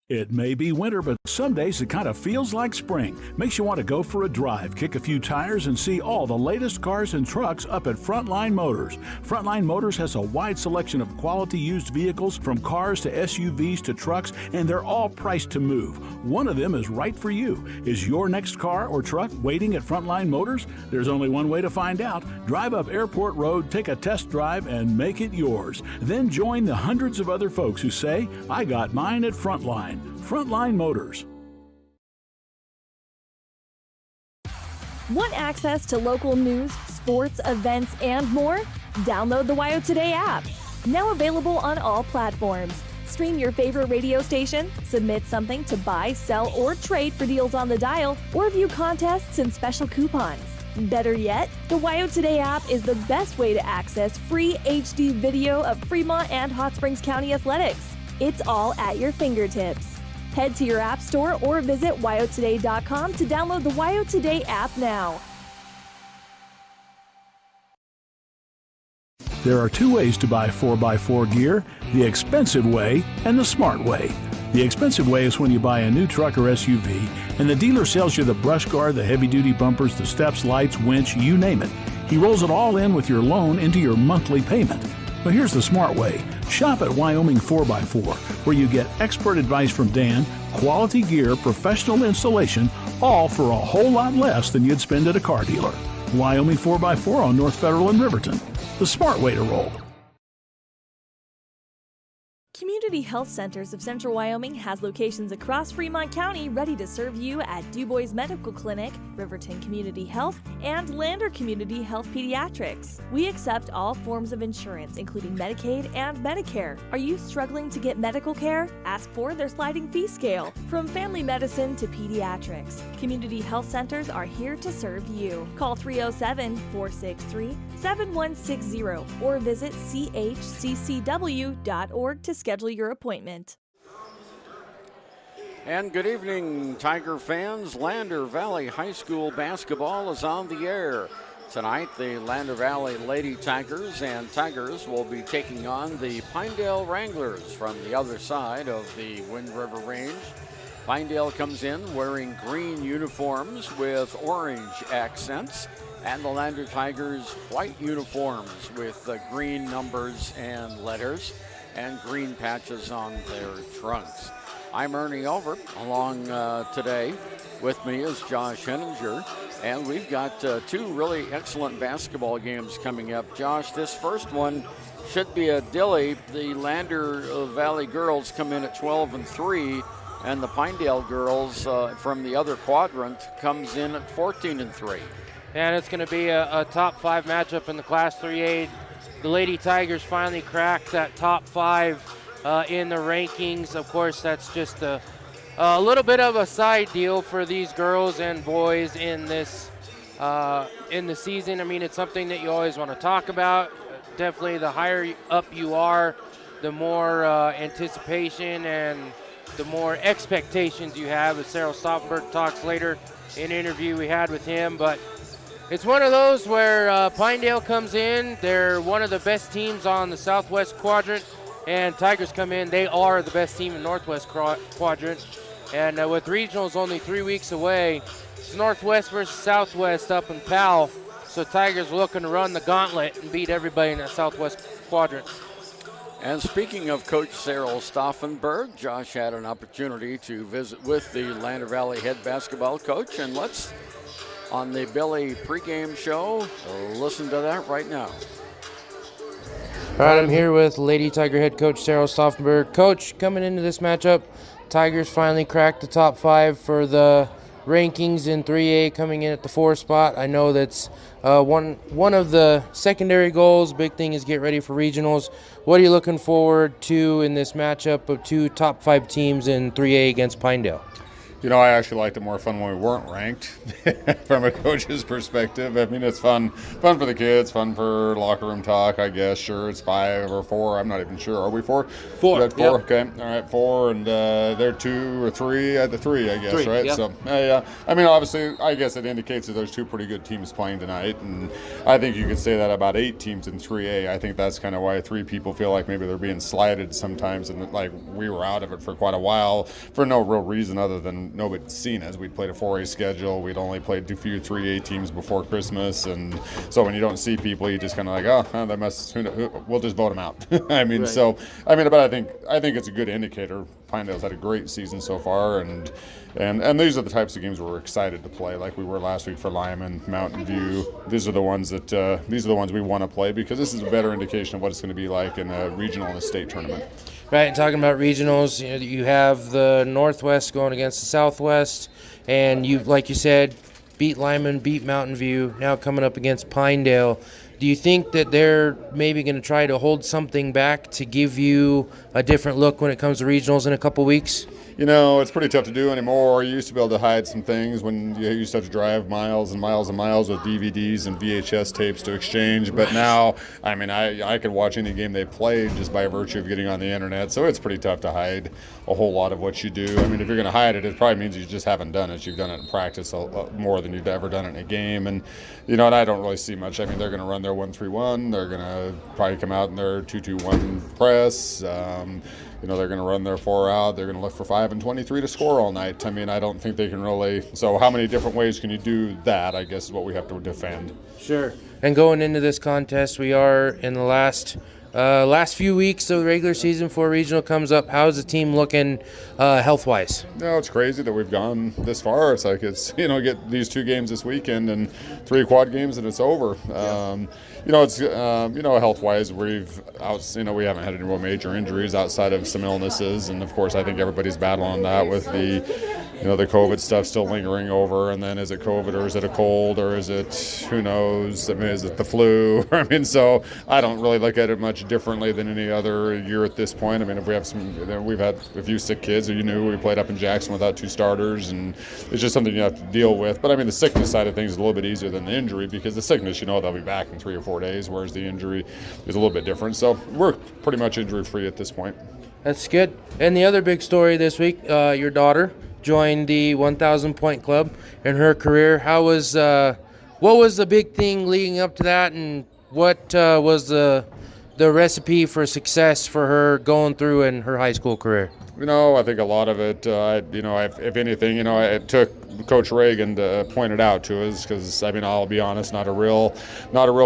It may be winter, but some days it kind of feels like spring. Makes you want to go for a drive, kick a few tires, and see all the latest cars and trucks up at Frontline Motors. Frontline Motors has a wide selection of quality used vehicles, from cars to SUVs to trucks, and they're all priced to move. One of them is right for you. Is your next car or truck waiting at Frontline Motors? There's only one way to find out. Drive up Airport Road, take a test drive, and make it yours. Then join the hundreds of other folks who say, I got mine at Frontline. Frontline Motors. Want access to local news, sports, events, and more? Download the WyoToday app. Now available on all platforms. Stream your favorite radio station, submit something to buy, sell, or trade for deals on the dial, or view contests and special coupons. Better yet, the WyoToday app is the best way to access free HD video of Fremont and Hot Springs County athletics. It's all at your fingertips. Head to your app store or visit WyoToday.com to download the WyoToday app now. There are two ways to buy 4x4 gear, the expensive way and the smart way. The expensive way is when you buy a new truck or SUV and the dealer sells you the brush guard, the heavy-duty bumpers, the steps, lights, winch, you name it. He rolls it all in with your loan into your monthly payment. But here's the smart way. Shop at Wyoming 4x4, where you get expert advice from Dan, quality gear, professional installation, all for a whole lot less than you'd spend at a car dealer. Wyoming 4x4 on North Federal in Riverton. The smart way to roll. Community Health Centers of Central Wyoming has locations across Fremont County ready to serve you at DuBois Medical Clinic, Riverton Community Health, and Lander Community Health Pediatrics. We accept all forms of insurance, including Medicaid and Medicare. Are you struggling to get medical care? Ask for their sliding fee scale. From family medicine to pediatrics, Community Health Centers are here to serve you. Call 307-463-7160 or visit chccw.org to schedule your appointment. And good evening, Tiger fans. Lander Valley High School basketball is on the air. Tonight, the Lander Valley Lady Tigers and Tigers will be taking on the Pinedale Wranglers from the other side of the Wind River Range. Pinedale comes in wearing green uniforms with orange accents, and the Lander Tigers white uniforms with green numbers and letters and green patches on their trunks. I'm Ernie Elbert. Along today with me is Josh Henninger, and we've got two really excellent basketball games coming up. Josh, this first one should be a dilly. The Lander Valley girls come in at 12-3, and the Pinedale girls from the other quadrant comes in at 14-3. And it's going to be a top five matchup in the Class 3A. The Lady Tigers finally cracked that top five in the rankings. Of course, that's just a little bit of a side deal for these girls and boys in this in the season. I mean, it's something that you always want to talk about. Definitely, the higher up you are, the more anticipation and the more expectations you have. As Cyril Stauffenberg talks later in an interview we had with him, but it's one of those where Pinedale comes in. They're one of the best teams on the Southwest Quadrant, and Tigers come in. They are the best team in Northwest Quadrant. And with regionals only 3 weeks away, it's Northwest versus Southwest up in Powell. So Tigers are looking to run the gauntlet and beat everybody in that Southwest Quadrant. And speaking of Coach Cyril Stauffenberg, Josh had an opportunity to visit with the Lander Valley head basketball coach, and let's, on the Billy pregame show, listen to that right now. All right, I'm here with Lady Tiger head coach Cyril Stauffenberg. Coach, coming into this matchup, Tigers finally cracked the top five for the rankings in 3A, coming in at the 4th spot. I know that's one of the secondary goals. Big thing is get ready for regionals. What are you looking forward to in this matchup of two top 5 teams in 3A against Pinedale? I actually liked it more fun when we weren't ranked from a coach's perspective. I mean, it's fun for the kids, fun for locker room talk, I guess. Sure, it's 5 or 4. I'm not even sure. Are we 4? 4. Yep. Okay. All right, 4, and they're 2 or 3 at the 3, I guess, 3, right? yep. So, yeah. I mean, obviously, I guess it indicates that there's 2 pretty good teams playing tonight, and I think you could say that about 8 teams in 3A. I think that's kind of why 3 people feel like maybe they're being slighted sometimes, and like we were out of it for quite a while for no real reason other than nobody's seen us. We'd played a 4A schedule. We'd only played a few 3A teams before Christmas, and so when you don't see people, you just kind of like, that must. We'll just vote them out. I mean, right. But I think it's a good indicator. Pinedale's had a great season so far, and these are the types of games we're excited to play, like we were last week for Lyman, Mountain View. These are the ones we want to play because this is a better indication of what it's going to be like in a regional and a state tournament. Right, and talking about regionals, you have the Northwest going against the Southwest, and you, like you said, beat Lyman, beat Mountain View, now coming up against Pinedale. Do you think that they're maybe going to try to hold something back to give you a different look when it comes to regionals in a couple weeks? It's pretty tough to do anymore. You used to be able to hide some things when you used to have to drive miles and miles and miles with DVDs and VHS tapes to exchange. But now, I mean, I could watch any game they played just by virtue of getting on the internet. So it's pretty tough to hide a whole lot of what you do. I mean, if you're going to hide it, it probably means you just haven't done it. You've done it in practice more than you've ever done it in a game. And, and I don't really see much. I mean, they're going to run their 1-3-1. They're going to probably come out in their 2-2-1 press. They're going to run their 4 out. They're going to look for 5 and 23 to score all night. I mean, I don't think they can really. So how many different ways can you do that, I guess, is what we have to defend. Sure. And going into this contest, we are in the last few weeks of the regular season before regional comes up. How's the team looking health-wise? It's crazy that we've gone this far. It's like get these 2 games this weekend and 3 quad games and it's over. Health-wise, we haven't had any real major injuries outside of some illnesses, and of course, I think everybody's battling that with the COVID stuff still lingering over. And then is it COVID or is it a cold or is it who knows? I mean, is it the flu? I mean, so I don't really look at it much differently than any other year at this point. I mean, if we've had a few sick kids, we played up in Jackson without 2 starters, and it's just something you have to deal with. But I mean, the sickness side of things is a little bit easier than the injury because the sickness, they'll be back in 3 or 4 days, whereas the injury is a little bit different. So we're pretty much injury-free at this point. That's good. And the other big story this week, your daughter joined the 1,000-point club in her career. What was the big thing leading up to that, and what was the recipe for success for her going through in her high school career? I think a lot of it, if anything, it took Coach Reagan to point it out to us because, I mean, I'll be honest, not a real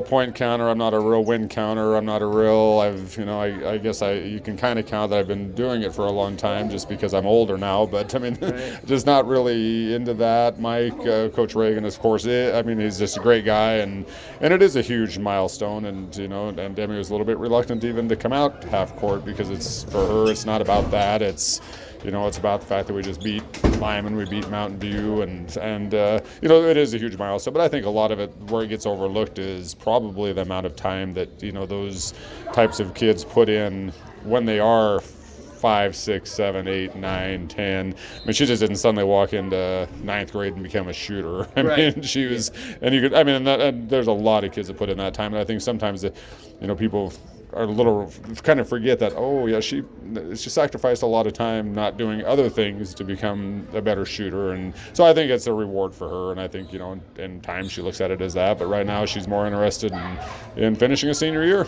point counter. I'm not a real win counter. I'm not a real, I guess you can kind of count that I've been doing it for a long time just because I'm older now. But, I mean, right. Just not really into that. Mike, Coach Reagan, of course, he's just a great guy. And it is a huge milestone. And Demi was a little bit reluctant even to come out half court because for her, it's not about that. It's about the fact that we just beat Lyman, we beat Mountain View, and it is a huge milestone. But I think a lot of it, where it gets overlooked, is probably the amount of time that those types of kids put in when they are 5, 6, 7, 8, 9, 10. I mean, she just didn't suddenly walk into 9th grade and become a shooter. I mean, she was, and there's a lot of kids that put in that time. And I think sometimes people are a little kind of forget that, she sacrificed a lot of time not doing other things to become a better shooter. And so I think it's a reward for her, and I think in time she looks at it as that, but right now she's more interested in finishing a senior year.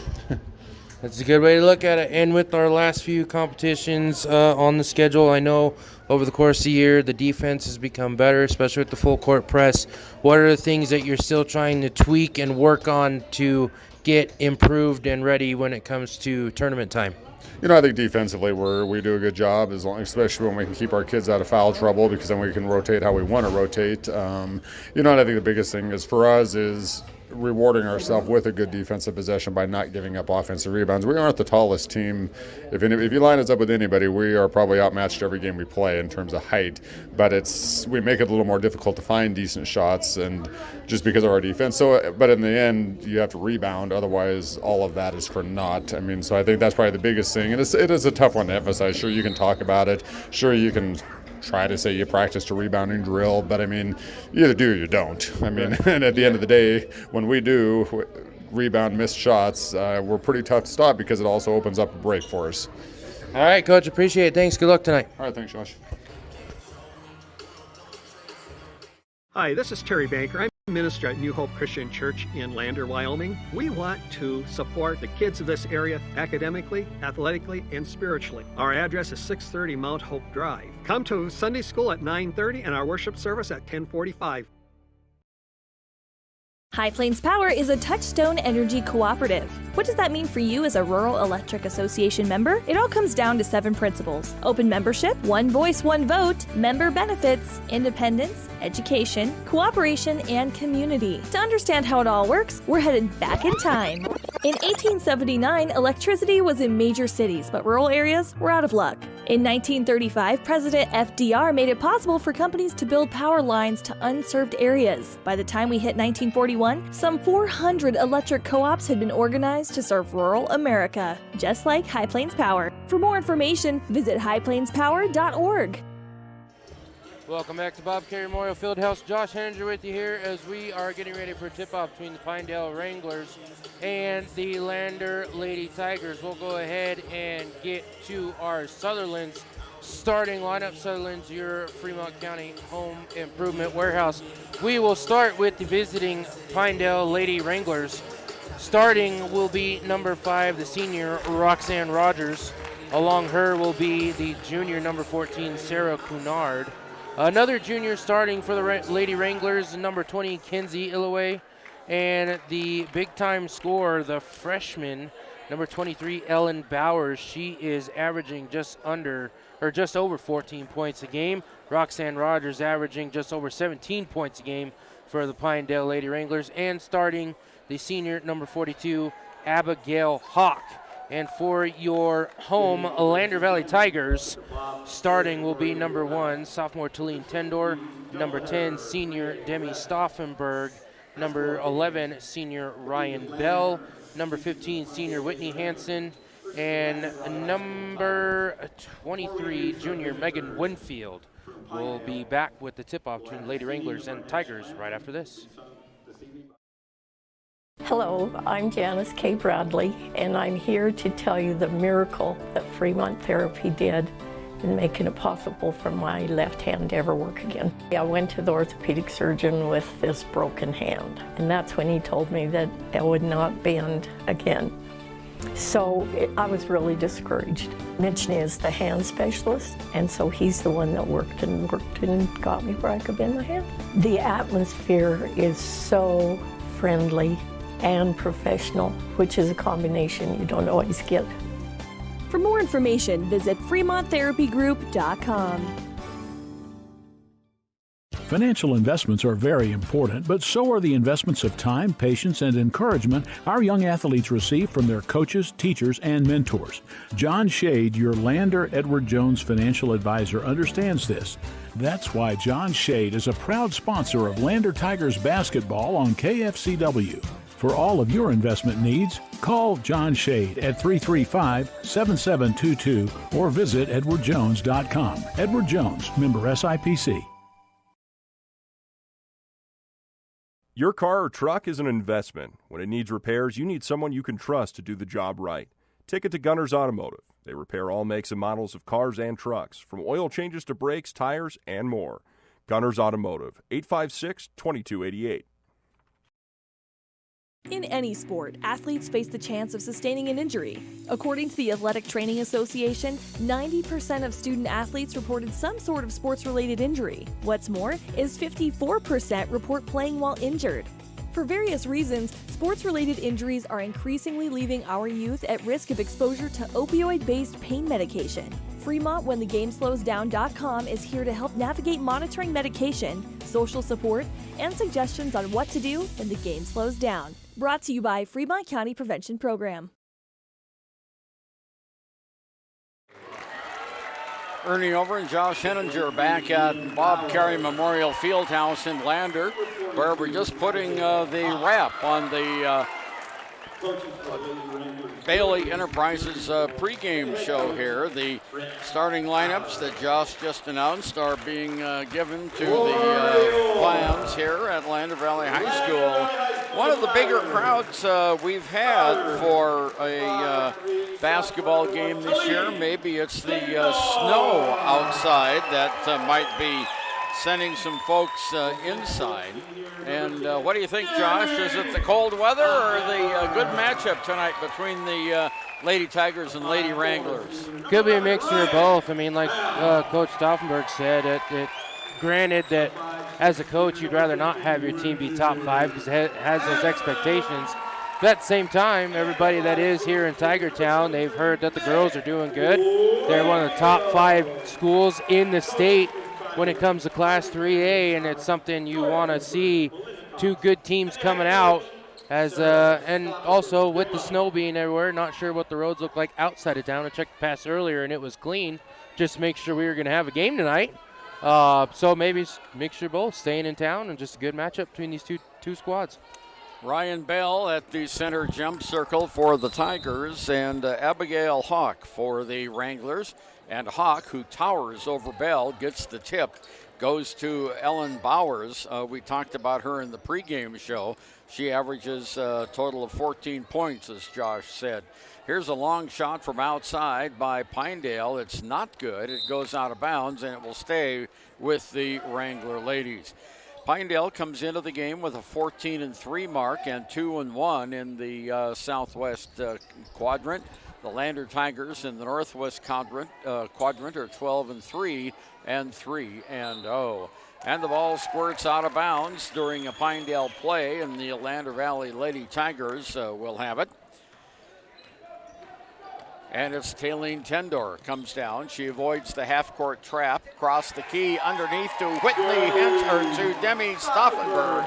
That's a good way to look at it. And with our last few competitions on the schedule, I know over the course of the year the defense has become better, especially with the full court press. What are the things that you're still trying to tweak and work on to get improved and ready when it comes to tournament time? I think defensively we do a good job, especially when we can keep our kids out of foul trouble, because then we can rotate how we want to rotate. And I think the biggest thing is for us is rewarding ourselves with a good defensive possession by not giving up offensive rebounds. We aren't the tallest team. If you line us up with anybody, we are probably outmatched every game we play in terms of height, but we make it a little more difficult to find decent shots, and just because of our defense. But in the end, you have to rebound, otherwise all of that is for naught. I mean, so I think that's probably the biggest thing, and it is a tough one to emphasize. Sure, you can talk about it. Sure, you can try to say you practiced a rebounding drill, but I mean, you either do or you don't. I mean, and at the end of the day, when we do rebound missed shots, we're pretty tough to stop because it also opens up a break for us. All right, Coach, appreciate it. Thanks. Good luck tonight. All right, thanks, Josh. Hi, this is Terry Banker. I'm minister at New Hope Christian Church in Lander, Wyoming. We want to support the kids of this area academically, athletically, and spiritually. Our address is 630 Mount Hope Drive. Come to Sunday school at 9:30 and our worship service at 10:45. High Plains Power is a Touchstone Energy cooperative. What does that mean for you as a Rural Electric Association member? It all comes down to 7 principles: open membership, one voice, one vote, member benefits, independence, education, cooperation, and community. To understand how it all works, we're headed back in time. In 1879, electricity was in major cities, but rural areas were out of luck. In 1935, President FDR made it possible for companies to build power lines to unserved areas. By the time we hit 1941, some 400 electric co-ops had been organized to serve rural America, just like High Plains Power. For more information, visit highplainspower.org. Welcome back to Bob Carey Memorial Fieldhouse. Josh Henninger with you here as we are getting ready for a tip-off between the Pinedale Wranglers and the Lander Lady Tigers. We'll go ahead and get to our Sutherland's starting lineup. Sutherland's your Fremont County home improvement warehouse. We will start with the visiting Pinedale Lady Wranglers. Starting will be number 5, the senior Roxanne Rogers. Along her will be the junior number 14, Sarah Cunard. Another junior starting for the Lady Wranglers, number 20, Kenzie Illaway. And the big-time scorer, the freshman, number 23, Ellen Bowers. She is averaging just over 14 points a game. Roxanne Rogers averaging just over 17 points a game for the Pinedale Lady Wranglers. And starting the senior, number 42, Abigail Hawk. And for your home Lander Valley Tigers, starting will be number 1, sophomore Talene Tendor, number 10, senior Demi Stauffenberg, number 11, senior Ryan Bell, number 15, senior Whitney Hansen, and number 23, junior Megan Winfield. We'll be back with the tip-off between Lady Wranglers and Tigers right after this. Hello, I'm Janice K. Bradley, and I'm here to tell you the miracle that Fremont Therapy did in making it possible for my left hand to ever work again. I went to the orthopedic surgeon with this broken hand, and that's when he told me that I would not bend again. So I was really discouraged. Mitch is the hand specialist, and so he's the one that worked and got me where I could bend my hand. The atmosphere is so friendly and professional, which is a combination you don't always get. For more information, visit FremontTherapyGroup.com. Financial investments are very important, but so are the investments of time, patience, and encouragement our young athletes receive from their coaches, teachers, and mentors. John Shade, your Lander Edward Jones financial advisor, understands this. That's why John Shade is a proud sponsor of Lander Tigers basketball on KFCW. For all of your investment needs, call John Shade at 335-7722 or visit edwardjones.com. Edward Jones, member SIPC. Your car or truck is an investment. When it needs repairs, you need someone you can trust to do the job right. Take it to Gunners Automotive. They repair all makes and models of cars and trucks, from oil changes to brakes, tires, and more. Gunners Automotive, 856-2288. In any sport, athletes face the chance of sustaining an injury. According to the Athletic Training Association, 90% of student athletes reported some sort of sports-related injury. What's more, is 54% report playing while injured. For various reasons, sports-related injuries are increasingly leaving our youth at risk of exposure to opioid-based pain medication. Fremont WhenTheGameSlowsDown.com is here to help navigate monitoring medication, social support, and suggestions on what to do when the game slows down. Brought to you by Fremont County Prevention Program. Ernie Over and Josh Henninger back at Bob Carey Memorial Fieldhouse in Lander, where we're just putting the wrap on the Bailey Enterprises pregame show here. The starting lineups that Josh just announced are being given to the fans here at Lander Valley High School. One of the bigger crowds we've had for a basketball game this year. Maybe it's the snow outside that might be sending some folks inside. And what do you think, Josh? Is it the cold weather or the good matchup tonight between the Lady Tigers and Lady Wranglers? Could be a mixture of both. I mean, like Coach Stauffenberg said, granted that as a coach, you'd rather not have your team be top 5 because it has those expectations. But at the same time, everybody that is here in Tiger Town, they've heard that the girls are doing good. They're one of the top 5 schools in the state when it comes to Class 3A, and it's something you want to see, 2 good teams coming out. And also with the snow being everywhere, not sure what the roads look like outside of town. I checked the pass earlier and it was clean, just to make sure we were going to have a game tonight. So maybe mixture of both, staying in town and just a good matchup between these two squads. Ryan Bell at the center jump circle for the Tigers, and Abigail Hawk for the Wranglers. And Hawk, who towers over Bell, gets the tip, goes to Ellen Bowers. We talked about her in the pregame show. She averages a total of 14 points, as Josh said. Here's a long shot from outside by Pinedale. It's not good. It goes out of bounds, and it will stay with the Wrangler ladies. Pinedale comes into the game with a 14-3 mark and 2-1 in the southwest quadrant. The Lander Tigers in the northwest quadrant are 12-3 and 3-0. And the ball squirts out of bounds during a Pinedale play, and the Lander Valley Lady Tigers will have it. And it's Taylene Tendor comes down. She avoids the half-court trap, across the key, underneath to Whitney to Demi Stauffenberg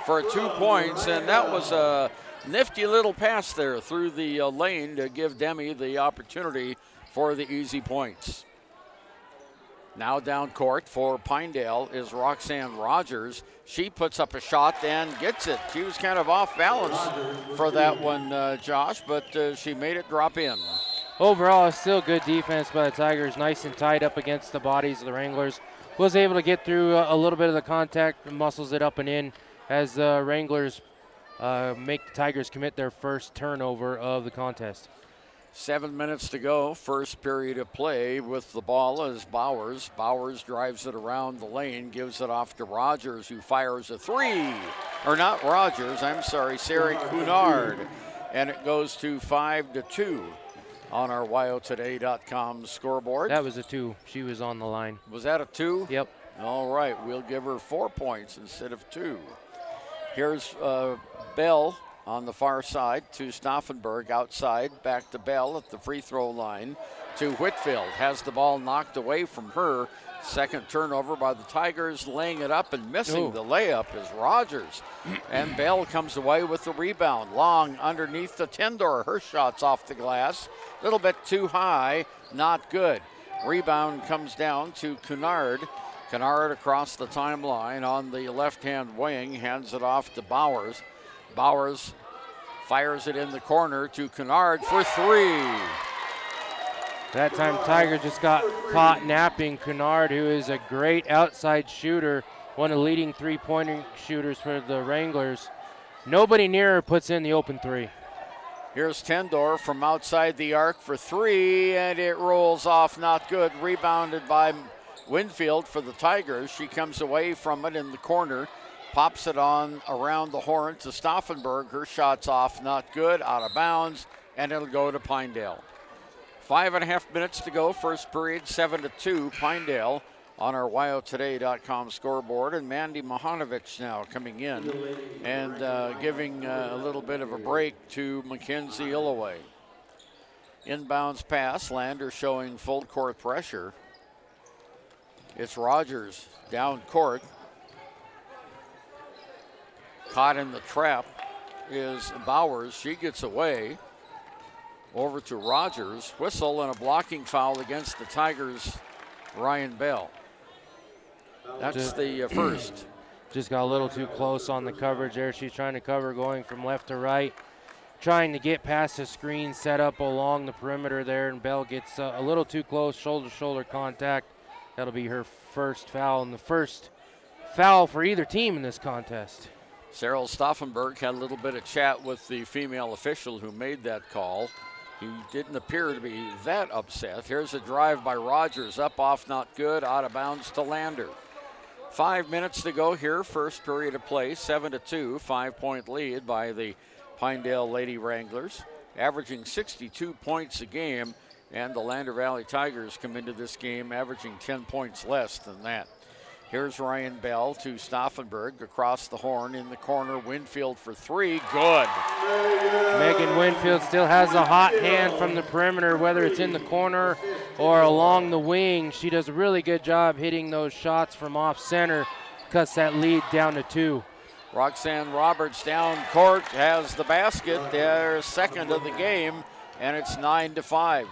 for 2 points, and that was a nifty little pass there through the lane to give Demi the opportunity for the easy points. Now down court for Pinedale is Roxanne Rogers. She puts up a shot and gets it. She was kind of off balance for that one, Josh, but she made it drop in. Overall, it's still good defense by the Tigers, nice and tight up against the bodies of the Wranglers. Was able to get through a little bit of the contact, muscles it up and in as the Wranglers make the Tigers commit their first turnover of the contest. 7 minutes to go, first period of play. With the ball is Bowers. Bowers drives it around the lane, gives it off to Rogers, who fires a three. Or not Rogers, I'm sorry, Sarah Cunard. And it goes to 5-2 on our WyoToday.com scoreboard. That was a 2. She was on the line. Was that a 2? Yep. All right, we'll give her 4 points instead of 2. Here's Bell on the far side to Stauffenberg outside, back to Bell at the free throw line to Whitfield. Has the ball knocked away from her. Second turnover by the Tigers, laying it up and missing the layup is Rogers. And Bell comes away with the rebound. Long underneath the Tendor. Her shot's off the glass. A little bit too high, not good. Rebound comes down to Cunard. Cunard across the timeline on the left-hand wing, hands it off to Bowers. Bowers fires it in the corner to Cunard for 3. That time Tiger just got caught napping Cunard, who is a great outside shooter, one of the leading three-pointer shooters for the Wranglers. Nobody near her puts in the open 3. Here's Tendor from outside the arc for 3, and it rolls off, not good. Rebounded by Winfield for the Tigers. She comes away from it in the corner, pops it on around the horn to Stauffenberg. Her shot's off, not good, out of bounds, and it'll go to Pinedale. 5.5 minutes to go, first period, 7-2, Pinedale on our WyoToday.com scoreboard. And Mandy Mahanovich now coming in and giving a little bit of a break to Mackenzie Illaway. Inbounds pass, Lander showing full court pressure. It's Rogers down court. Caught in the trap is Bowers. She gets away. Over to Rogers. Whistle and a blocking foul against the Tigers' Ryan Bell. That's the first. Just got a little too close on the coverage there. She's trying to cover going from left to right. trying to get past the screen set up along the perimeter there, and Bell gets a little too close, shoulder-to-shoulder contact. That'll be her first foul, and the first foul for either team in this contest. Cyril Stauffenberg had a little bit of chat with the female official who made that call. He didn't appear to be that upset. Here's a drive by Rogers, up, off, not good, out of bounds to Lander. 5 minutes to go here, first period of play, 7-2, 5-point lead by the Pinedale Lady Wranglers, averaging 62 points a game, and the Lander Valley Tigers come into this game averaging 10 points less than that. Here's Ryan Bell to Stauffenberg across the horn in the corner. Winfield for three. Good. Megan Winfield still has a hot hand from the perimeter, whether it's in the corner or along the wing. She does a really good job hitting those shots from off center, cuts that lead down to 2. Roxanne Roberts down court has the basket, their second of the game, and it's 9-5.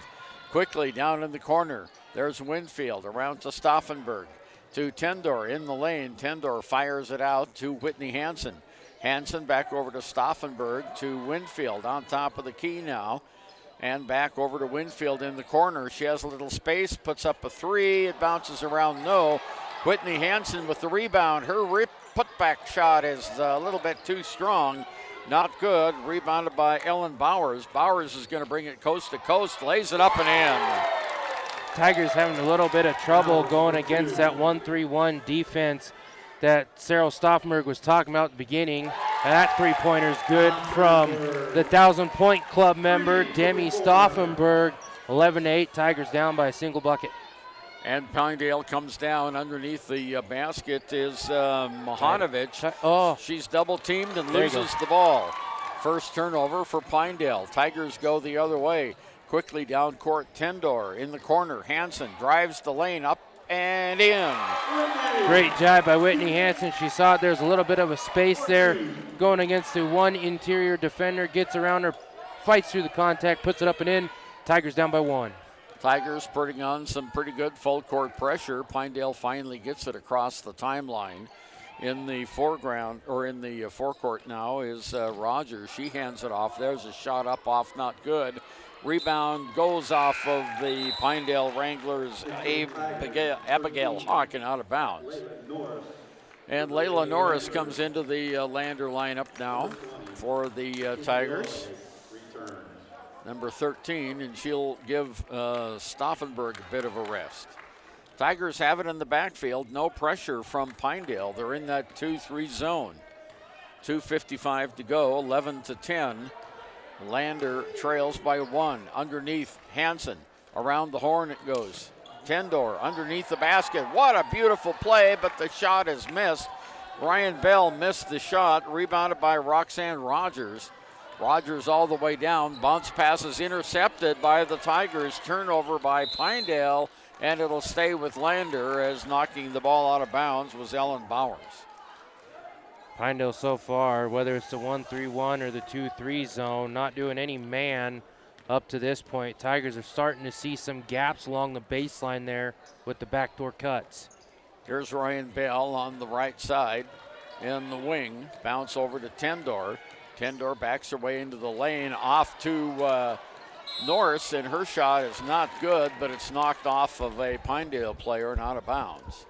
Quickly down in the corner, there's Winfield around to Stauffenberg. To Tendor in the lane. Tendor fires it out to Whitney Hansen. Hansen back over to Stauffenberg to Winfield on top of the key now. And back over to Winfield in the corner. She has a little space, puts up a three. It bounces around, no. Whitney Hansen with the rebound. Her putback shot is a little bit too strong. Not good. Rebounded by Ellen Bowers. Bowers is going to bring it coast to coast. Lays it up and in. Tigers having a little bit of trouble going against that 1-3-1 defense that Cyril Stauffenberg was talking about at the beginning. And that three-pointer is good from the 1,000-point club member, Demi Stauffenberg. 11-8, Tigers down by a single bucket. And Pinedale comes down underneath the basket is Mohanovic. Oh. She's double-teamed and loses the ball. First turnover for Pinedale. Tigers go the other way. Quickly down court, Tendor in the corner. Hansen drives the lane up and in. Great job by Whitney Hansen. She saw there's a little bit of a space there going against the one interior defender. Gets around her, fights through the contact, puts it up and in. Tigers down by 1. Tigers putting on some pretty good full court pressure. Pinedale finally gets it across the timeline. In the foreground, or in the forecourt now, is Rogers. She hands it off. There's a shot up, off, not good. Rebound goes off of the Pinedale Wranglers' Abigail Hawk and out of bounds. And Layla Norris comes into the Lander lineup now for the Tigers. Number 13, and she'll give Stauffenberg a bit of a rest. Tigers have it in the backfield. No pressure from Pinedale. They're in that 2-3 zone. 2:55 to go, 11-10. Lander trails by 1. Underneath, Hansen. Around the horn it goes. Tendor underneath the basket. What a beautiful play, but the shot is missed. Ryan Bell missed the shot. Rebounded by Roxanne Rogers. Rogers all the way down. Bounce passes intercepted by the Tigers. Turnover by Pinedale, and it'll stay with Lander as knocking the ball out of bounds was Ellen Bowers. Pinedale so far, whether it's the 1-3-1 or the 2-3 zone, not doing any man up to this point. Tigers are starting to see some gaps along the baseline there with the backdoor cuts. Here's Ryan Bell on the right side in the wing. Bounce over to Tendor. Tendor backs her way into the lane, off to Norris, and her shot is not good, but it's knocked off of a Pinedale player and out of bounds.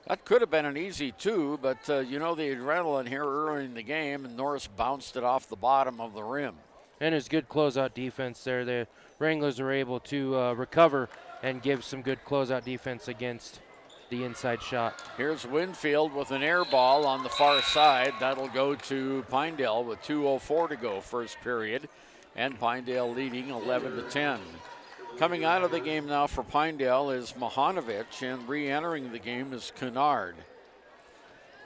That could have been an easy 2, but you know the adrenaline here early in the game, and Norris bounced it off the bottom of the rim. And there's good closeout defense there. The Wranglers are able to recover and give some good closeout defense against the inside shot. Here's Winfield with an air ball on the far side. That'll go to Pinedale with 2:04 to go first period, and Pinedale leading 11-10. Coming out of the game now for Pinedale is Mohanovic, and re-entering the game is Kennard.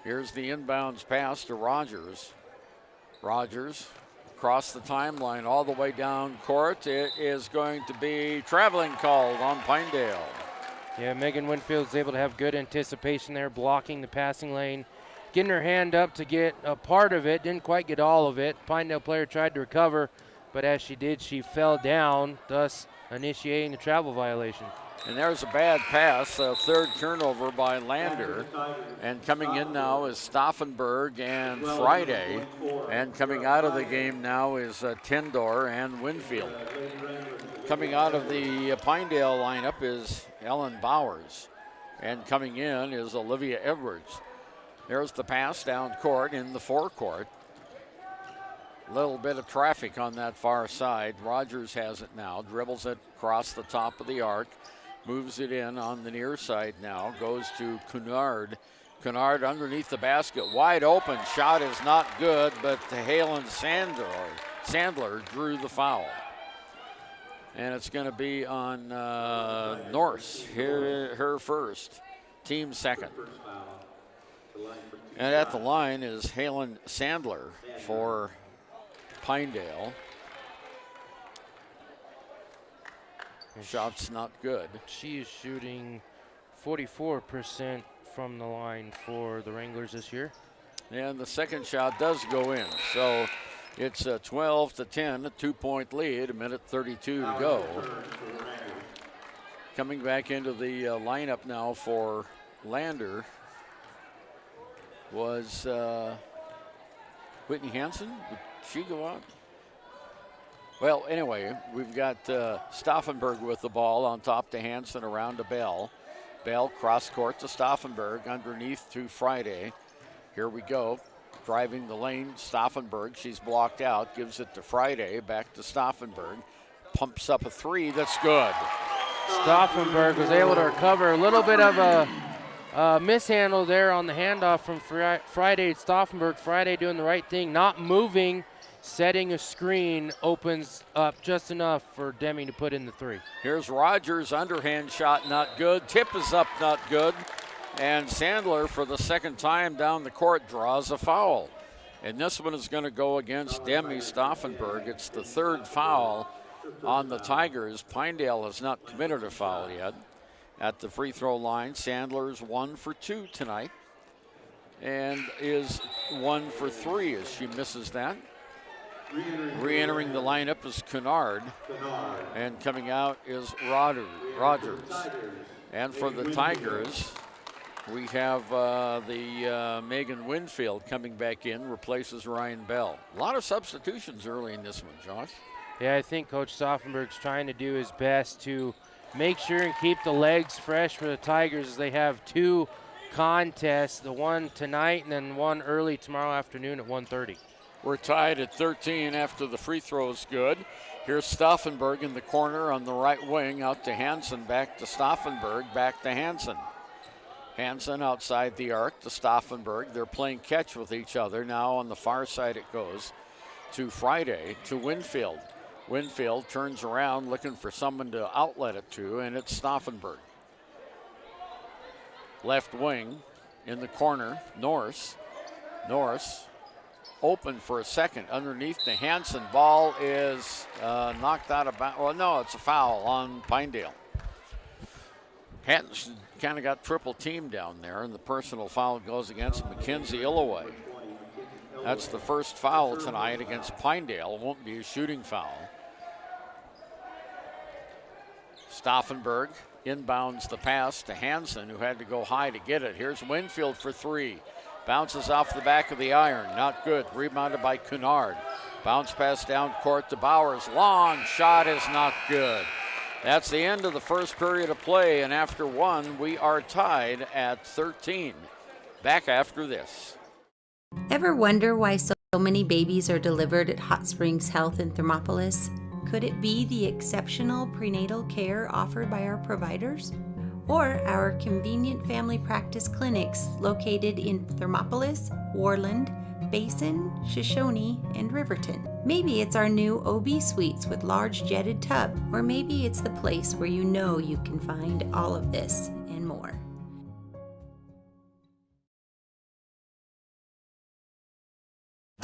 Here's the inbounds pass to Rogers. Rogers across the timeline all the way down court. It is going to be traveling called on Pinedale. Yeah, Megan Winfield's able to have good anticipation there, blocking the passing lane, getting her hand up to get a part of it, didn't quite get all of it. Pinedale player tried to recover, but as she did, she fell down, thus initiating the travel violation. And there's a bad pass, a third turnover by Lander. And coming in now is Stauffenberg and Friday. And coming out of the game now is Tendor and Winfield. Coming out of the Pinedale lineup is Ellen Bowers. And coming in is Olivia Edwards. There's the pass down court in the forecourt. Little bit of traffic on that far side. Rogers has it now, dribbles it across the top of the arc. Moves it in on the near side now. Goes to Cunard. Cunard underneath the basket. Wide open. Shot is not good, but Halen Sandler drew the foul. And it's going to be on Norse. Her first. Team second. And at the line is Halen Sandler for Pinedale. Shot's not good. She is shooting 44% from the line for the Wranglers this year. And the second shot does go in. So it's 12-10, a 2-point lead, a minute 32 to go. Coming back into the lineup now for Lander was Whitney Hansen. Did she go out? Well, anyway, we've got Stauffenberg with the ball on top to Hansen, around to Bell. Bell cross court to Stauffenberg, underneath to Friday. Here we go. Driving the lane, Stauffenberg. She's blocked out, gives it to Friday, back to Stauffenberg. Pumps up a three, that's good. Stauffenberg was able to recover a little bit of a mishandle there on the handoff from Friday. Stauffenberg. Friday doing the right thing, not moving. Setting a screen opens up just enough for Deming to put in the three. Here's Rogers, underhand shot, not good. Tip is up, not good. And Sandler, for the second time down the court, draws a foul. And this one is going to go against Demi Stauffenberg. It's the third foul on the Tigers. Pinedale has not committed a foul yet. At the free throw line, Sandler's 1 for 2 tonight. And is 1 for 3 as she misses that. Re-entering the lineup is Cunard, and coming out is Rogers. And for the Tigers, we have the Megan Winfield coming back in, replaces Ryan Bell. A lot of substitutions early in this one, Josh. Yeah, I think Coach Stauffenberg's trying to do his best to make sure and keep the legs fresh for the Tigers as they have 2 contests, the one tonight and then one early tomorrow afternoon at 1:30. We're tied at 13 after the free throw is good. Here's Stauffenberg in the corner on the right wing, out to Hansen, back to Stauffenberg, back to Hansen. Hansen outside the arc to Stauffenberg. They're playing catch with each other. Now on the far side it goes to Friday, to Winfield. Winfield turns around looking for someone to outlet it to, and it's Stauffenberg. Left wing in the corner, Norse. Norse open for a second underneath the Hansen. Ball is knocked out of bounds. Well, no, it's a foul on Pinedale. Hansen kind of got triple teamed down there, and the personal foul goes against Mackenzie Illoway. That's the first foul tonight against Pinedale. It won't be a shooting foul. Stauffenberg inbounds the pass to Hansen, who had to go high to get it. Here's Winfield for 3. Bounces off the back of the iron. Not good. Rebounded by Cunard. Bounce pass down court to Bowers. Long shot is not good. That's the end of the first period of play, and after 1, we are tied at 13. Back after this. Ever wonder why so many babies are delivered at Hot Springs Health in Thermopolis? Could it be the exceptional prenatal care offered by our providers? Or our convenient family practice clinics located in Thermopolis, Worland, Basin, Shoshone, and Riverton. Maybe it's our new OB suites with large jetted tub, or maybe it's the place where you know you can find all of this and more.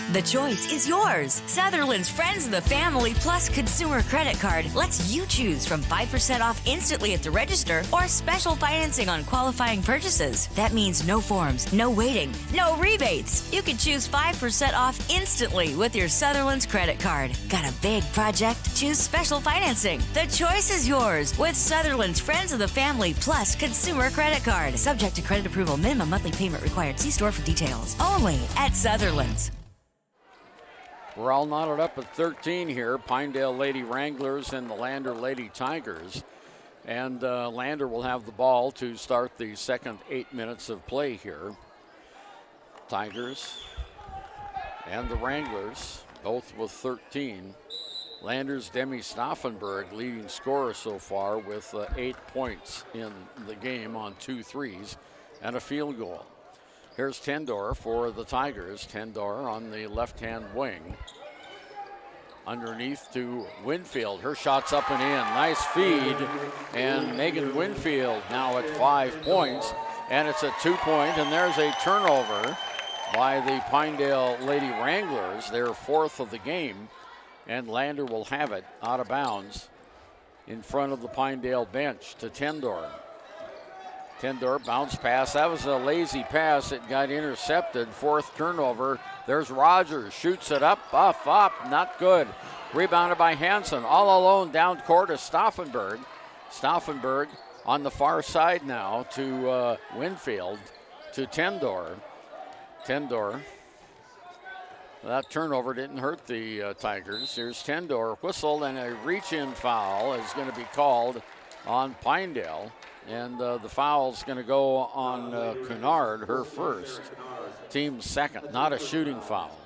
The choice is yours. Sutherland's Friends of the Family Plus Consumer Credit Card lets you choose from 5% off instantly at the register or special financing on qualifying purchases. That means no forms, no waiting, no rebates. You can choose 5% off instantly with your Sutherland's credit card. Got a big project? Choose special financing. The choice is yours with Sutherland's Friends of the Family Plus Consumer Credit Card. Subject to credit approval. Minimum monthly payment required. See store for details. Only at Sutherland's. We're all knotted up at 13 here. Pinedale Lady Wranglers and the Lander Lady Tigers. And Lander will have the ball to start the second 8 minutes of play here. Tigers and the Wranglers, both with 13. Lander's Demi Stauffenberg leading scorer so far with 8 points in the game on 2 threes and a field goal. Here's Tendor for the Tigers. Tendor on the left-hand wing. Underneath to Winfield. Her shot's up and in. Nice feed. And Megan Winfield now at 5 points. And it's a 2-point, and there's a turnover by the Pinedale Lady Wranglers, their 4th of the game. And Lander will have it out of bounds in front of the Pinedale bench to Tendor. Tendor bounce pass. That was a lazy pass. It got intercepted. 4th turnover. There's Rogers. Shoots it up. Up. Not good. Rebounded by Hansen. All alone down court is Stauffenberg. Stauffenberg on the far side now to Winfield. To Tendor. Tendor. That turnover didn't hurt the Tigers. Here's Tendor. Whistled, and a reach-in foul is going to be called on Pinedale. And the foul's going to go on Kennard, her first, team's second. Not a shooting foul.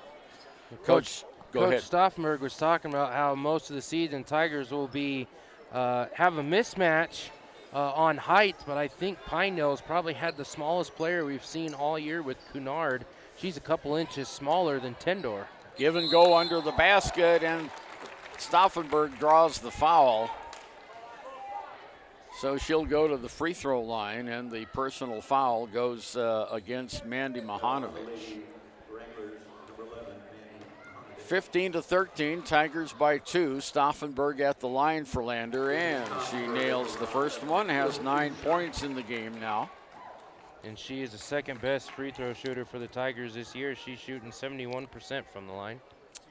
Coach Stauffenberg was talking about how most of the season Tigers will be have a mismatch on height, but I think Pinedale's probably had the smallest player we've seen all year with Kennard. She's a couple inches smaller than Tendor. Give and go under the basket, and Stauffenberg draws the foul. So she'll go to the free throw line, and the personal foul goes against Mandy Mahanovic. 15-13, Tigers by 2. Stauffenberg at the line for Lander, and she nails the first one, has 9 points in the game now. And she is the second best free throw shooter for the Tigers this year. She's shooting 71% from the line.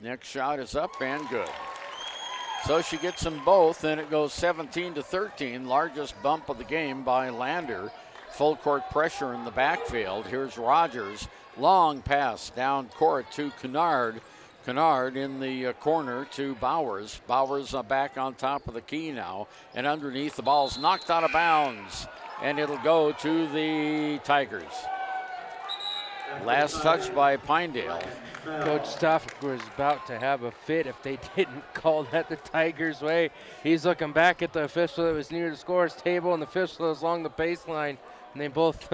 Next shot is up and good. So she gets them both, and it goes 17-13, largest bump of the game by Lander. Full court pressure in the backfield. Here's Rogers, long pass down court to Kennard. Kennard in the corner to Bowers. Bowers back on top of the key now, and underneath the ball's knocked out of bounds, and it'll go to the Tigers. Last touch by Pinedale. Coach Stauffenberg was about to have a fit if they didn't call that the Tigers' way. He's looking back at the official that was near the scorer's table and the official that was along the baseline, and they both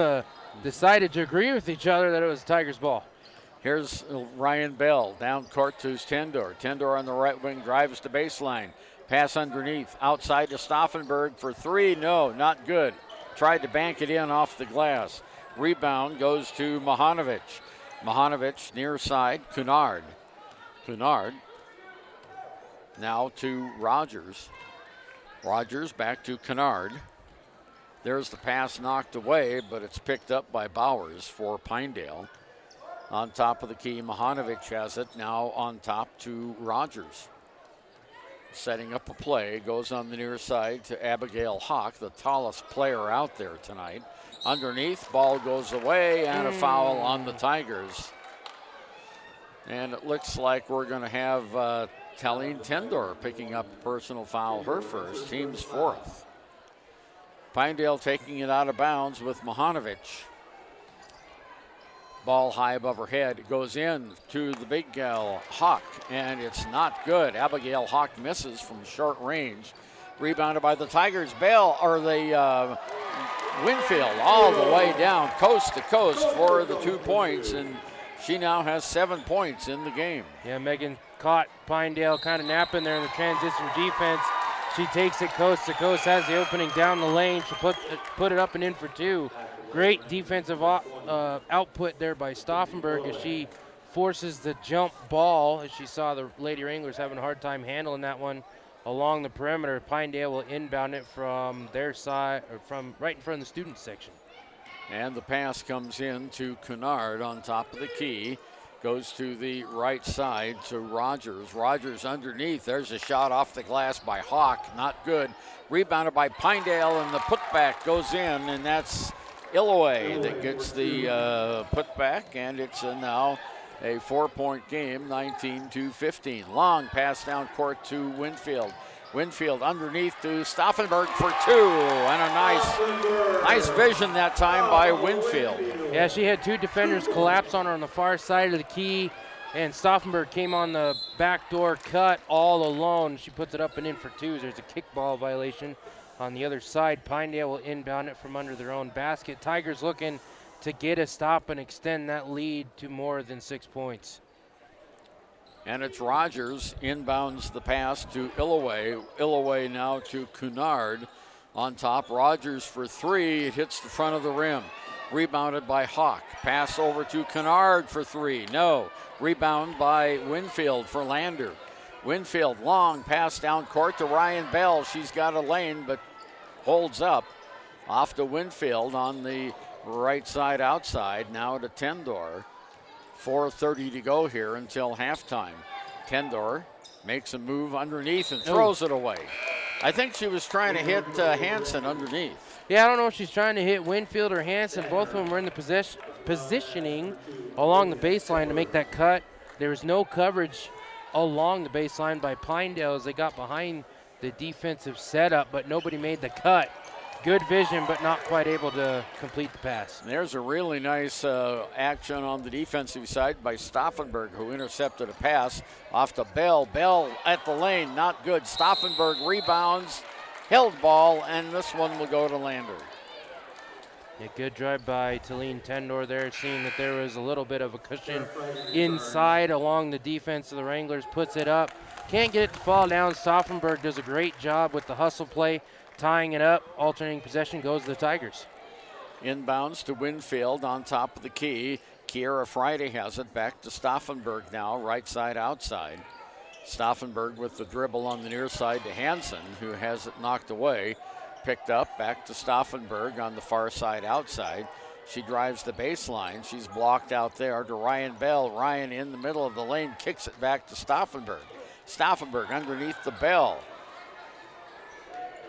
decided to agree with each other that it was Tigers' ball. Here's Ryan Bell down court to Tendor. Tendor on the right wing drives to baseline. Pass underneath, outside to Stauffenberg for 3. No, not good. Tried to bank it in off the glass. Rebound goes to Mahanovic. Mahanovic near side, Kennard. Kennard now to Rogers. Rogers back to Kennard. There's the pass knocked away, but it's picked up by Bowers for Pinedale. On top of the key, Mahanovic has it now on top to Rogers. Setting up a play, goes on the near side to Abigail Hawk, the tallest player out there tonight. Underneath, ball goes away, and a foul on the Tigers. And it looks like we're going to have Talene Tendor picking up a personal foul, her first, team's 4th. Pinedale taking it out of bounds with Mahanovic. Ball high above her head. It goes in to the big gal, Hawk, and it's not good. Abigail Hawk misses from short range. Rebounded by the Tigers. Winfield all the way down, coast to coast for the 2 points, and she now has 7 points in the game. Yeah, Megan caught Pinedale kind of napping there in the transition defense. She takes it coast to coast, has the opening down the lane. She put it up and in for 2. Great defensive output there by Stauffenberg as she forces the jump ball, as she saw the Lady Wranglers having a hard time handling that one along the perimeter. Pinedale will inbound it from their side, or from right in front of the student section. And the pass comes in to Kennard on top of the key. Goes to the right side to Rogers. Rogers underneath. There's a shot off the glass by Hawk. Not good. Rebounded by Pinedale, and the putback goes in, and that's Illoway that gets the putback, and it's now a 4-point game, 19-15. Long pass down court to Winfield. Winfield underneath to Stauffenberg for 2, and a nice vision that time by Winfield. Yeah, she had 2 defenders collapse on her on the far side of the key, and Stauffenberg came on the backdoor cut all alone. She puts it up and in for 2. There's a kickball violation on the other side. Pinedale will inbound it from under their own basket. Tigers looking to get a stop and extend that lead to more than 6 points. And it's Rogers inbounds the pass to Illoway. Illoway now to Kennard on top. Rogers for 3. It hits the front of the rim. Rebounded by Hawk. Pass over to Kennard for 3. No. Rebound by Winfield for Lander. Winfield, long pass down court to Ryan Bell. She's got a lane, but holds up. Off to Winfield on the right side outside. Now to Tendor. 4:30 to go here until halftime. Tendor makes a move underneath and throws it away. I think she was trying to hit Hansen underneath. Yeah, I don't know if she's trying to hit Winfield or Hansen. Both of them were in the positioning along the baseline to make that cut. There was no coverage along the baseline by Pinedale as they got behind the defensive setup, but nobody made the cut. Good vision, but not quite able to complete the pass. There's a really nice action on the defensive side by Stauffenberg, who intercepted a pass off to Bell. Bell at the lane, not good. Stauffenberg rebounds, held ball, and this one will go to Lander. A good drive by Talene Tendor there, seeing that there was a little bit of a cushion inside along the defense of the Wranglers. Puts it up, can't get it to fall down. Stauffenberg does a great job with the hustle play, tying it up. Alternating possession goes to the Tigers. Inbounds to Winfield on top of the key. Kiera Friday has it back to Stauffenberg now, right side outside. Stauffenberg with the dribble on the near side to Hansen, who has it knocked away. Picked up, back to Stauffenberg on the far side outside. She drives the baseline. She's blocked out there to Ryan Bell. Ryan in the middle of the lane, kicks it back to Stauffenberg. Stauffenberg underneath the Bell.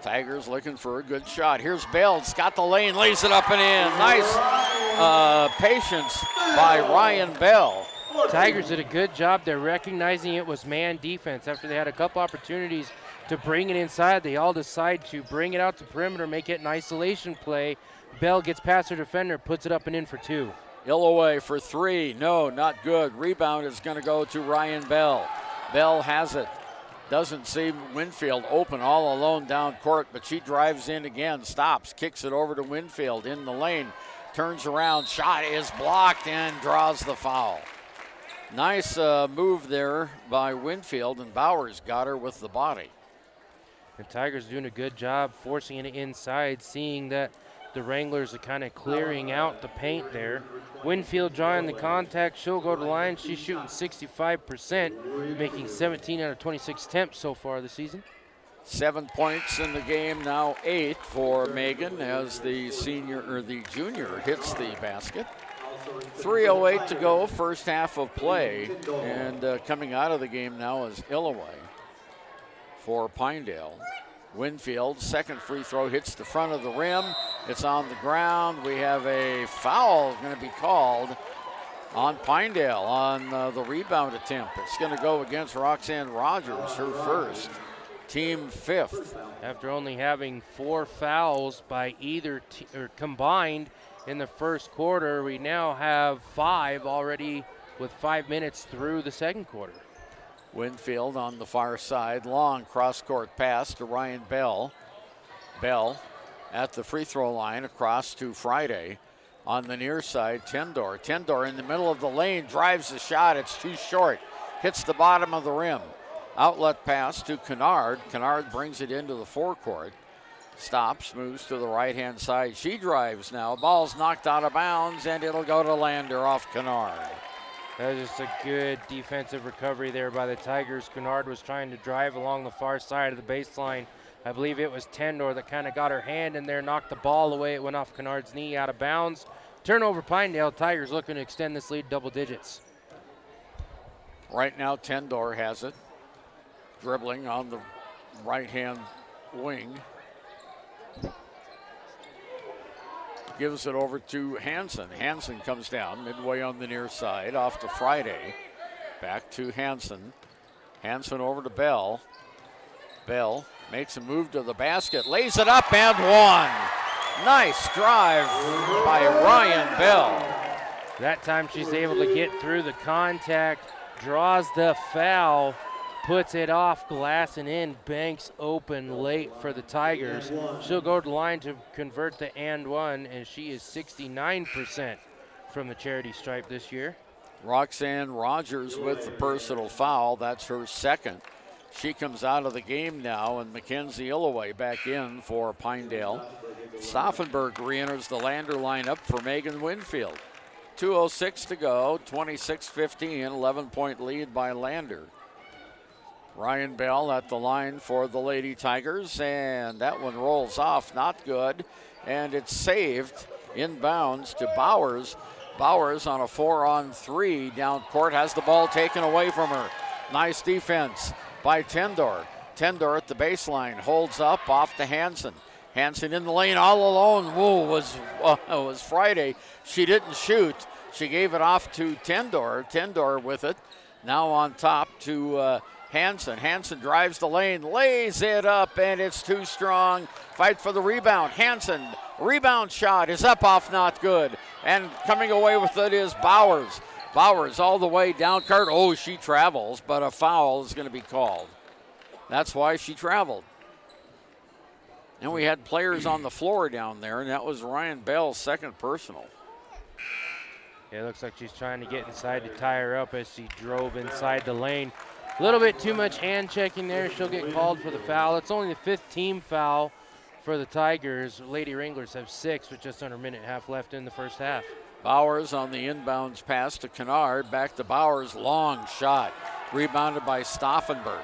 Tigers looking for a good shot. Here's Bell. It's got the lane, lays it up and in. Nice patience by Ryan Bell. Tigers did a good job there recognizing it was man defense. After they had a couple opportunities to bring it inside, they all decide to bring it out to perimeter, make it an isolation play. Bell gets past her defender, puts it up and in for 2. Illoway for 3. No, not good. Rebound is going to go to Ryan Bell. Bell has it. Doesn't see Winfield open all alone down court, but she drives in again, stops, kicks it over to Winfield in the lane, turns around, shot is blocked and draws the foul. Nice move there by Winfield, and Bowers got her with the body. The Tigers doing a good job forcing it inside, seeing that the Wranglers are kind of clearing out the paint there. Winfield drawing the contact. She'll go to the line. She's shooting 65%, making 17 out of 26 attempts so far this season. 7 points in the game, now 8 for Megan as the junior hits the basket. 3:08 to go, first half of play, and coming out of the game now is Illoway for Pinedale. Winfield, second free throw, hits the front of the rim. It's on the ground. We have a foul going to be called on Pinedale on the rebound attempt. It's going to go against Roxanne Rogers, her first, team 5th. After only having 4 fouls by either combined in the first quarter, we now have 5 already with 5 minutes through the second quarter. Winfield on the far side, long cross-court pass to Ryan Bell. Bell at the free throw line, across to Friday. On the near side, Tendor. Tendor in the middle of the lane, drives the shot, it's too short. Hits the bottom of the rim. Outlet pass to Kennard. Kennard brings it into the forecourt. Stops, moves to the right-hand side. She drives now. Ball's knocked out of bounds, and it'll go to Lander off Kennard. That was just a good defensive recovery there by the Tigers. Kennard was trying to drive along the far side of the baseline. I believe it was Tendor that kind of got her hand in there, knocked the ball away. It went off Kennard's knee, out of bounds. Turnover Pinedale. Tigers looking to extend this lead double digits. Right now, Tendor has it, dribbling on the right-hand wing. Gives it over to Hansen. Hansen comes down midway on the near side, off to Friday. Back to Hansen. Hansen over to Bell. Bell makes a move to the basket, lays it up and one. Nice drive by Ryan Bell. That time she's able to get through the contact, draws the foul, puts it off glass and in, banks open late for the Tigers. She'll go to the line to convert the and one, and she is 69% from the charity stripe this year. Roxanne Rogers with the personal foul. That's her second. She comes out of the game now, and Mackenzie Illaway back in for Pinedale. Stauffenberg re-enters the Lander lineup for Megan Winfield. 2:06 to go, 26-15, 11-point lead by Lander. Ryan Bell at the line for the Lady Tigers, and that one rolls off, not good, and it's saved inbounds to Bowers. Bowers on a 4-on-3 down court, has the ball taken away from her. Nice defense by Tendor. Tendor at the baseline, holds up, off to Hansen. Hansen in the lane all alone. Whoa, it was Friday. She didn't shoot. She gave it off to Tendor. Tendor with it. Now on top to Hansen. Hansen drives the lane, lays it up, and it's too strong. Fight for the rebound. Hansen, rebound shot is up off, not good. And coming away with it is Bowers. Bowers all the way down court. Oh, she travels, but a foul is going to be called. That's why she traveled. And we had players on the floor down there, and that was Ryan Bell's second personal. Yeah, it looks like she's trying to get inside to tie her up as she drove inside the lane. A little bit too much hand checking there. She'll get called for the foul. It's only the fifth team foul for the Tigers. Lady Wranglers have 6 with just under a minute and a half left in the first half. Bowers on the inbounds pass to Kennard. Back to Bowers. Long shot. Rebounded by Stauffenberg.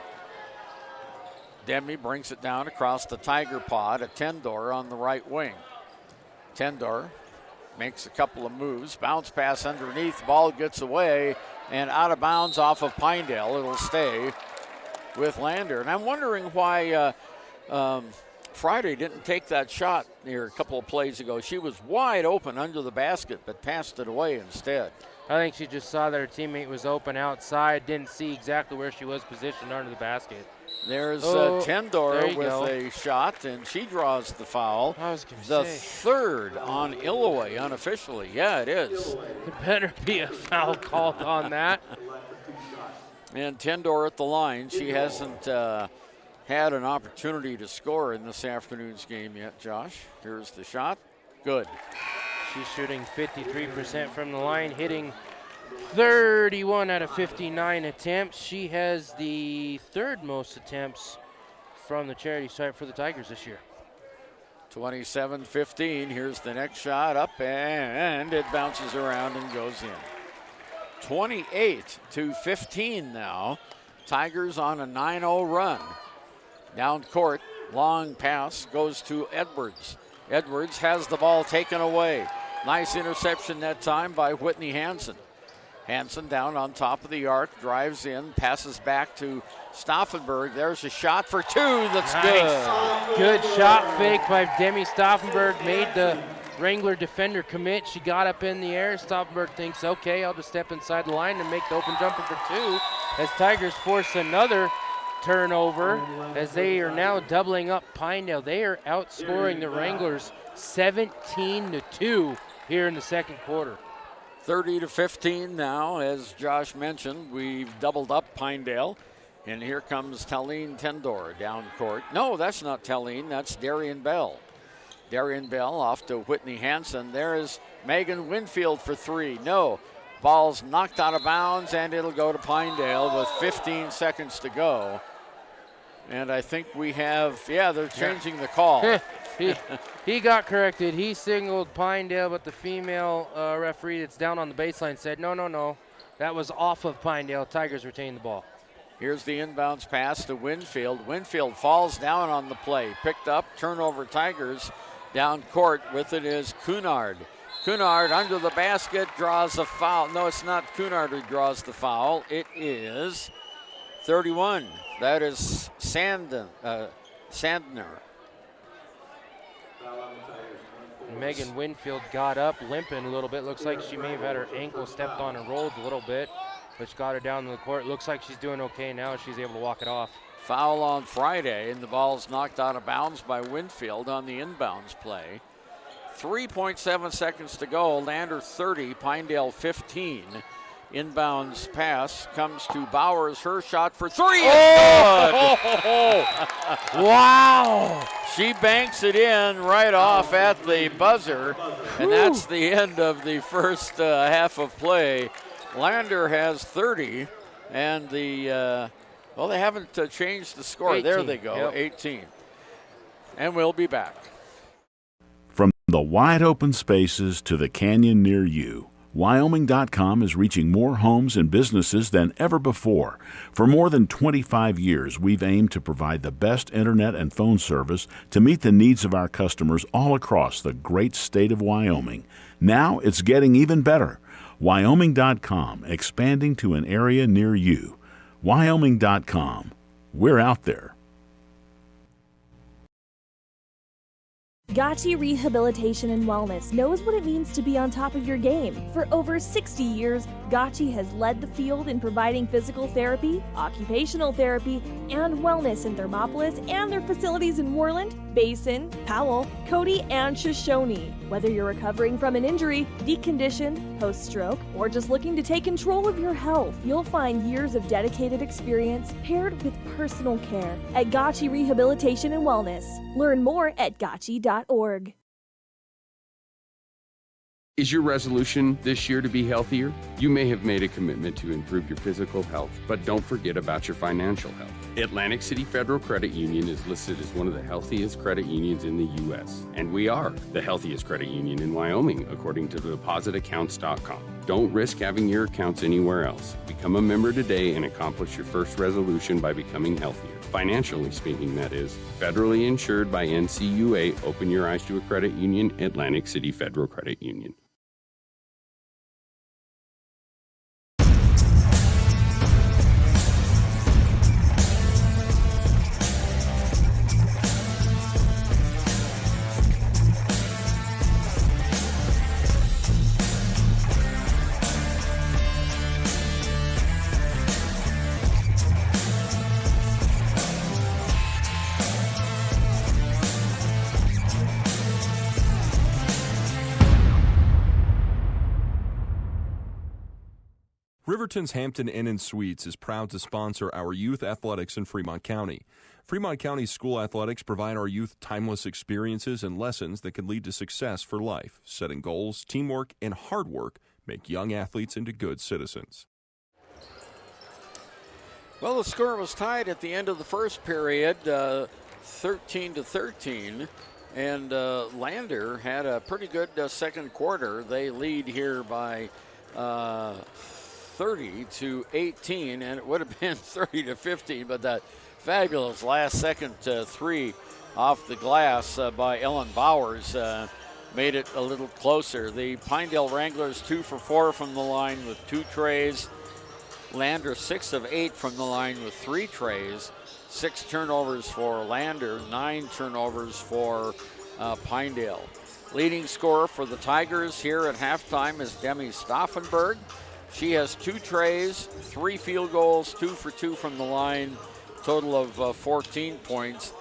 Demi brings it down across the Tiger pod. A Tendor on the right wing. Tendor makes a couple of moves. Bounce pass underneath. Ball gets away and out of bounds off of Pinedale. It'll stay with Lander. And I'm wondering why Friday didn't take that shot here a couple of plays ago. She was wide open under the basket, but passed it away instead. I think she just saw that her teammate was open outside, didn't see exactly where she was positioned under the basket. There's Tendor with a shot, and she draws the foul. I was going to the say. third on Illaway unofficially. Yeah, it is. There better be a foul called on that. And Tendor at the line. She hasn't had an opportunity to score in this afternoon's game yet, Josh. Here's the shot. Good. She's shooting 53% from the line, hitting 31 out of 59 attempts. She has the third most attempts from the charity stripe for the Tigers this year. 27-15. Here's the next shot up, and it bounces around and goes in. 28-15 now. Tigers on a 9-0 run. Down court, long pass goes to Edwards. Edwards has the ball taken away. Nice interception that time by Whitney Hansen. Hansen down on top of the arc, drives in, passes back to Stauffenberg. There's a shot for 2. That's nice. Good shot fake by Demi Stauffenberg. Made the Wrangler defender commit. She got up in the air. Stauffenberg thinks, okay, I'll just step inside the line and make the open jumper for 2. As Tigers force another turnover, as they are now doubling up Pinedale. They are outscoring the Wranglers 17-2 here in the second quarter. 30-15 now, as Josh mentioned. We've doubled up Pinedale. And here comes Talene Tendor down court. No, that's not Talene, that's Darian Bell. Darian Bell off to Whitney Hansen. There is Megan Winfield for 3. No. Ball's knocked out of bounds, and it'll go to Pinedale with 15 seconds to go. And I think we have, they're changing the call. He got corrected. He signaled Pinedale, but the female referee that's down on the baseline said, no. That was off of Pinedale. Tigers retain the ball. Here's the inbounds pass to Winfield. Winfield falls down on the play. Picked up, turnover Tigers. Down court with it is Cunard. Cunard under the basket, draws a foul. No, it's not Cunard who draws the foul. It is 31. That is Sandner. Megan Winfield got up, limping a little bit. Looks like she may have had her ankle stepped on and rolled a little bit, which got her down to the court. Looks like she's doing okay now. She's able to walk it off. Foul on Friday, and the ball's knocked out of bounds by Winfield on the inbounds play. 3.7 seconds to go. Lander 30, Pinedale 15. Inbounds pass comes to Bowers. Her shot for three. It's good. Wow. She banks it in right off at the buzzer, and that's the end of the first half of play. Lander has 30, and they haven't changed the score. 18. There they go, yep. 18. And we'll be back. From the wide open spaces to the canyon near you, Wyoming.com is reaching more homes and businesses than ever before. For more than 25 years, we've aimed to provide the best internet and phone service to meet the needs of our customers all across the great state of Wyoming. Now it's getting even better. Wyoming.com, expanding to an area near you. Wyoming.com. We're out there. Gotchi Rehabilitation and Wellness knows what it means to be on top of your game. For over 60 years, Gotchi has led the field in providing physical therapy, occupational therapy, and wellness in Thermopolis and their facilities in Worland, Basin, Powell, Cody, and Shoshone. Whether you're recovering from an injury, deconditioned, post-stroke, or just looking to take control of your health, you'll find years of dedicated experience paired with personal care at Gotchi Rehabilitation and Wellness. Learn more at gotchi.org. Is your resolution this year to be healthier? You may have made a commitment to improve your physical health, but don't forget about your financial health. Atlantic City Federal Credit Union is listed as one of the healthiest credit unions in the U.S., and we are the healthiest credit union in Wyoming, according to depositaccounts.com. Don't risk having your accounts anywhere else. Become a member today and accomplish your first resolution by becoming healthier. Financially speaking, that is. Federally insured by NCUA. Open your eyes to a credit union. Atlantic City Federal Credit Union. Riverton's Hampton Inn & Suites is proud to sponsor our youth athletics in Fremont County. Fremont County school athletics provide our youth timeless experiences and lessons that can lead to success for life. Setting goals, teamwork, and hard work make young athletes into good citizens. Well, the score was tied at the end of the first period, 13-13, and Lander had a pretty good second quarter. They lead here by 30-18, and it would have been 30-15, but that fabulous last second three off the glass by Ellen Bowers made it a little closer. The Pinedale Wranglers 2 for 4 from the line with 2 trays. Lander 6 of 8 from the line with 3 trays. 6 turnovers for Lander, 9 turnovers for Pinedale. Leading scorer for the Tigers here at halftime is Demi Stauffenberg. She has 2 trays, 3 field goals, 2 for 2 from the line, total of 14 points.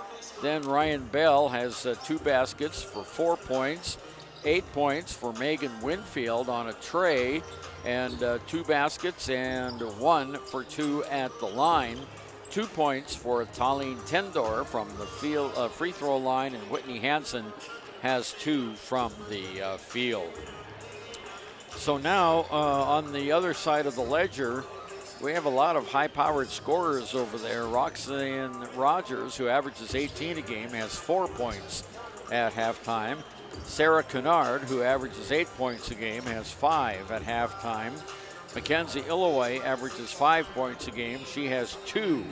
Then Ryan Bell has 2 baskets for 4 points, 8 points for Megan Winfield on a tray, and 2 baskets and 1 for 2 at the line. 2 points for Talene Tendor from the free throw line, and Whitney Hansen has 2 from the field. So now on the other side of the ledger, we have a lot of high-powered scorers over there. Roxanne Rogers, who averages 18 a game, has 4 points at halftime. Sarah Cunard, who averages 8 points a game, has 5 at halftime. Mackenzie Illoway averages 5 points a game. She has 2.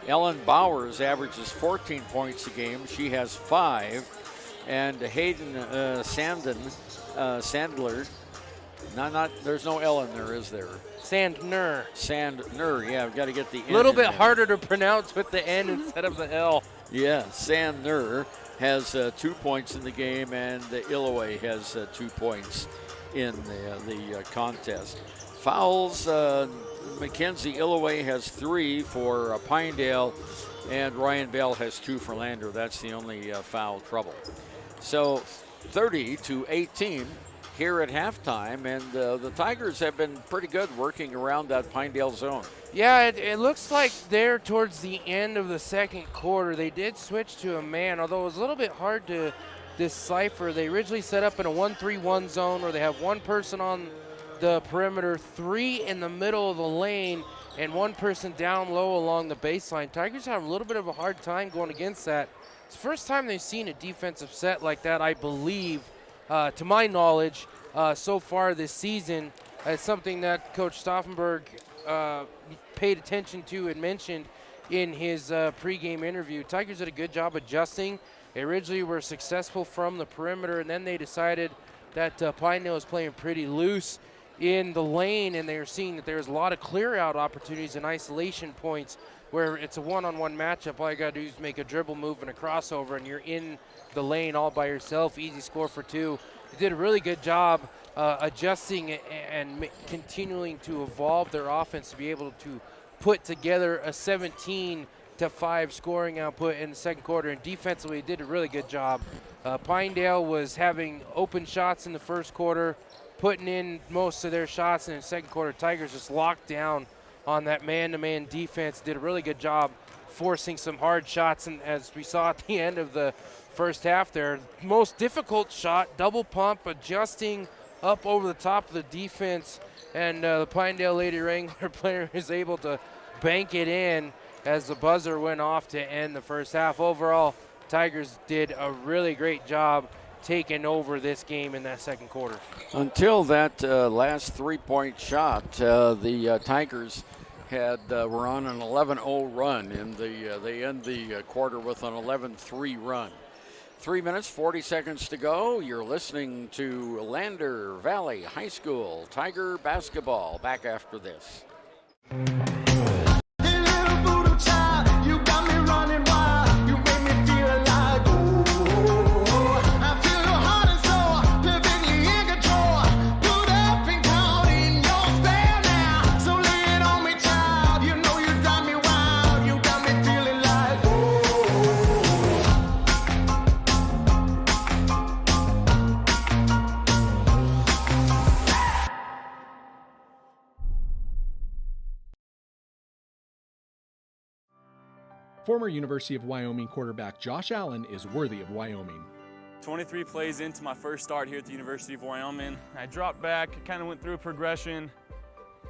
Ellen Bowers averages 14 points a game. She has 5. And Hayden Sandler. There's no L in there, is there? Sandner. Sandner, yeah, I've got to get the N. A little bit harder to pronounce with the N instead of the L. Yeah, Sandner has 2 points in the game, and Illoway has 2 points in the contest. Fouls, Mackenzie Illoway has 3 for Pinedale, and Ryan Bell has 2 for Lander. That's the only foul trouble. So 30-18 here at halftime, and the Tigers have been pretty good working around that Pinedale zone. Yeah, it looks like there towards the end of the second quarter, they did switch to a man, although it was a little bit hard to decipher. They originally set up in a 1-3-1 zone where they have one person on the perimeter, 3 in the middle of the lane, and 1 person down low along the baseline. Tigers have a little bit of a hard time going against that. It's the first time they've seen a defensive set like that, I believe, to my knowledge, so far this season. It's something that Coach Stauffenberg paid attention to and mentioned in his pregame interview. Tigers did a good job adjusting. They originally were successful from the perimeter, and then they decided that Pinedale was playing pretty loose in the lane, and they were seeing that there's a lot of clear-out opportunities and isolation points where it's a one-on-one matchup. All you got to do is make a dribble move and a crossover, and you're in the lane all by yourself. Easy score for 2. They did a really good job adjusting and continuing to evolve their offense to be able to put together a 17-5 scoring output in the second quarter, and defensively did a really good job. Pinedale was having open shots in the first quarter, putting in most of their shots in the second quarter. Tigers just locked down on that man-to-man defense, did a really good job forcing some hard shots, and as we saw at the end of the first half there, most difficult shot, double pump, adjusting up over the top of the defense, and the Pinedale Lady Wrangler player is able to bank it in as the buzzer went off to end the first half. Overall, Tigers did a really great job taking over this game in that second quarter. Until that last 3-point shot, the Tigers were on an 11-0 run, and they end the quarter with an 11-3 run. 3 minutes, 40 seconds to go. You're listening to Lander Valley High School Tiger basketball. Back after this. Former University of Wyoming quarterback Josh Allen is worthy of Wyoming. 23 plays into my first start here at the University of Wyoming. I dropped back, kind of went through a progression.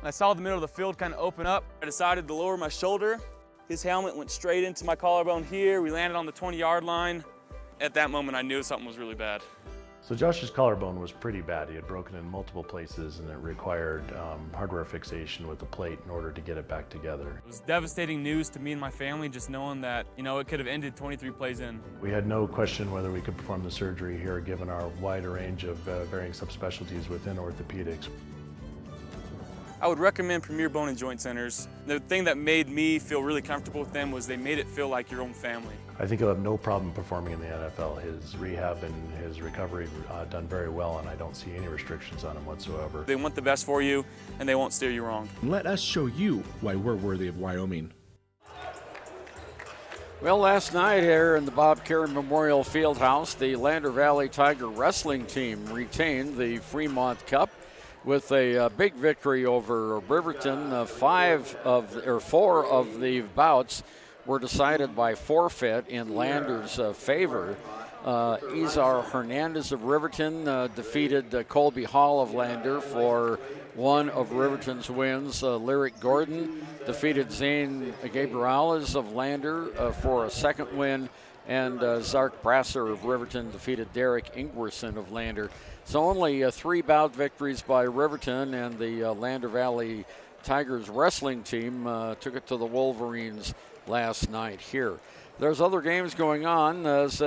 I saw the middle of the field kind of open up. I decided to lower my shoulder. His helmet went straight into my collarbone here. We landed on the 20-yard line. At that moment, I knew something was really bad. So Josh's collarbone was pretty bad. He had broken in multiple places, and it required hardware fixation with the plate in order to get it back together. It was devastating news to me and my family, just knowing that, it could have ended 23 plays in. We had no question whether we could perform the surgery here, given our wide range of varying subspecialties within orthopedics. I would recommend Premier Bone and Joint Centers. The thing that made me feel really comfortable with them was they made it feel like your own family. I think he'll have no problem performing in the NFL. His rehab and his recovery done very well, and I don't see any restrictions on him whatsoever. They want the best for you, and they won't steer you wrong. Let us show you why we're worthy of Wyoming. Well, last night here in the Bob Carey Memorial Fieldhouse, the Lander Valley Tiger wrestling team retained the Fremont Cup with a big victory over Riverton. 4 of the bouts were decided by forfeit in Lander's favor. Izar Hernandez of Riverton defeated Colby Hall of Lander for one of Riverton's wins. Lyric Gordon defeated Zane Gabriales of Lander for a second win. And Zark Brasser of Riverton defeated Derek Ingwerson of Lander. So only 3 bout victories by Riverton, and the Lander Valley Tigers wrestling team took it to the Wolverines last night here. There's other games going on as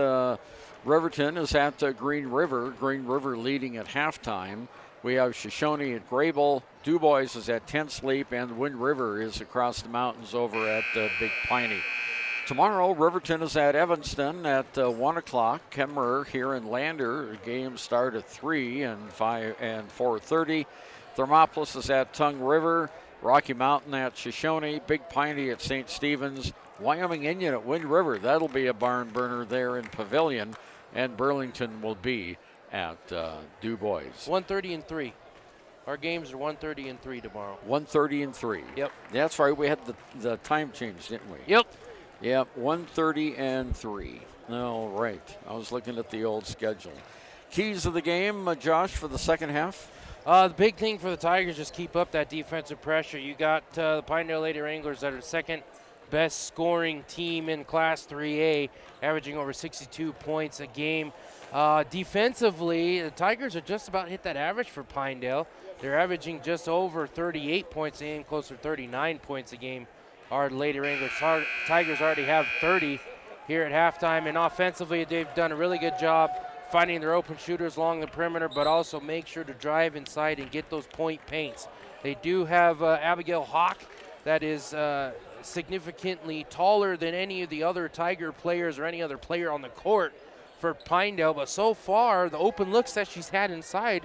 Riverton is at Green River. Green River leading at halftime. We have Shoshone at Grable. DuBois is at Tent Sleep, and Wind River is across the mountains over at Big Piney. Tomorrow, Riverton is at Evanston at 1 o'clock. Kemmerer here in Lander. Games start at 3 and 5 and 4:30. Thermopolis is at Tongue River. Rocky Mountain at Shoshone. Big Piney at St. Stephen's. Wyoming Indian at Wind River. That'll be a barn burner there in Pavilion. And Burlington will be at DuBois. 1:30 and 3. Our games are 1:30 and 3 tomorrow. 1:30 and 3. Yep. That's right. We had the time change, didn't we? Yep. Yep, 1:30 and 3. All right. I was looking at the old schedule. Keys of the game, Josh, for the second half? The big thing for the Tigers, just keep up that defensive pressure. You got the Pinedale Lady Wranglers that are second best scoring team in Class 3A, averaging over 62 points a game. Defensively, the Tigers are just about hit that average for Pinedale. They're averaging just over 38 points a game, closer to 39 points a game. Our Lady Wranglers Tigers already have 30 here at halftime, and offensively they've done a really good job finding their open shooters along the perimeter, but also make sure to drive inside and get those point paints. They do have Abigail Hawk that is significantly taller than any of the other Tiger players or any other player on the court for Pinedale, but so far the open looks that she's had inside,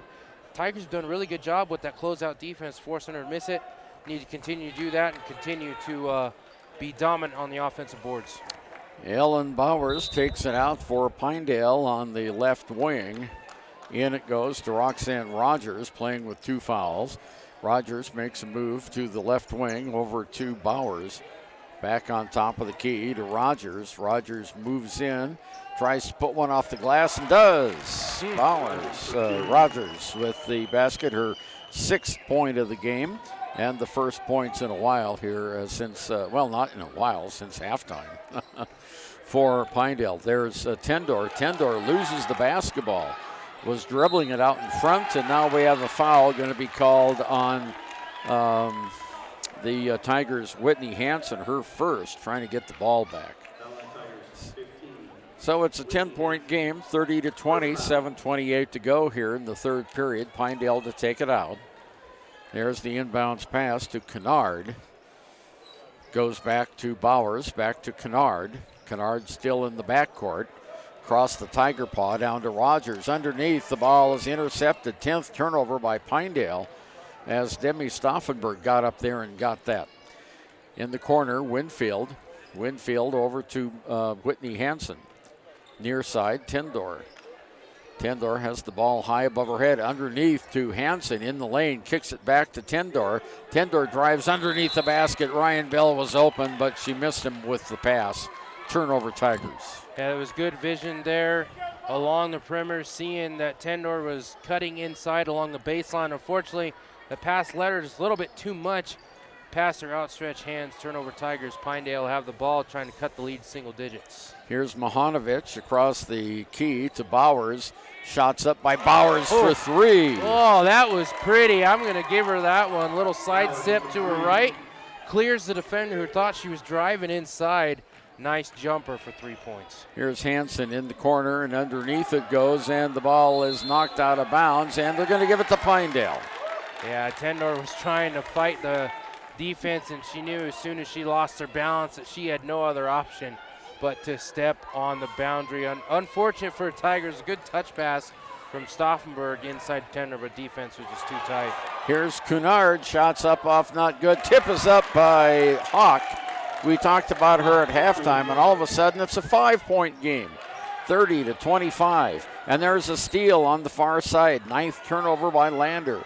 Tigers have done a really good job with that closeout defense, forcing her to miss it. Need to continue to do that and continue to be dominant on the offensive boards. Ellen Bowers takes it out for Pinedale on the left wing. In it goes to Roxanne Rogers, playing with 2 fouls. Rogers makes a move to the left wing over to Bowers. Back on top of the key to Rogers. Rogers moves in, tries to put one off the glass and does. Bowers, Rogers with the basket, her 6th point of the game. And the first points in a while here since, well, not in a while, since halftime for Pinedale. There's Tendor. Tendor loses the basketball, was dribbling it out in front, and now we have a foul going to be called on the Tigers' Whitney Hansen, her first, trying to get the ball back. So it's a 10-point game, 30-20, 7:28 to go here in the third period. Pinedale to take it out. There's the inbounds pass to Kennard. Goes back to Bowers, back to Kennard. Kennard still in the backcourt. Across the Tiger paw down to Rogers. Underneath, the ball is intercepted. 10th turnover by Pinedale as Demi Stauffenberg got up there and got that. In the corner, Winfield. Winfield over to Whitney Hansen. Near side, Tendor. Tendor has the ball high above her head. Underneath to Hansen in the lane. Kicks it back to Tendor. Tendor drives underneath the basket. Ryan Bell was open, but she missed him with the pass. Turnover, Tigers. Yeah, it was good vision there along the perimeter, seeing that Tendor was cutting inside along the baseline. Unfortunately, the pass led her just a little bit too much. Past her outstretched hands. Turnover, Tigers. Pinedale have the ball, trying to cut the lead single digits. Here's Mahanovic across the key to Bowers. Shots up by Bowers for 3. Oh, that was pretty. I'm going to give her that one. Little side step to her right. Clears the defender who thought she was driving inside. Nice jumper for 3 points. Here's Hansen in the corner, and underneath it goes, and the ball is knocked out of bounds, and they're going to give it to Pinedale. Yeah, Tendor was trying to fight the defense, and she knew as soon as she lost her balance that she had no other option but to step on the boundary. Unfortunate for the Tigers, a good touch pass from Stauffenberg inside Tendor, but defense was just too tight. Here's Cunard, shots up off, not good. Tip is up by Hawk. We talked about her at halftime, and all of a sudden it's a 5-point game, 30-25. And there's a steal on the far side. 9th turnover by Lander.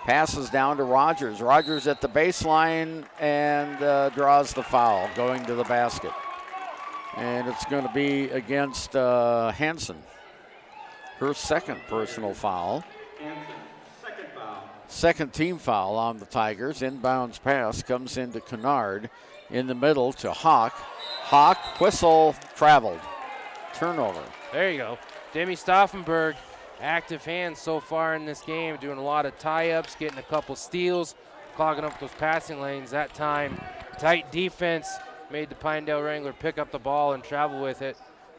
Passes down to Rogers. Rogers at the baseline and draws the foul, going to the basket. And it's going to be against Hansen. Her second personal foul. Second team foul on the Tigers. Inbounds pass comes into Kennard. In the middle to Hawk. Hawk, whistle, traveled. turnover. There you go. Demi Stauffenberg, active hands so far in this game, doing a lot of tie-ups, getting a couple steals, clogging up those passing lanes. That time, tight defense made the Pinedale Wrangler pick up the ball and travel with it.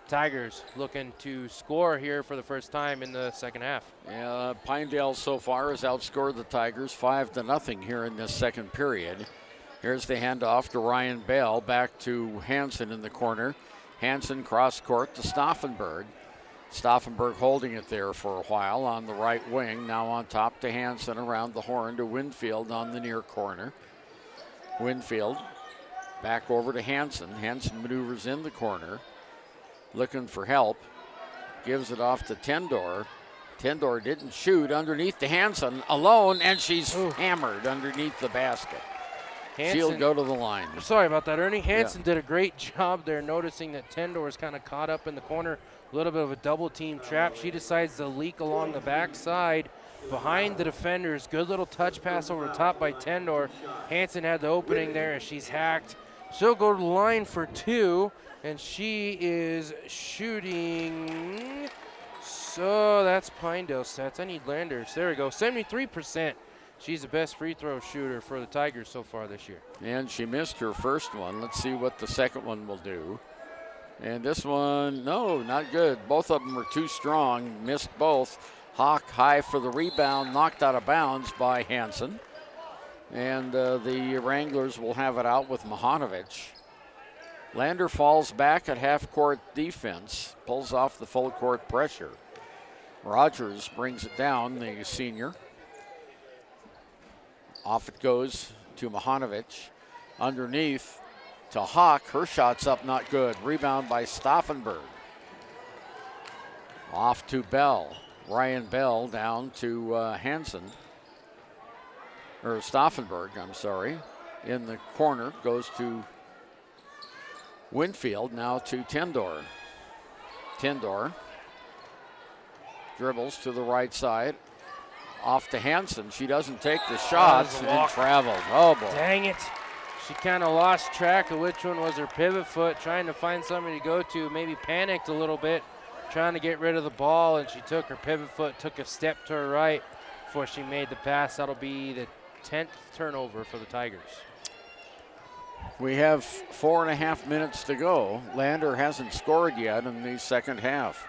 Tigers looking to score here for the first time in the second half. Yeah, Pinedale so far has outscored the Tigers 5-0 here in this second period. Here's the handoff to Ryan Bell, back to Hansen in the corner. Hansen cross court to Stauffenberg. Stauffenberg holding it there for a while on the right wing. Now on top to Hansen, around the horn to Winfield on the near corner. Winfield back over to Hansen. Hansen maneuvers in the corner, looking for help. Gives it off to Tendor. Tendor didn't shoot, underneath to Hansen, alone, and she's hammered underneath the basket. Hansen, she'll go to the line. Sorry about that, Ernie. Hansen did a great job there, noticing that Tendor is kind of caught up in the corner. A little bit of a double team trap. She decides to leak along the backside behind the defenders. Good little touch pass over the top by Tendor. Hansen had the opening there, and she's hacked. She'll go to the line for 2, and she is shooting. So that's Pinedale stats. I need Landers. There we go, 73%. She's the best free throw shooter for the Tigers so far this year. And she missed her first one. Let's see what the second one will do. And this one, no, not good. Both of them were too strong, missed both. Hawk high for the rebound, knocked out of bounds by Hansen. And the Wranglers will have it out with Mahanovic. Lander falls back at half-court defense, pulls off the full-court pressure. Rogers brings it down, the senior. Off it goes to Mahanovic. Underneath to Hawk. Her shot's up, not good. Rebound by Stauffenberg. Off to Bell. Ryan Bell down to Hansen. Or Stauffenberg, I'm sorry. In the corner, goes to Winfield, now to Tendor. Tendor dribbles to the right side. Off to Hansen. She doesn't take the shots and travels. Oh, boy. Dang it. She kind of lost track of which one was her pivot foot, trying to find somebody to go to, maybe panicked a little bit, trying to get rid of the ball, and she took her pivot foot, took a step to her right before she made the pass. That'll be the 10th turnover for the Tigers. We have 4.5 minutes to go. Lander hasn't scored yet in the second half.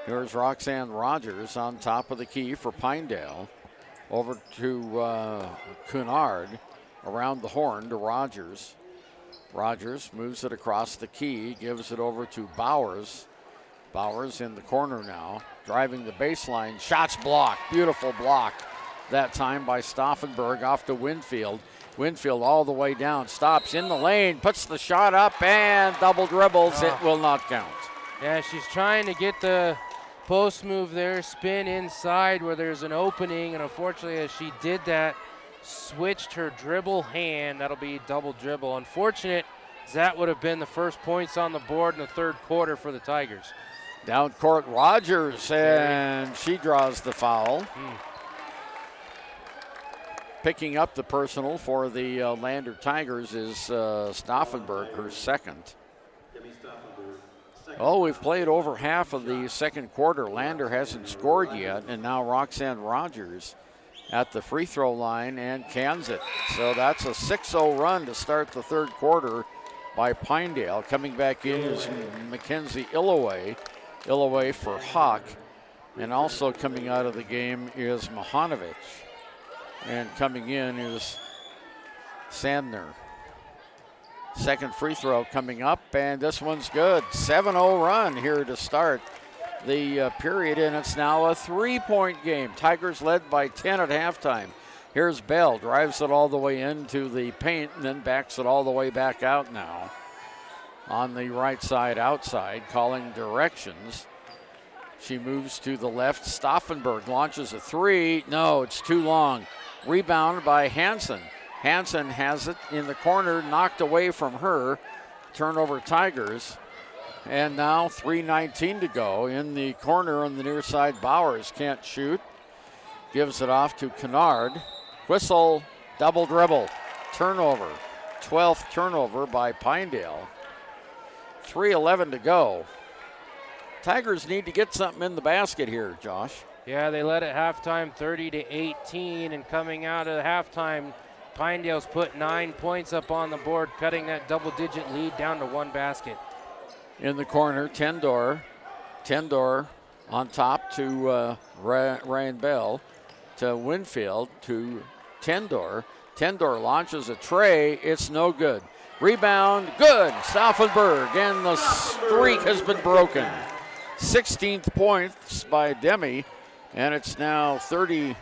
Here's Roxanne Rogers on top of the key for Pinedale. Over to Cunard. Around the horn to Rogers. Rogers moves it across the key, gives it over to Bowers. Bowers in the corner now, driving the baseline. Shots blocked. Beautiful block that time by Stauffenberg off to Winfield. Winfield all the way down, stops in the lane, puts the shot up, and double dribbles. It will not count. Yeah, she's trying to get the post move there, spin inside where there's an opening, and unfortunately as she did that, switched her dribble hand. That'll be double dribble. Unfortunate, that would have been the first points on the board in the third quarter for the Tigers. Down court, Rogers, and she draws the foul. Picking up the personal for the Lander Tigers is Stauffenberg, her second. Oh, we've played over half of the second quarter. Lander hasn't scored yet, and now Roxanne Rogers at the free throw line and cans it. So that's a 6-0 run to start the third quarter by Pinedale. Coming back in is Mackenzie Illoway. Illoway for Hawk. And also coming out of the game is Mahanovic. And coming in is Sandner. Second free throw coming up, and this one's good. 7-0 run here to start the period, and it's now a 3-point game. Tigers led by 10 at halftime. Here's Bell, drives it all the way into the paint and then backs it all the way back out now. On the right side outside, calling directions. She moves to the left. Stauffenberg launches a three. No, it's too long. Rebound by Hansen. Hansen has it in the corner, knocked away from her. Turnover Tigers. And now 3:19 to go. In the corner on the near side, Bowers can't shoot. Gives it off to Kennard. Whistle, double dribble, turnover. 12th turnover by Pinedale. 3:11 to go. Tigers need to get something in the basket here, Josh. Yeah, they led at halftime 30-18, and coming out of halftime, Pinedale's put 9 points up on the board, cutting that double-digit lead down to 1 basket. In the corner, Tendor on top to Ryan Bell, to Winfield, to Tendor. Tendor launches a tray. It's no good. Rebound, good. Stauffenberg, and the streak has been broken. 16th points by Demi, and it's now 32-27,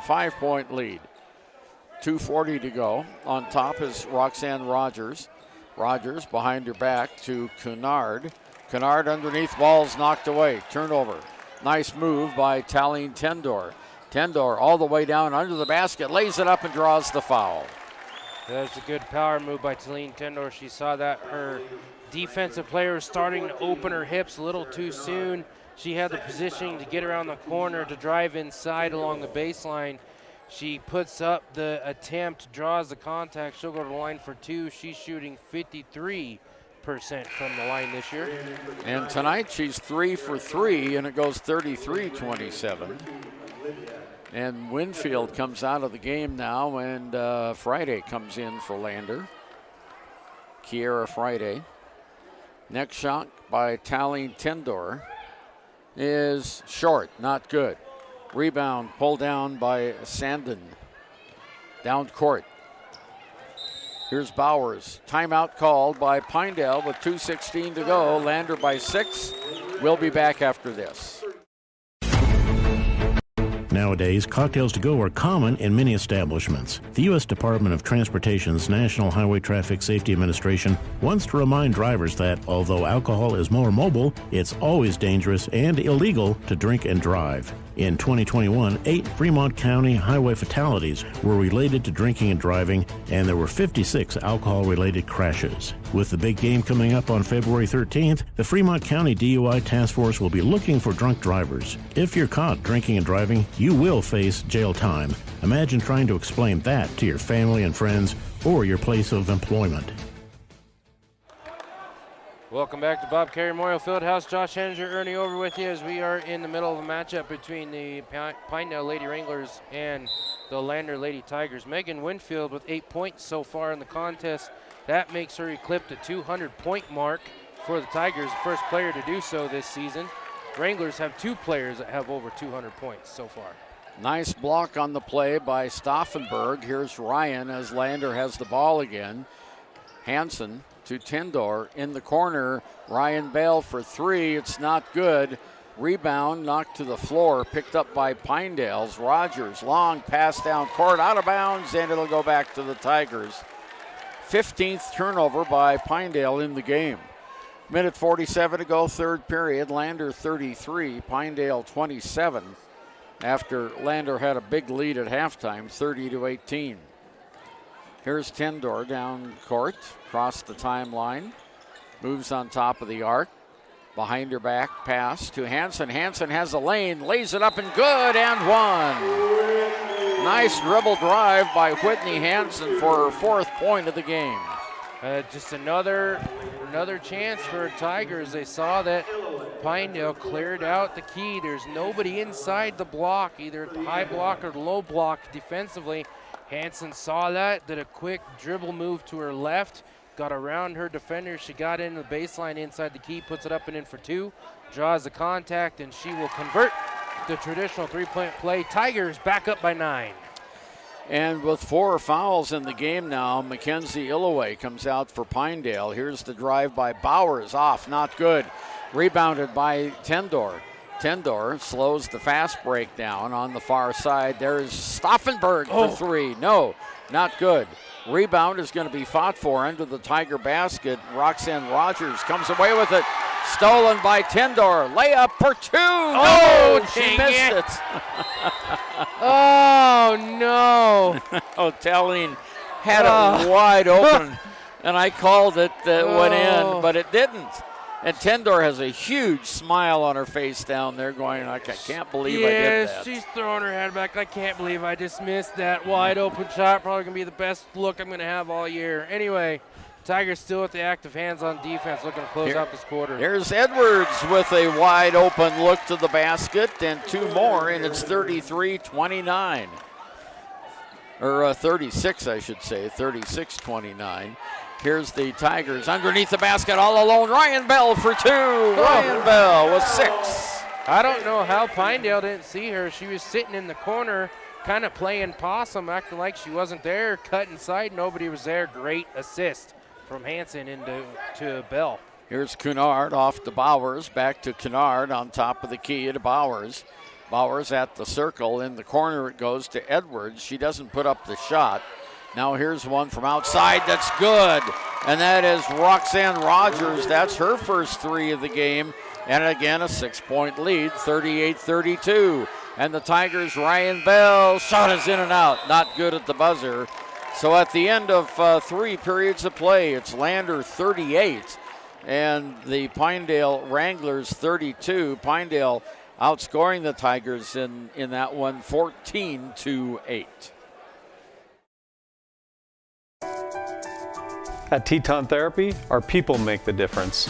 5-point lead. 2:40 to go. On top is Roxanne Rogers. Rogers behind her back to Kennard. Kennard underneath, ball's knocked away. Turnover. Nice move by Talene Tendor. Tendor all the way down under the basket, lays it up and draws the foul. That's a good power move by Talene Tendor. She saw that her defensive player was starting to open her hips a little too soon. She had the positioning to get around the corner to drive inside along the baseline. She puts up the attempt, draws the contact. She'll go to the line for 2. She's shooting 53% from the line this year. And tonight she's 3 for 3, and it goes 33-27. And Winfield comes out of the game now, and Friday comes in for Lander. Kiera Friday. Next shot by Talene Tendor is short, not good. Rebound pulled down by Sandin. Down court. Here's Bowers. Timeout called by Pinedale with 2:16 to go. Lander by 6. We'll be back after this. Nowadays, cocktails to go are common in many establishments. The U.S. Department of Transportation's National Highway Traffic Safety Administration wants to remind drivers that, although alcohol is more mobile, it's always dangerous and illegal to drink and drive. In 2021, 8 Fremont County highway fatalities were related to drinking and driving, and there were 56 alcohol-related crashes. With the big game coming up on February 13th, the Fremont County DUI Task Force will be looking for drunk drivers. If you're caught drinking and driving, you will face jail time. Imagine trying to explain that to your family and friends or your place of employment. Welcome back to Bob Carey Memorial Fieldhouse. Josh Henninger, Ernie over with you as we are in the middle of a matchup between the Pinedale Lady Wranglers and the Lander Lady Tigers. Megan Winfield with 8 points so far in the contest. That makes her eclipse the 200-point mark for the Tigers, the first player to do so this season. Wranglers have 2 players that have over 200 points so far. Nice block on the play by Stauffenberg. Here's Ryan as Lander has the ball again. Hansen to Tendor in the corner. Ryan Bell for 3. It's not good. Rebound knocked to the floor, picked up by Pinedale's. Rogers, long pass down court, out of bounds, and it'll go back to the Tigers. 15th turnover by Pinedale in the game. Minute 47 to go, third period. Lander 33, Pinedale 27. After Lander had a big lead at halftime, 30-18. Here's Tendor down court, across the timeline. Moves on top of the arc. Behind her back, pass to Hansen. Hansen has a lane, lays it up and good, and 1. Nice dribble drive by Whitney Hansen for her 4th point of the game. Just another chance for Tigers. They saw that Pinedale cleared out the key. There's nobody inside the block, either the high block or the low block defensively. Hansen saw that, did a quick dribble move to her left, got around her defender. She got into the baseline inside the key, puts it up and in for 2, draws the contact, and she will convert the traditional 3-point play. Tigers back up by 9. And with 4 fouls in the game now, Mackenzie Illoway comes out for Pinedale. Here's the drive by Bowers, off, not good. Rebounded by Tendor. Tendor slows the fast break down on the far side. There's Stauffenberg for 3. No, not good. Rebound is going to be fought for under the Tiger basket. Roxanne Rogers comes away with it. Stolen by Tendor. Layup for 2. Oh, no, she missed it. Oh, no. Talene had it wide open, and I called it that went in, but it didn't. And Tendor has a huge smile on her face down there going, I can't believe I did that. She's throwing her head back. I can't believe I just missed that wide open shot. Probably going to be the best look I'm going to have all year. Anyway, Tigers still with the active hands on defense, looking to close out this quarter. Here's Edwards with a wide open look to the basket, and two more, and it's 33-29. Or 36, I should say, 36-29. Here's the Tigers underneath the basket all alone. Ryan Bell for two. Ryan Bell with 6. I don't know how Pinedale didn't see her. She was sitting in the corner, kind of playing possum, acting like she wasn't there, cut inside, nobody was there. Great assist from Hansen to Bell. Here's Kennard off to Bowers, back to Kennard on top of the key to Bowers. Bowers at the circle, in the corner it goes to Edwards. She doesn't put up the shot. Now here's one from outside that's good, and that is Roxanne Rogers. That's her first 3 of the game, and again a 6-point lead, 38-32. And the Tigers' Ryan Bell shot is in and out, not good at the buzzer. So at the end of 3 periods of play, it's Lander 38 and the Pinedale Wranglers 32. Pinedale outscoring the Tigers in that one 14-8. At Teton Therapy, our people make the difference.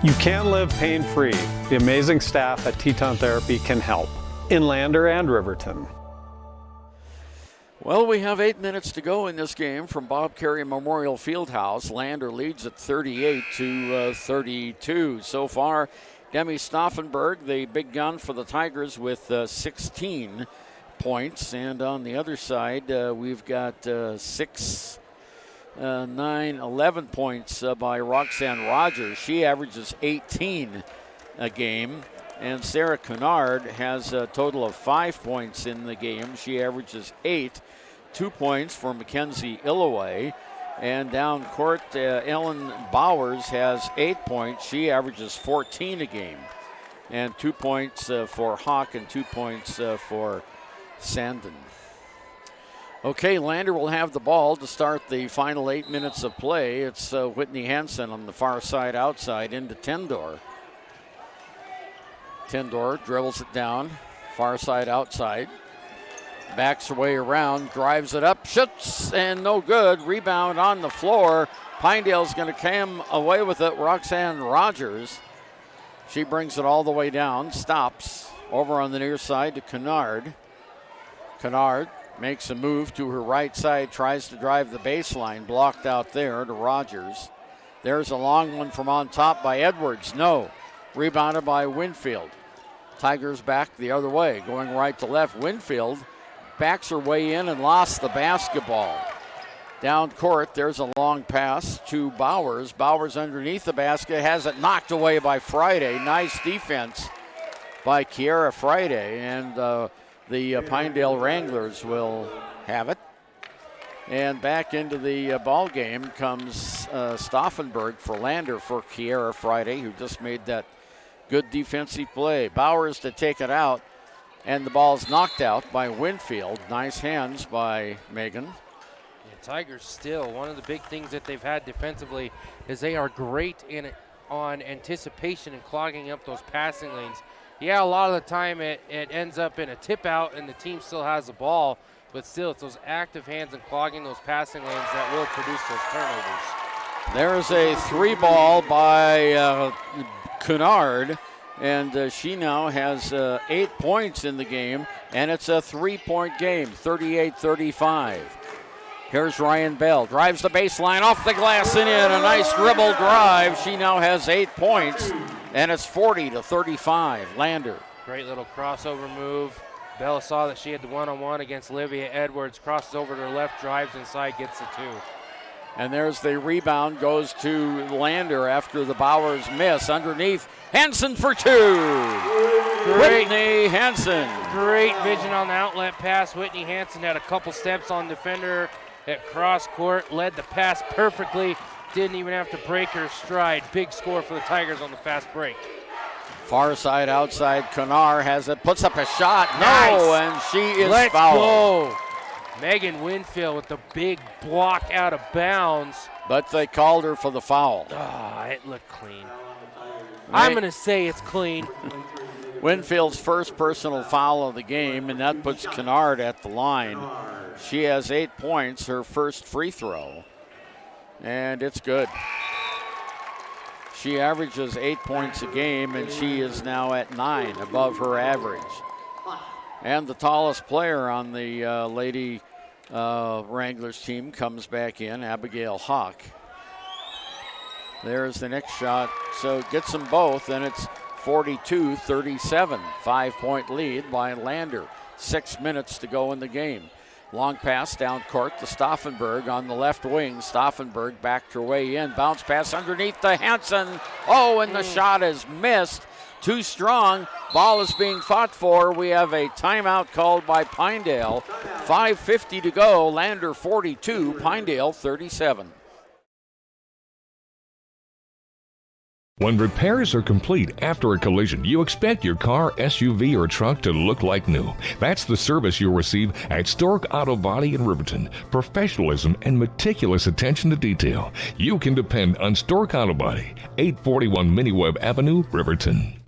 You can live pain-free. The amazing staff at Teton Therapy can help in Lander and Riverton. Well, we have 8 minutes to go in this game from Bob Carey Memorial Fieldhouse. Lander leads at 38-32. So far, Demi Stauffenberg, the big gun for the Tigers, with 16 points. And on the other side, we've got 11 points by Roxanne Rogers. She averages 18 a game. And Sarah Kennard has a total of 5 points in the game. She averages 8. 2 points for Mackenzie Illoway. And down court, Ellen Bowers has 8 points. She averages 14 a game. And 2 points for Hawk and 2 points for Sandin. Okay, Lander will have the ball to start the final 8 minutes of play. It's Whitney Hansen on the far side outside into Tendor. Tendor dribbles it down, far side outside. Backs her way around, drives it up, shoots, and no good. Rebound on the floor. Pinedale's going to come away with it. Roxanne Rogers. She brings it all the way down, stops over on the near side to Kennard. Kennard makes a move to her right side, tries to drive the baseline, blocked out there to Rogers. There's a long one from on top by Edwards. No. Rebounded by Winfield. Tigers back the other way, going right to left. Winfield backs her way in and lost the basketball. Down court, there's a long pass to Bowers. Bowers underneath the basket, has it knocked away by Friday. Nice defense by Kiara Friday, and the Pinedale Wranglers will have it. And back into the ball game comes Stauffenberg for Lander for Kiara Friday, who just made that good defensive play. Bowers to take it out, and the ball's knocked out by Winfield. Nice hands by Megan. Yeah, Tigers still, one of the big things that they've had defensively is they are great on anticipation and clogging up those passing lanes. Yeah, a lot of the time it ends up in a tip out and the team still has the ball, but still it's those active hands and clogging those passing lanes that will produce those turnovers. There's a 3-ball by Kennard, and she now has 8 points in the game, and it's a 3-point game, 38-35. Here's Ryan Bell, drives the baseline off the glass and in, a nice dribble drive. She now has 8 points, and it's 40-35, Lander. Great little crossover move. Bell saw that she had the one-on-one against Livia Edwards, crosses over to her left, drives inside, gets the 2. And there's the rebound, goes to Lander after the Bowers miss. Underneath, Hansen for 2. Whitney Hansen. Great vision on the outlet pass. Whitney Hansen had a couple steps on defender at cross court, led the pass perfectly, didn't even have to break her stride. Big score for the Tigers on the fast break. Far side outside, Kennard has it, puts up a shot. Nice. No, and she is Let's fouled. Go. Megan Winfield with the big block out of bounds. But they called her for the foul. It looked clean. I'm going to say it's clean. Winfield's first personal foul of the game, and that puts Kennard at the line. She has 8 points, her first free throw, and it's good. She averages 8 points a game, and she is now at 9, above her average. And the tallest player on the Lady Wranglers team comes back in, Abigail Hawk. There's the next shot, so it gets them both, and it's 42-37, 5-point lead by Lander. 6 minutes to go in the game. Long pass down court to Stauffenberg on the left wing. Stauffenberg backed her way in. Bounce pass underneath to Hansen. Oh, and the shot is missed. Too strong. Ball is being fought for. We have a timeout called by Pinedale. 5:50 to go. Lander 42, Pinedale 37. When repairs are complete after a collision, you expect your car, SUV, or truck to look like new. That's the service you'll receive at Stork Auto Body in Riverton. Professionalism and meticulous attention to detail. You can depend on Stork Auto Body, 841 Miniweb Avenue, Riverton.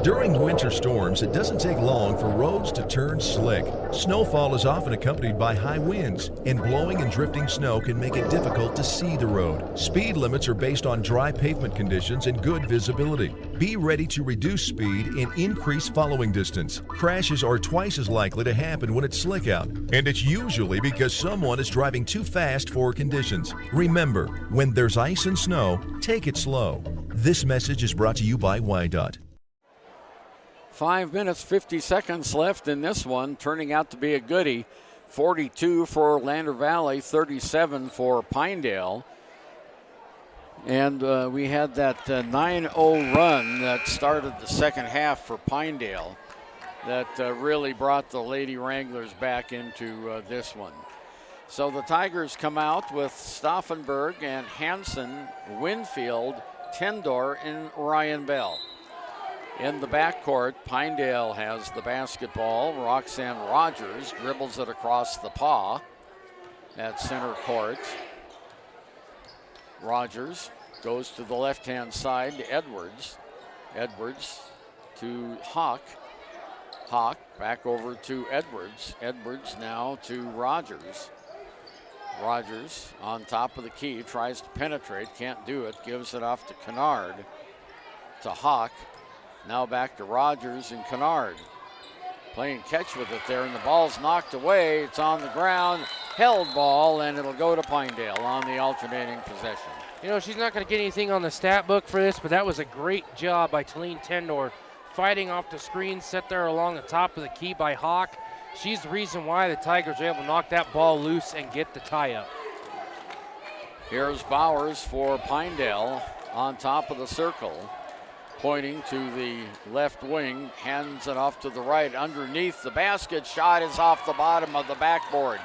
During winter storms, it doesn't take long for roads to turn slick. Snowfall is often accompanied by high winds, and blowing and drifting snow can make it difficult to see the road. Speed limits are based on dry pavement conditions and good visibility. Be ready to reduce speed and increase following distance. Crashes are twice as likely to happen when it's slick out, and it's usually because someone is driving too fast for conditions. Remember, when there's ice and snow, take it slow. This message is brought to you by WyoToday. 5 minutes, 50 seconds left in this one, turning out to be a goodie. 42 for Lander Valley, 37 for Pinedale. And we had that 9-0 run that started the second half for Pinedale that really brought the Lady Wranglers back into this one. So the Tigers come out with Stauffenberg and Hansen, Winfield, Tendor, and Ryan Bell. In the backcourt, Pinedale has the basketball. Roxanne Rogers dribbles it across the paw at center court. Rogers goes to the left-hand side to Edwards. Edwards to Hawk. Hawk back over to Edwards. Edwards now to Rogers. Rogers on top of the key, tries to penetrate, can't do it, gives it off to Kennard. To Hawk. Now back to Rogers and Kennard. Playing catch with it there, and the ball's knocked away. It's on the ground, held ball, and it'll go to Pinedale on the alternating possession. You know, she's not going to get anything on the stat book for this, but that was a great job by Talene Tendor, fighting off the screen set there along the top of the key by Hawk. She's the reason why the Tigers are able to knock that ball loose and get the tie-up. Here's Bowers for Pinedale on top of the circle. Pointing to the left wing, hands it off to the right. Underneath the basket, shot is off the bottom of the backboard.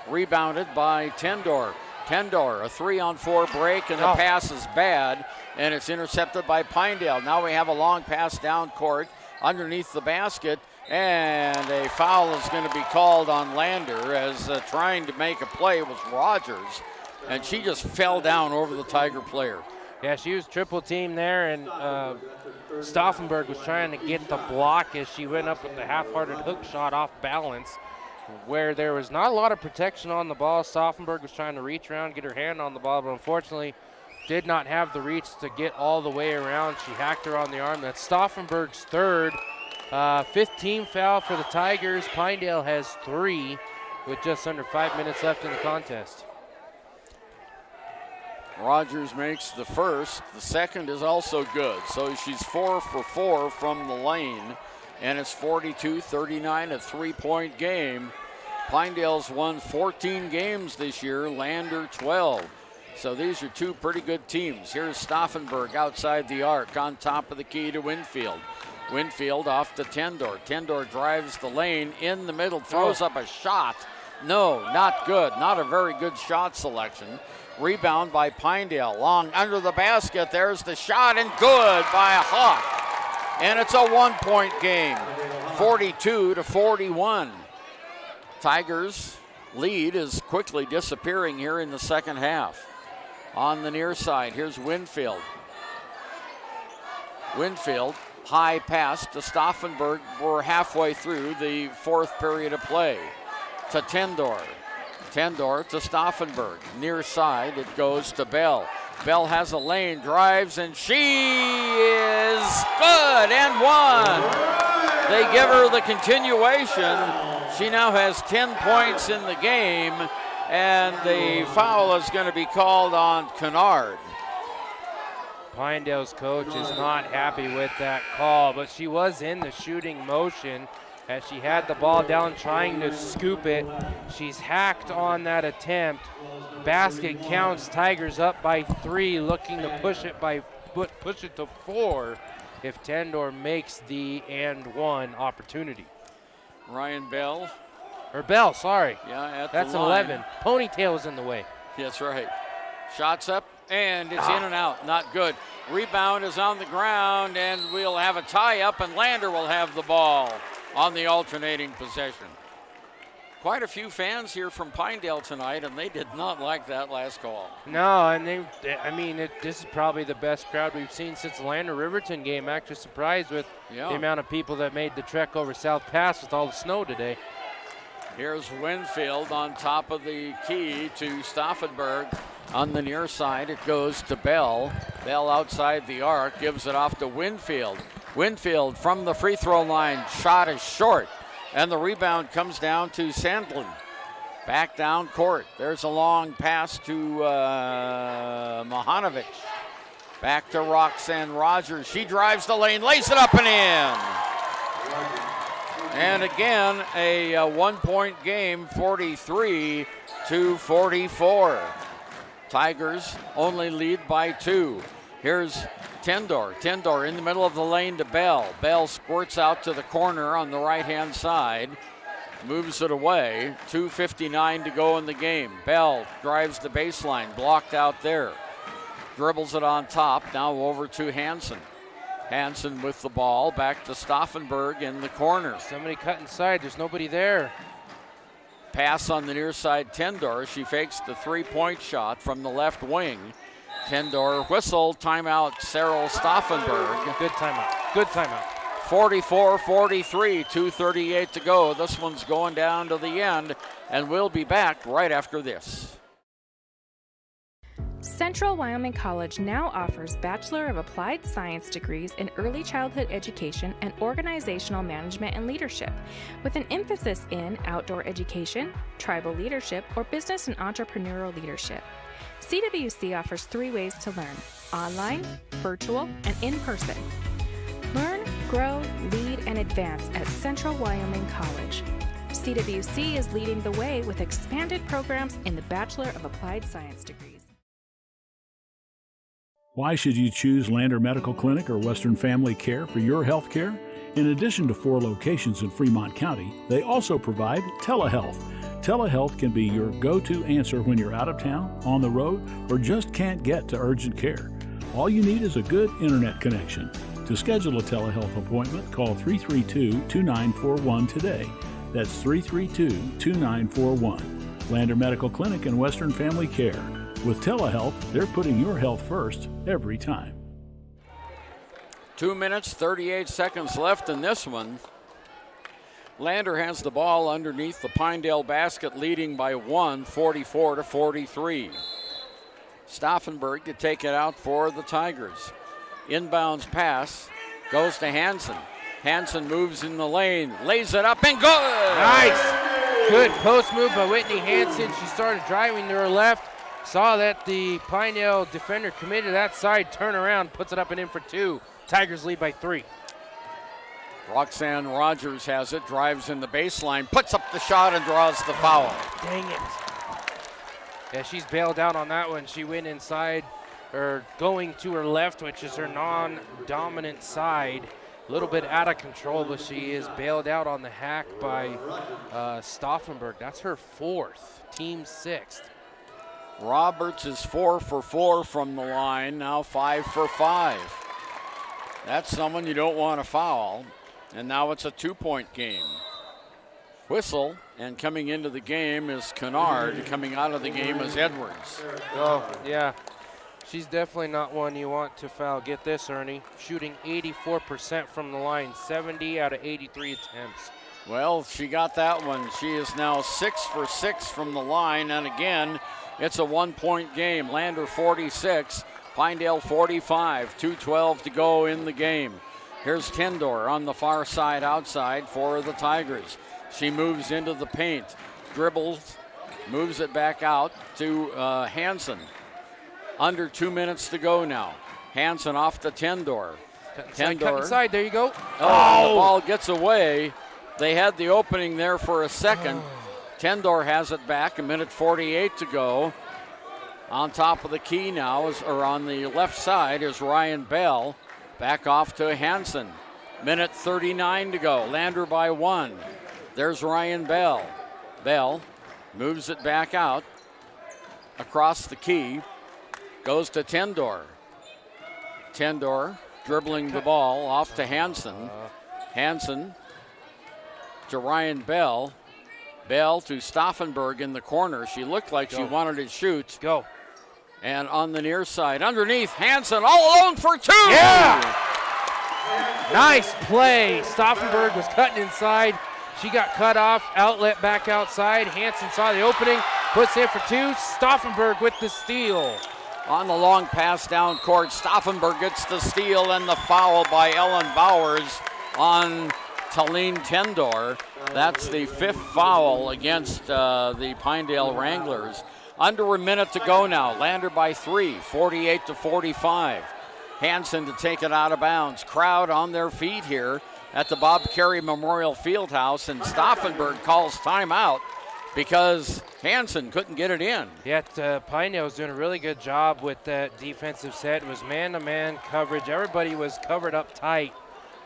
Rebounded by Tendor. Tendor, a 3-on-4 break, and the pass is bad, and it's intercepted by Pinedale. Now we have a long pass down court underneath the basket, and a foul is going to be called on Lander as trying to make a play was Rogers, and she just fell down over the Tiger player. Yeah, she was triple team there, and Stauffenberg was trying to get the block as she went up with the half-hearted hook shot off balance, where there was not a lot of protection on the ball. Stauffenberg was trying to reach around, get her hand on the ball, but unfortunately did not have the reach to get all the way around. She hacked her on the arm. That's Stauffenberg's third. 5th team foul for the Tigers. Pinedale has 3 with just under 5 minutes left in the contest. Rogers makes the first. The second is also good. So she's 4 for 4 from the lane, and it's 42-39, a 3-point game. Pinedale's won 14 games this year, Lander 12. So these are two pretty good teams. Here's Stauffenberg outside the arc on top of the key to Winfield. Winfield off to Tendor. Tendor drives the lane in the middle, throws up a shot. No, not good. Not a very good shot selection. Rebound by Pinedale. Long under the basket. There's the shot, and good by a Hawk. And it's a 1-point game, 42-41. Tigers' lead is quickly disappearing here in the second half. On the near side, here's Winfield. Winfield, high pass to Stauffenberg. We're halfway through the fourth period of play. To Tendor. Tendor to Stauffenberg. Near side, it goes to Bell. Bell has a lane, drives, and she is good and one. They give her the continuation. She now has 10 points in the game, and the foul is going to be called on Kennard. Pinedale's coach is not happy with that call, but she was in the shooting motion as she had the ball down trying to scoop it. She's hacked on that attempt. Basket counts. Tigers up by 3, looking to push it to 4 if Tendor makes the and one opportunity. Ryan Bell. Or Bell, sorry. Yeah, that's the line. 11. Ponytail is in the way. That's right. Shots up, and it's in and out. Not good. Rebound is on the ground, and we'll have a tie-up, and Lander will have the ball on the alternating possession. Quite a few fans here from Pinedale tonight, and they did not like that last call. No, and this is probably the best crowd we've seen since the Lander-Riverton game. Actually surprised with the amount of people that made the trek over South Pass with all the snow today. Here's Winfield on top of the key to Stauffenberg. On the near side, it goes to Bell. Bell outside the arc, gives it off to Winfield. Winfield from the free throw line, shot is short. And the rebound comes down to Sandlin. Back down court. There's a long pass to Mohanovic. Back to Roxanne Rogers. She drives the lane, lays it up and in. And again, a 1-point game, 43-44. Tigers only lead by 2. Here's Tendor. Tendor in the middle of the lane to Bell. Bell squirts out to the corner on the right-hand side. Moves it away. 2:59 to go in the game. Bell drives the baseline. Blocked out there. Dribbles it on top. Now over to Hansen. Hansen with the ball. Back to Stauffenberg in the corner. Somebody cut inside. There's nobody there. Pass on the near side, Tendor. She fakes the three-point shot from the left wing. Tendor whistle, timeout, Cyril Stauffenberg. Good timeout. Good timeout. 44-43, 2:38 to go. This one's going down to the end, and we'll be back right after this. Central Wyoming College now offers Bachelor of Applied Science degrees in Early Childhood Education and Organizational Management and Leadership, with an emphasis in outdoor education, tribal leadership, or business and entrepreneurial leadership. CWC offers 3 ways to learn: online, virtual, and in person. Learn, grow, lead, and advance at Central Wyoming College. CWC is leading the way with expanded programs in the Bachelor of Applied Science degrees. Why should you choose Lander Medical Clinic or Western Family Care for your health care? In addition to 4 locations in Fremont County, they also provide telehealth. Telehealth can be your go-to answer when you're out of town, on the road, or just can't get to urgent care. All you need is a good internet connection. To schedule a telehealth appointment, call 332-2941 today. That's 332-2941. Lander Medical Clinic and Western Family Care. With telehealth, they're putting your health first every time. 2 minutes, 38 seconds left in this one. Lander has the ball underneath the Pinedale basket, leading by 1, 44-43. Stauffenberg to take it out for the Tigers. Inbounds pass goes to Hansen. Hansen moves in the lane, lays it up and good! Nice! Good post move by Whitney Hansen. She started driving to her left. Saw that the Pinedale defender committed that side, turn around, puts it up and in for 2. Tigers lead by 3. Roxanne Rogers has it, drives in the baseline, puts up the shot and draws the foul. Dang it. Yeah, she's bailed out on that one. She went inside, or going to her left, which is her non-dominant side. A little bit out of control, but she is bailed out on the hack by Stauffenberg. That's her 4th, team 6th. Roberts is 4 for 4 from the line, now 5 for 5. That's someone you don't want to foul, and now it's a 2-point game. whistle, and coming into the game is Kennard. Coming out of the game is Edwards. Oh, yeah. She's definitely not one you want to foul. Get this, Ernie. Shooting 84% from the line, 70 out of 83 attempts. Well, she got that one. She is now 6 for 6 from the line, and again, it's a 1-point game. Lander 46, Pinedale 45, 2:12 to go in the game. Here's Tendor on the far side outside for the Tigers. She moves into the paint, dribbles, moves it back out to Hansen. Under 2 minutes to go now. Hansen off to Tendor. Cut inside, there you go. Oh, the ball gets away. They had the opening there for a second. Tendor has it back, 1:48 to go. On top of the key now, or on the left side, is Ryan Bell. Back off to Hansen. 1:39 to go. Lander by 1. There's Ryan Bell. Bell moves it back out across the key. Goes to Tendor. Tendor dribbling the ball off to Hansen. Hansen to Ryan Bell. Bell to Stauffenberg in the corner. She looked like she wanted to shoot. Go. And on the near side, underneath, Hansen all alone for 2. Yeah! Nice play. Stauffenberg was cutting inside. She got cut off, outlet back outside. Hansen saw the opening, puts in for 2. Stauffenberg with the steal. On the long pass down court, Stauffenberg gets the steal and the foul by Ellen Bowers on Talene Tendor. That's the 5th foul against the Pinedale Wranglers. Under a minute to go now. Lander by 3, 48 to 45. Hansen to take it out of bounds. Crowd on their feet here at the Bob Carey Memorial Fieldhouse, and Stauffenberg calls timeout because Hansen couldn't get it in. Yet Pinedale was doing a really good job with that defensive set. It was man-to-man coverage. Everybody was covered up tight.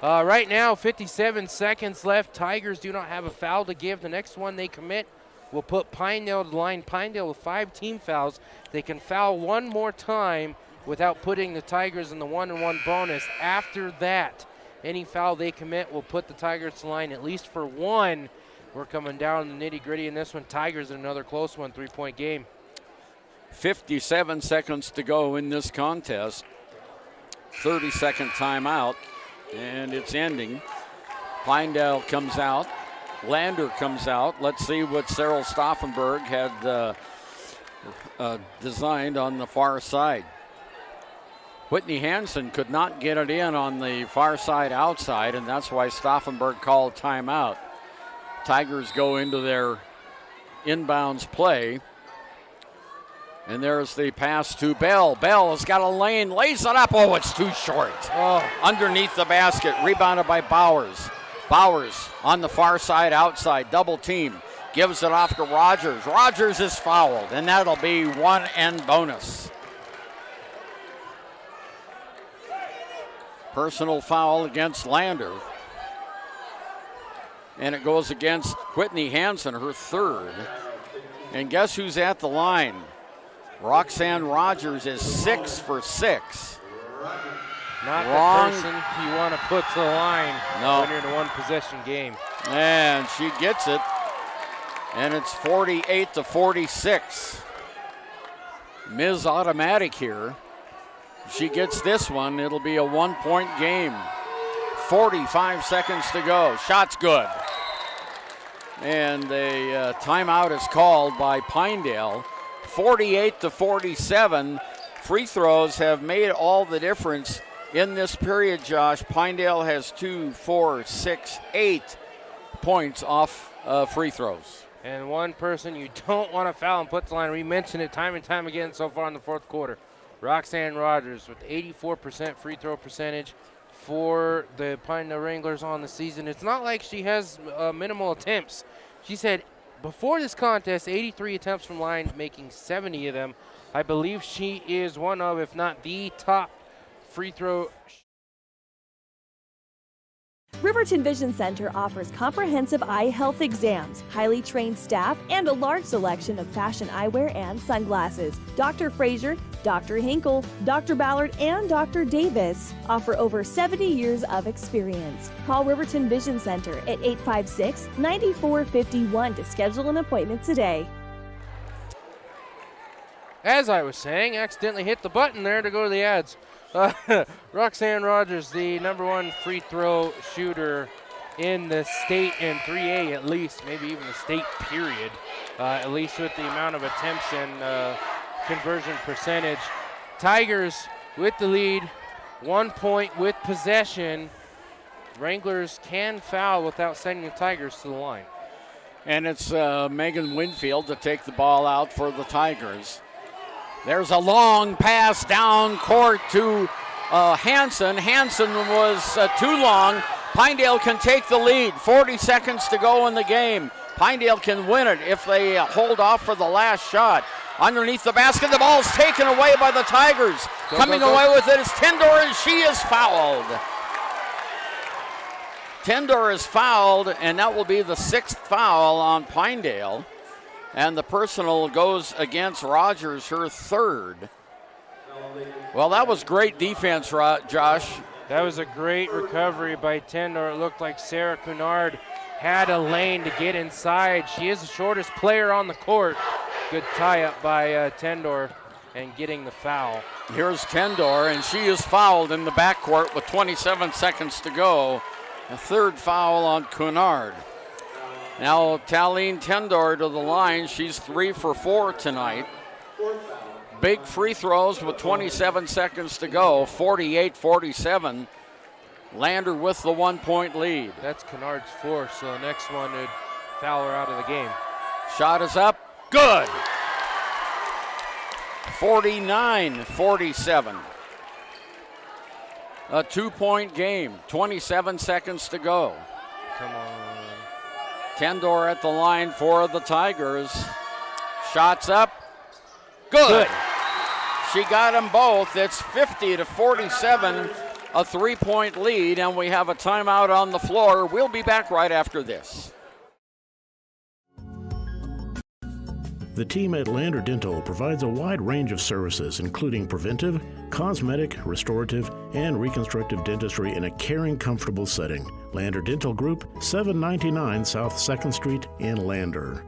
Right now, 57 seconds left. Tigers do not have a foul to give. The next one they commit will put Pinedale to the line. Pinedale with 5 team fouls. They can foul one more time without putting the Tigers in the 1-1 bonus. After that, any foul they commit will put the Tigers to the line at least for 1. We're coming down the nitty-gritty in this one. Tigers in another close one, 3-point game. 57 seconds to go in this contest. 30-second timeout, and it's ending. Pinedale comes out. Lander comes out. Let's see what Cyril Stauffenberg had designed on the far side. Whitney Hansen could not get it in on the far side outside, and that's why Stauffenberg called timeout. Tigers go into their inbounds play. And there's the pass to Bell. Bell has got a lane, lays it up. Oh, it's too short. Underneath the basket, rebounded by Bowers. Bowers on the far side outside, double team. Gives it off to Rogers. Rogers is fouled, and that'll be 1 and bonus. Personal foul against Lander. And it goes against Whitney Hansen, her 3rd. And guess who's at the line? Roxanne Rogers is 6 for 6. Not Wrong. the person you want to put to the line when you're in a one-possession game. And she gets it. And it's 48 to 46. Ms. Automatic here. If she gets this one, it'll be a 1-point game. 45 seconds to go. Shot's good. And a timeout is called by Pinedale. 48 to 47. Free throws have made all the difference in this period, Josh. Pinedale has 2, 4, 6, 8 points off free throws. And one person you don't want to foul and put to the line. We mentioned it time and time again so far in the 4th quarter. Roxanne Rogers with 84% free throw percentage for the Pinedale Wranglers on the season. It's not like she has minimal attempts. She said before this contest, 83 attempts from line, making 70 of them. I believe she is one of, if not the top free throw Riverton Vision Center offers comprehensive eye health exams, highly trained staff, and a large selection of fashion eyewear and sunglasses. Dr. Frazier, Dr. Hinkle, Dr. Ballard, and Dr. Davis offer over 70 years of experience. Call Riverton Vision Center at 856-9451 to schedule an appointment today. As I was saying, accidentally hit the button there to go to the ads. Roxanne Rogers, the #1 free throw shooter in the state in 3A at least, maybe even the state period, at least with the amount of attempts and conversion percentage. Tigers with the lead, 1 point with possession. Wranglers can foul without sending the Tigers to the line. And it's Megan Winfield to take the ball out for the Tigers. There's a long pass down court to Hansen. Hansen was too long. Pinedale can take the lead. 40 seconds to go in the game. Pinedale can win it if they hold off for the last shot. Underneath the basket, the ball's taken away by the Tigers. Coming away with it is Tendor, and she is fouled. Tendor is fouled, and that will be the 6th foul on Pinedale. And the personal goes against Rogers, her 3rd. Well, that was great defense, Josh. That was a great recovery by Tendor. It looked like Sarah Cunard had a lane to get inside. She is the shortest player on the court. Good tie-up by Tendor and getting the foul. Here's Tendor, and she is fouled in the backcourt with 27 seconds to go. A 3rd foul on Cunard. Now Taline Tendor to the line. She's 3 for 4 tonight. Big free throws with 27 seconds to go, 48-47. Lander with the 1 point lead. That's Cunard's 4th, so the next one would foul her out of the game. Shot is up, good. 49-47. A 2 point game, 27 seconds to go. Come on. Tendor at the line for the Tigers. Shots up. Good. She got them both. It's 50-47, a 3 point lead, and we have a timeout on the floor. We'll be back right after this. The team at Lander Dental provides a wide range of services, including preventive, cosmetic, restorative, and reconstructive dentistry in a caring, comfortable setting. Lander Dental Group, 799 South 2nd Street in Lander.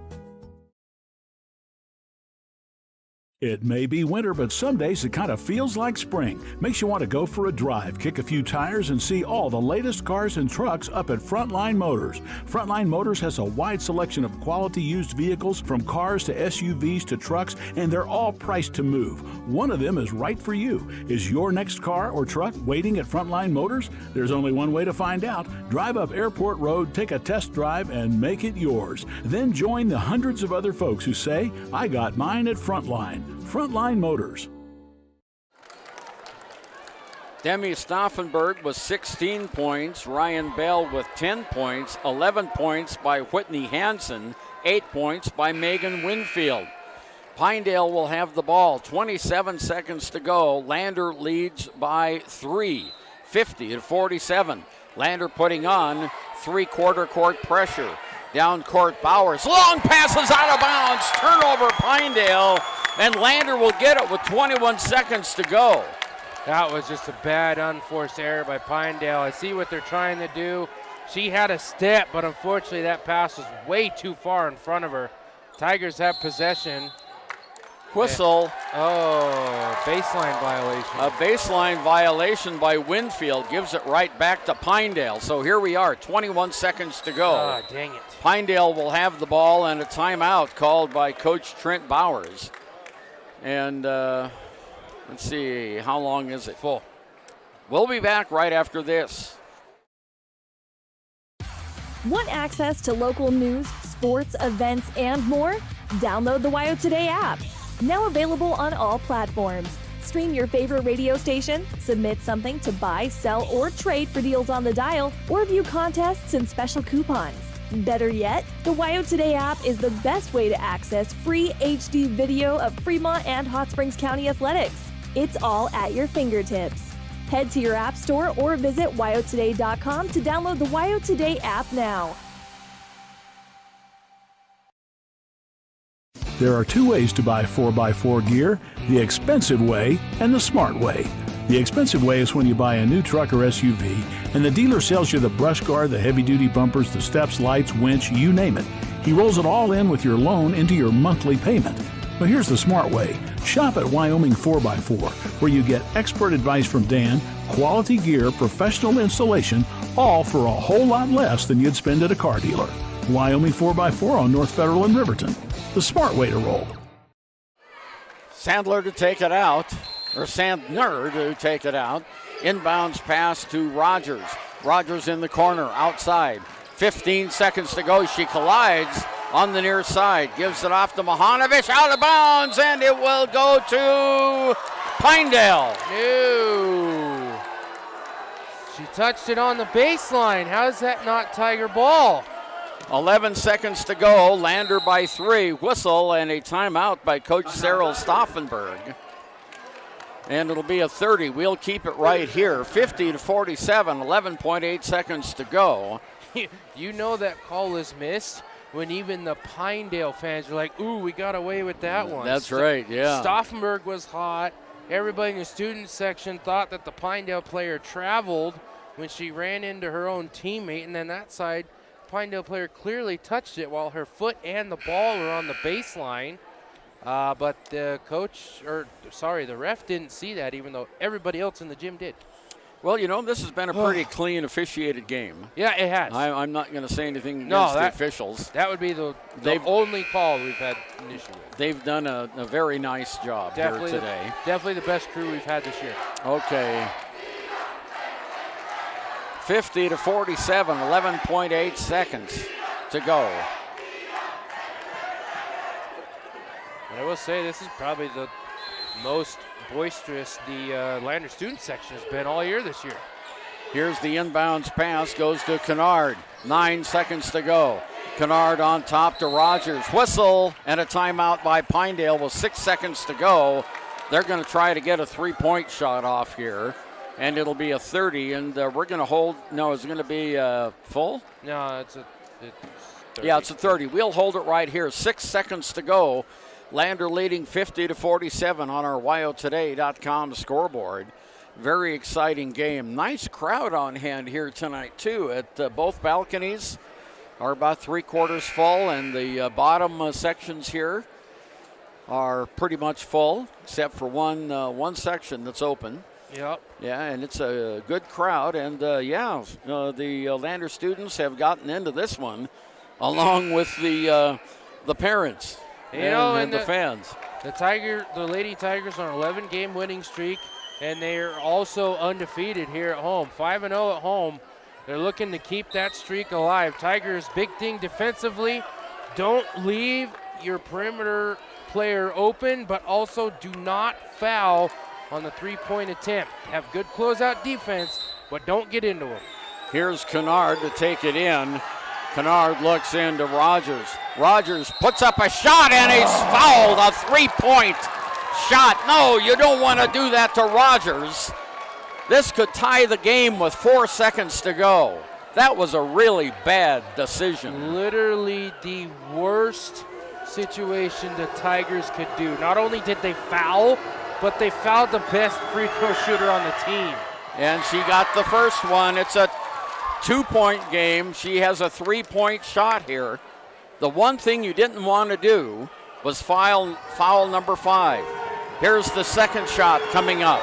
It may be winter, but some days it kind of feels like spring. Makes you want to go for a drive, kick a few tires, and see all the latest cars and trucks up at Frontline Motors. Frontline Motors has a wide selection of quality used vehicles, from cars to SUVs to trucks, and they're all priced to move. One of them is right for you. Is your next car or truck waiting at Frontline Motors? There's only one way to find out. Drive up Airport Road, take a test drive, and make it yours. Then join the hundreds of other folks who say, I got mine at Frontline. Frontline Motors. Demi Stauffenberg with 16 points, Ryan Bell with 10 points, 11 points by Whitney Hansen, 8 points by Megan Winfield. Pinedale will have the ball, 27 seconds to go. Lander leads by 3, 50-47. Lander putting on 3/4 court pressure. Down court, Bowers. Long passes out of bounds. Turnover, Pinedale. And Lander will get it with 21 seconds to go. That was just a bad unforced error by Pinedale. I see what they're trying to do. She had a step, but unfortunately that pass was way too far in front of her. Tigers have possession. Whistle. Oh, baseline violation. A baseline violation by Winfield gives it right back to Pinedale. So here we are, 21 seconds to go. Ah, dang it. Pinedale will have the ball and a timeout called by Coach Trent Bowers. And let's see, how long is it? Full. We'll be back right after this. Want access to local news, sports, events, and more? Download the WyoToday app. Now available on all platforms. Stream your favorite radio station, submit something to buy, sell, or trade for deals on the dial, or view contests and special coupons. Better yet, the WyoToday app is the best way to access free HD video of Fremont and Hot Springs County athletics. It's all at your fingertips. Head to your app store or visit WyoToday.com to download the WyoToday app now. There are two ways to buy 4x4 gear, the expensive way and the smart way. The expensive way is when you buy a new truck or SUV and the dealer sells you the brush guard, the heavy-duty bumpers, the steps, lights, winch, you name it. He rolls it all in with your loan into your monthly payment. But here's the smart way. Shop at Wyoming 4x4, where you get expert advice from Dan, quality gear, professional installation, all for a whole lot less than you'd spend at a car dealer. Wyoming 4x4 on North Federal in Riverton. The smart way to roll. Sandler to take it out, or Sandner to take it out. Inbounds pass to Rogers. Rogers in the corner, outside. 15 seconds to go. She collides on the near side. Gives it off to Mahanovic, out of bounds, and it will go to Pinedale. No. She touched it on the baseline. How is that not Tiger ball? 11 seconds to go. Lander by 3. Whistle and a timeout by Coach Cyril Stauffenberg. And it'll be a 30. We'll keep it right here. 50-47, 11.8 seconds to go. You know that call is missed when even the Pinedale fans are like, ooh, we got away with that one. That's right, yeah. Stauffenberg was hot. Everybody in the student section thought that the Pinedale player traveled when she ran into her own teammate, and then that side, Pinedale player clearly touched it while her foot and the ball were on the baseline. But the the ref didn't see that, even though everybody else in the gym did. Well, you know, this has been a pretty clean officiated game. Yeah, it has. I'm not going to say anything against the officials. That would be the only call we've had an issue with. They've done a very nice job here today. Definitely the best crew we've had this year. Okay. 50-47, 11.8 seconds to go. And I will say this is probably the most boisterous the Lander student section has been all year this year. Here's the inbounds pass, goes to Kennard. 9 seconds to go. Kennard on top to Rogers. Whistle and a timeout by Pinedale with 6 seconds to go. They're going to try to get a three-point shot off here, and it'll be a 30, and we're going to hold. No, is it going to be full? No, it's 30. Yeah, it's a 30. We'll hold it right here. 6 seconds to go. Lander leading 50-47 on our WyoToday.com scoreboard. Very exciting game. Nice crowd on hand here tonight, too, at both balconies are about three-quarters full, and the bottom sections here are pretty much full, except for one section that's open. Yep. Yeah, and it's a good crowd, and the Lander students have gotten into this one, along with the parents. And the fans. The Lady Tigers on an 11-game winning streak, and they are also undefeated here at home. 5-0 at home. They're looking to keep that streak alive. Tigers, big thing defensively. Don't leave your perimeter player open, but also do not foul on the three-point attempt. Have good closeout defense, but don't get into them. Here's Kennard to take it in. Kennard looks into Rogers. Rogers puts up a shot, and he's fouled. A three-point shot. No, you don't want to do that to Rogers. This could tie the game with 4 seconds to go. That was a really bad decision. Literally the worst situation the Tigers could do. Not only did they foul, but they fouled the best free throw shooter on the team. And she got the first one. It's a 2-point game. She has a 3-point shot here. The one thing you didn't want to do was foul number 5. Here's the second shot coming up.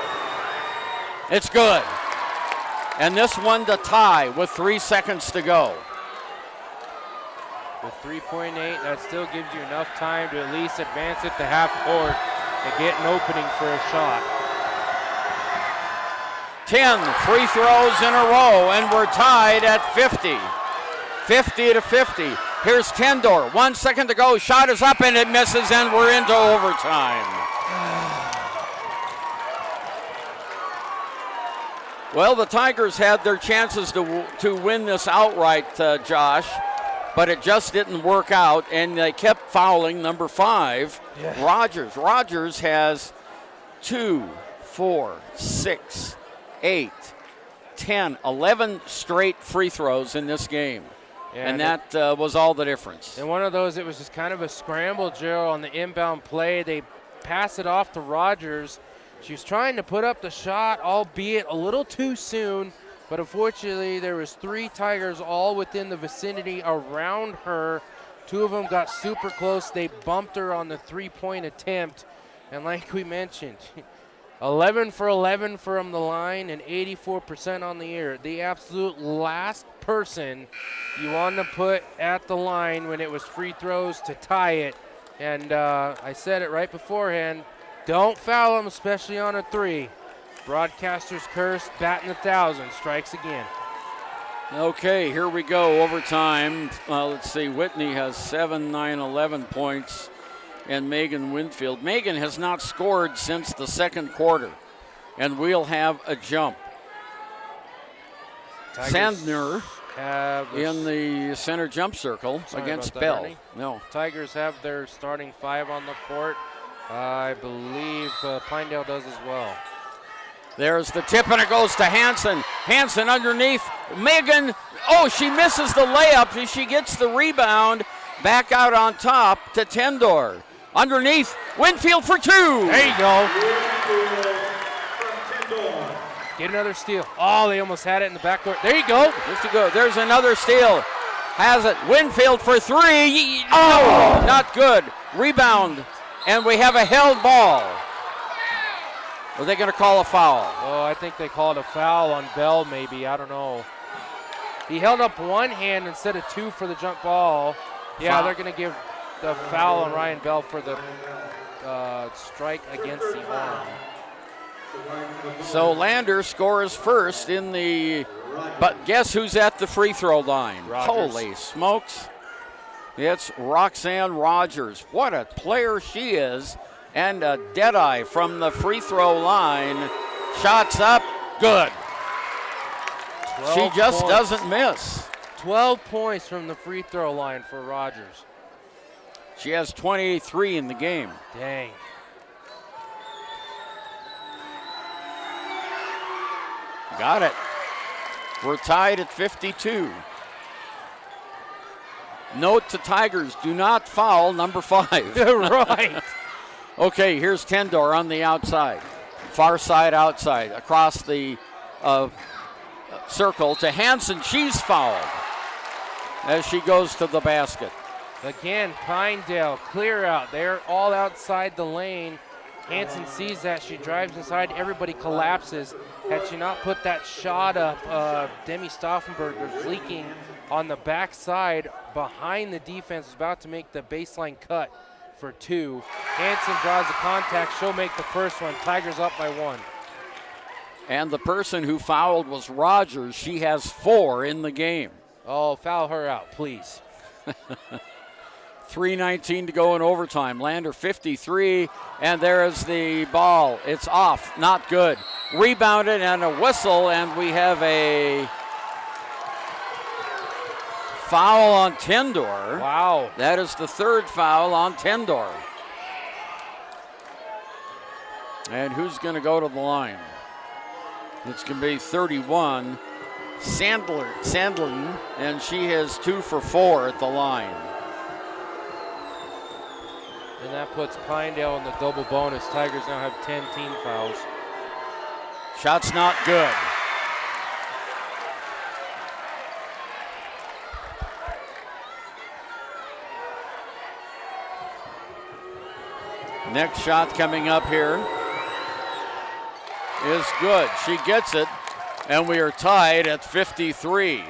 It's good. And this one to tie with 3 seconds to go. With 3.8, that still gives you enough time to at least advance it to half court and get an opening for a shot. 10 free throws in a row, and we're tied at 50. 50-50. Here's Kendor. 1 second to go. Shot is up, and it misses, and we're into overtime. Well, the Tigers had their chances to win this outright, Josh, but it just didn't work out, and they kept fouling number 5, Rogers. Rogers has 2, 4, 6, 8, 10, 11 straight free throws in this game. Yeah, and that was all the difference. And one of those, it was just kind of a scramble, Gerald, on the inbound play. They pass it off to Rogers. She was trying to put up the shot, albeit a little too soon, but unfortunately there was 3 Tigers all within the vicinity around her. 2 of them got super close. They bumped her on the 3-point attempt, and like we mentioned, 11 for 11 from the line and 84% on the year. The absolute last person you want to put at the line when it was free throws to tie it. And I said it right beforehand, don't foul them, especially on a 3. Broadcaster's curse, batting 1,000, strikes again. Okay, here we go, overtime. Let's see, Whitney has 7, 9, 11 points, and Megan Winfield. Megan has not scored since the second quarter, and we'll have a jump. Sandner in the center jump circle against Bell. Ernie. No. Tigers have their starting 5 on the court. I believe Pinedale does as well. There's the tip, and it goes to Hansen. Hansen underneath. Megan, she misses the layup. She gets the rebound. Back out on top to Tendor. Underneath, Winfield for 2. There you go. Get another steal. Oh, they almost had it in the backcourt. There you go. Just to go. There's another steal. Has it. Winfield for 3. Oh, not good. Rebound. And we have a held ball. Are they going to call a foul? Oh, I think they called a foul on Bell maybe. I don't know. He held up one hand instead of 2 for the jump ball. Yeah, Foul. they're going to give the foul on Ryan Bell for the strike against the arm. So Lander scores first in the, but guess who's at the free throw line? Rogers. Holy smokes. It's Roxanne Rogers. What a player she is. And a deadeye from the free throw line. Shots up, good. She just doesn't miss. 12 points from the free throw line for Rogers. She has 23 in the game. Dang. Got it. We're tied at 52. Note to Tigers, do not foul number 5. Right. Okay, here's Tendor on the outside. Far side outside. Across the circle to Hansen. She's fouled as she goes to the basket. Again, Pinedale, clear out. They're all outside the lane. Hansen sees that. She drives inside. Everybody collapses. Had she not put that shot up, Demi Stauffenberg was leaking on the backside behind the defense, was about to make the baseline cut for 2. Hansen draws the contact. She'll make the first one. Tigers up by 1. And the person who fouled was Rogers. She has 4 in the game. Oh, foul her out, please. 3:19 to go in overtime. Lander 53, and there is the ball. It's off, not good. Rebounded and a whistle, and we have a foul on Tendor. Wow. That is the 3rd foul on Tendor. And who's going to go to the line? It's going to be 31, Sandlin, and she has 2 for 4 at the line. And that puts Pinedale in the double bonus. Tigers now have 10 team fouls. Shot's not good. Next shot coming up here is good. She gets it, and we are tied at 53.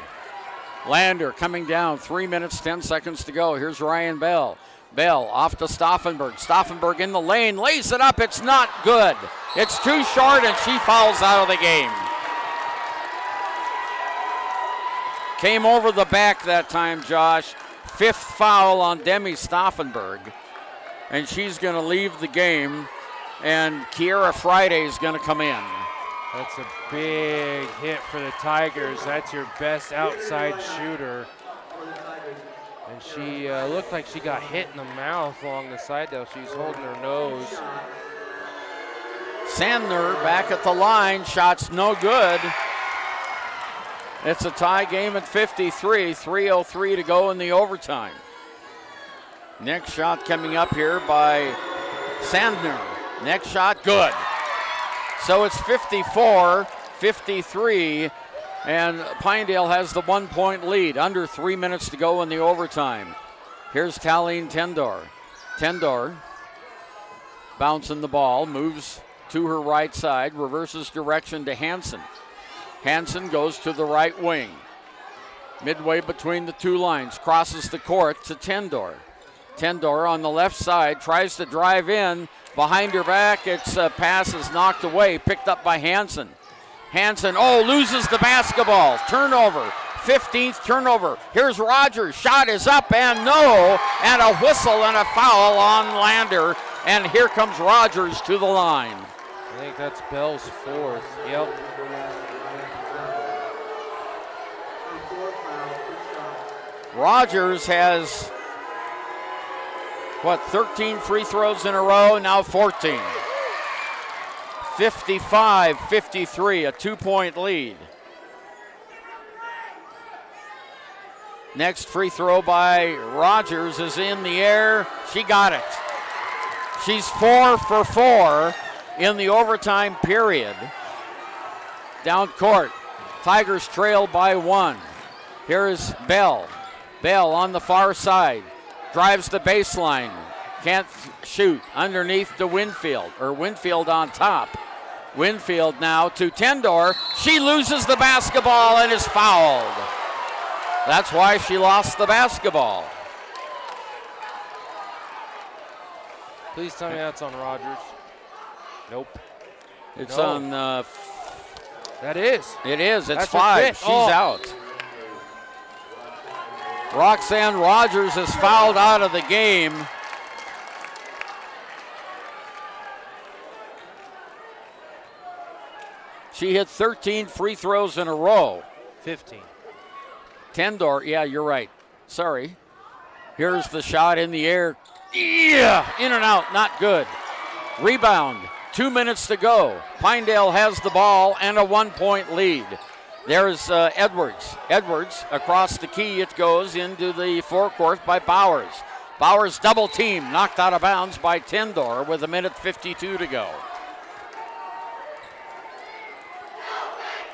Lander coming down, 3 minutes, 10 seconds to go. Here's Ryan Bell. Bell off to Stauffenberg. Stauffenberg in the lane, lays it up. It's not good. It's too short, and she fouls out of the game. Came over the back that time, Josh. 5th foul on Demi Stauffenberg. And she's going to leave the game, and Kiera Friday is going to come in. That's a big hit for the Tigers. That's your best outside shooter. And she looked like she got hit in the mouth along the side, though. She's holding her nose. Sandner back at the line. Shot's no good. It's a tie game at 53. 3:03 to go in the overtime. Next shot coming up here by Sandner. Next shot, good. So it's 54-53, and Pinedale has the 1-point lead. Under 3 minutes to go in the overtime. Here's Talene Tendor. Tendor bouncing the ball, moves to her right side, reverses direction to Hansen. Hansen goes to the right wing. Midway between the two lines, crosses the court to Tendor. Tendor on the left side tries to drive in. Behind her back, its pass is knocked away, picked up by Hansen. Hansen, loses the basketball. Turnover, 15th turnover. Here's Rogers, shot is up and no, and a whistle and a foul on Lander. And here comes Rogers to the line. I think that's Bell's fourth, yep. Rogers has 13 free throws in a row, now 14. 55-53, a 2-point lead. Next free throw by Rogers is in the air. She got it. She's 4 for 4 in the overtime period. Down court, Tigers trail by 1. Here's Bell. Bell on the far side. Drives the baseline, can't shoot, underneath to Winfield, or Winfield on top. Winfield now to Tendor. She loses the basketball and is fouled. That's why she lost the basketball. Please tell me that's on Rogers. Nope. It's on. That is. It is. It's That's 5. She's out. Roxanne Rogers is fouled out of the game. She hit 13 free throws in a row. 15. Tendor, yeah, you're right. Sorry. Here's the shot in the air. Yeah, in and out, not good. Rebound, 2 minutes to go. Pinedale has the ball and a 1-point lead. There's Edwards. Edwards across the key. It goes into the forecourt by Bowers. Bowers double team, knocked out of bounds by Tendor with 1:52 to go.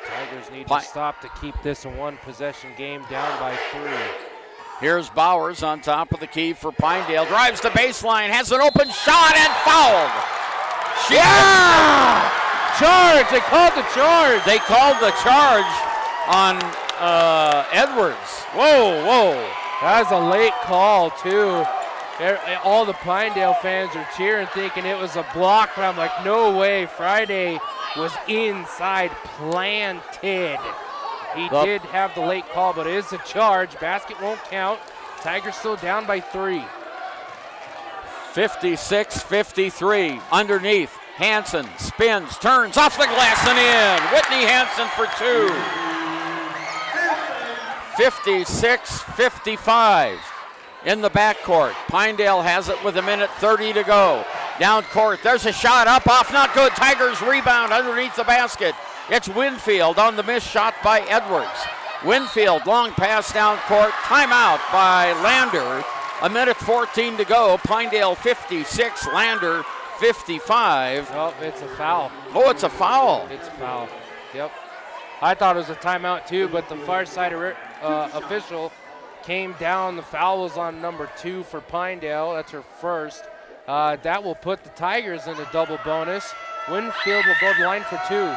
Tigers need to stop to keep this a one-possession game, down by 3. Here's Bowers on top of the key for Pinedale. Drives the baseline, has an open shot and fouled. Yeah! Charge! They called the charge. They called the charge on Edwards. Whoa. That was a late call, too. All the Pinedale fans are cheering, thinking it was a block, but I'm like, no way. Friday was inside, planted. He did have the late call, but it is a charge. Basket won't count. Tigers still down by 3. 56-53. Underneath, Hansen spins, turns off the glass and in. Whitney Hansen for 2. 56-55 in the backcourt. Pinedale has it with 1:30 to go. Down court, there's a shot up, off, not good. Tigers rebound underneath the basket. It's Winfield on the missed shot by Edwards. Winfield, long pass down court, timeout by Lander. 1:14 to go. Pinedale 56, Lander 55. Oh, it's a foul. Oh, it's a foul. It's a foul. Yep. I thought it was a timeout too, but the far side official came down. The foul was on number 2 for Pinedale. That's her first. That will put the Tigers in a double bonus. Winfield will go to the line for 2.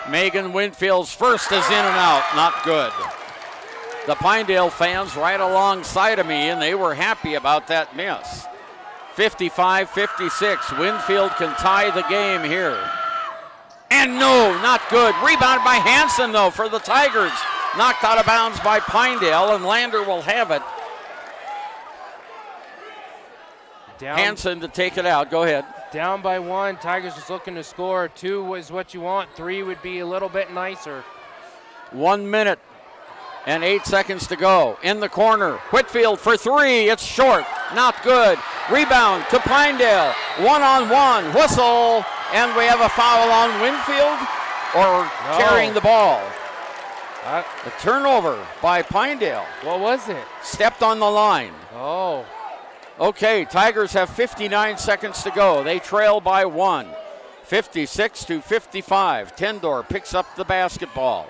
Megan Winfield's first is in and out. Not good. The Pinedale fans right alongside of me, and they were happy about that miss. 55-56. Winfield can tie the game here. And no, not good. Rebound by Hansen, though, for the Tigers. Knocked out of bounds by Pinedale, and Lander will have it. Hansen to take it out. Go ahead. Down by 1. Tigers is looking to score. 2 is what you want. 3 would be a little bit nicer. 1 minute and 8 seconds to go. In the corner, Whitfield for 3. It's short. Not good. Rebound to Pinedale. 1-on-1. Whistle. And we have a foul on Winfield or carrying the ball. A turnover by Pinedale. What was it? Stepped on the line. Oh. Okay, Tigers have 59 seconds to go. They trail by 1. 56-55. Tendor picks up the basketball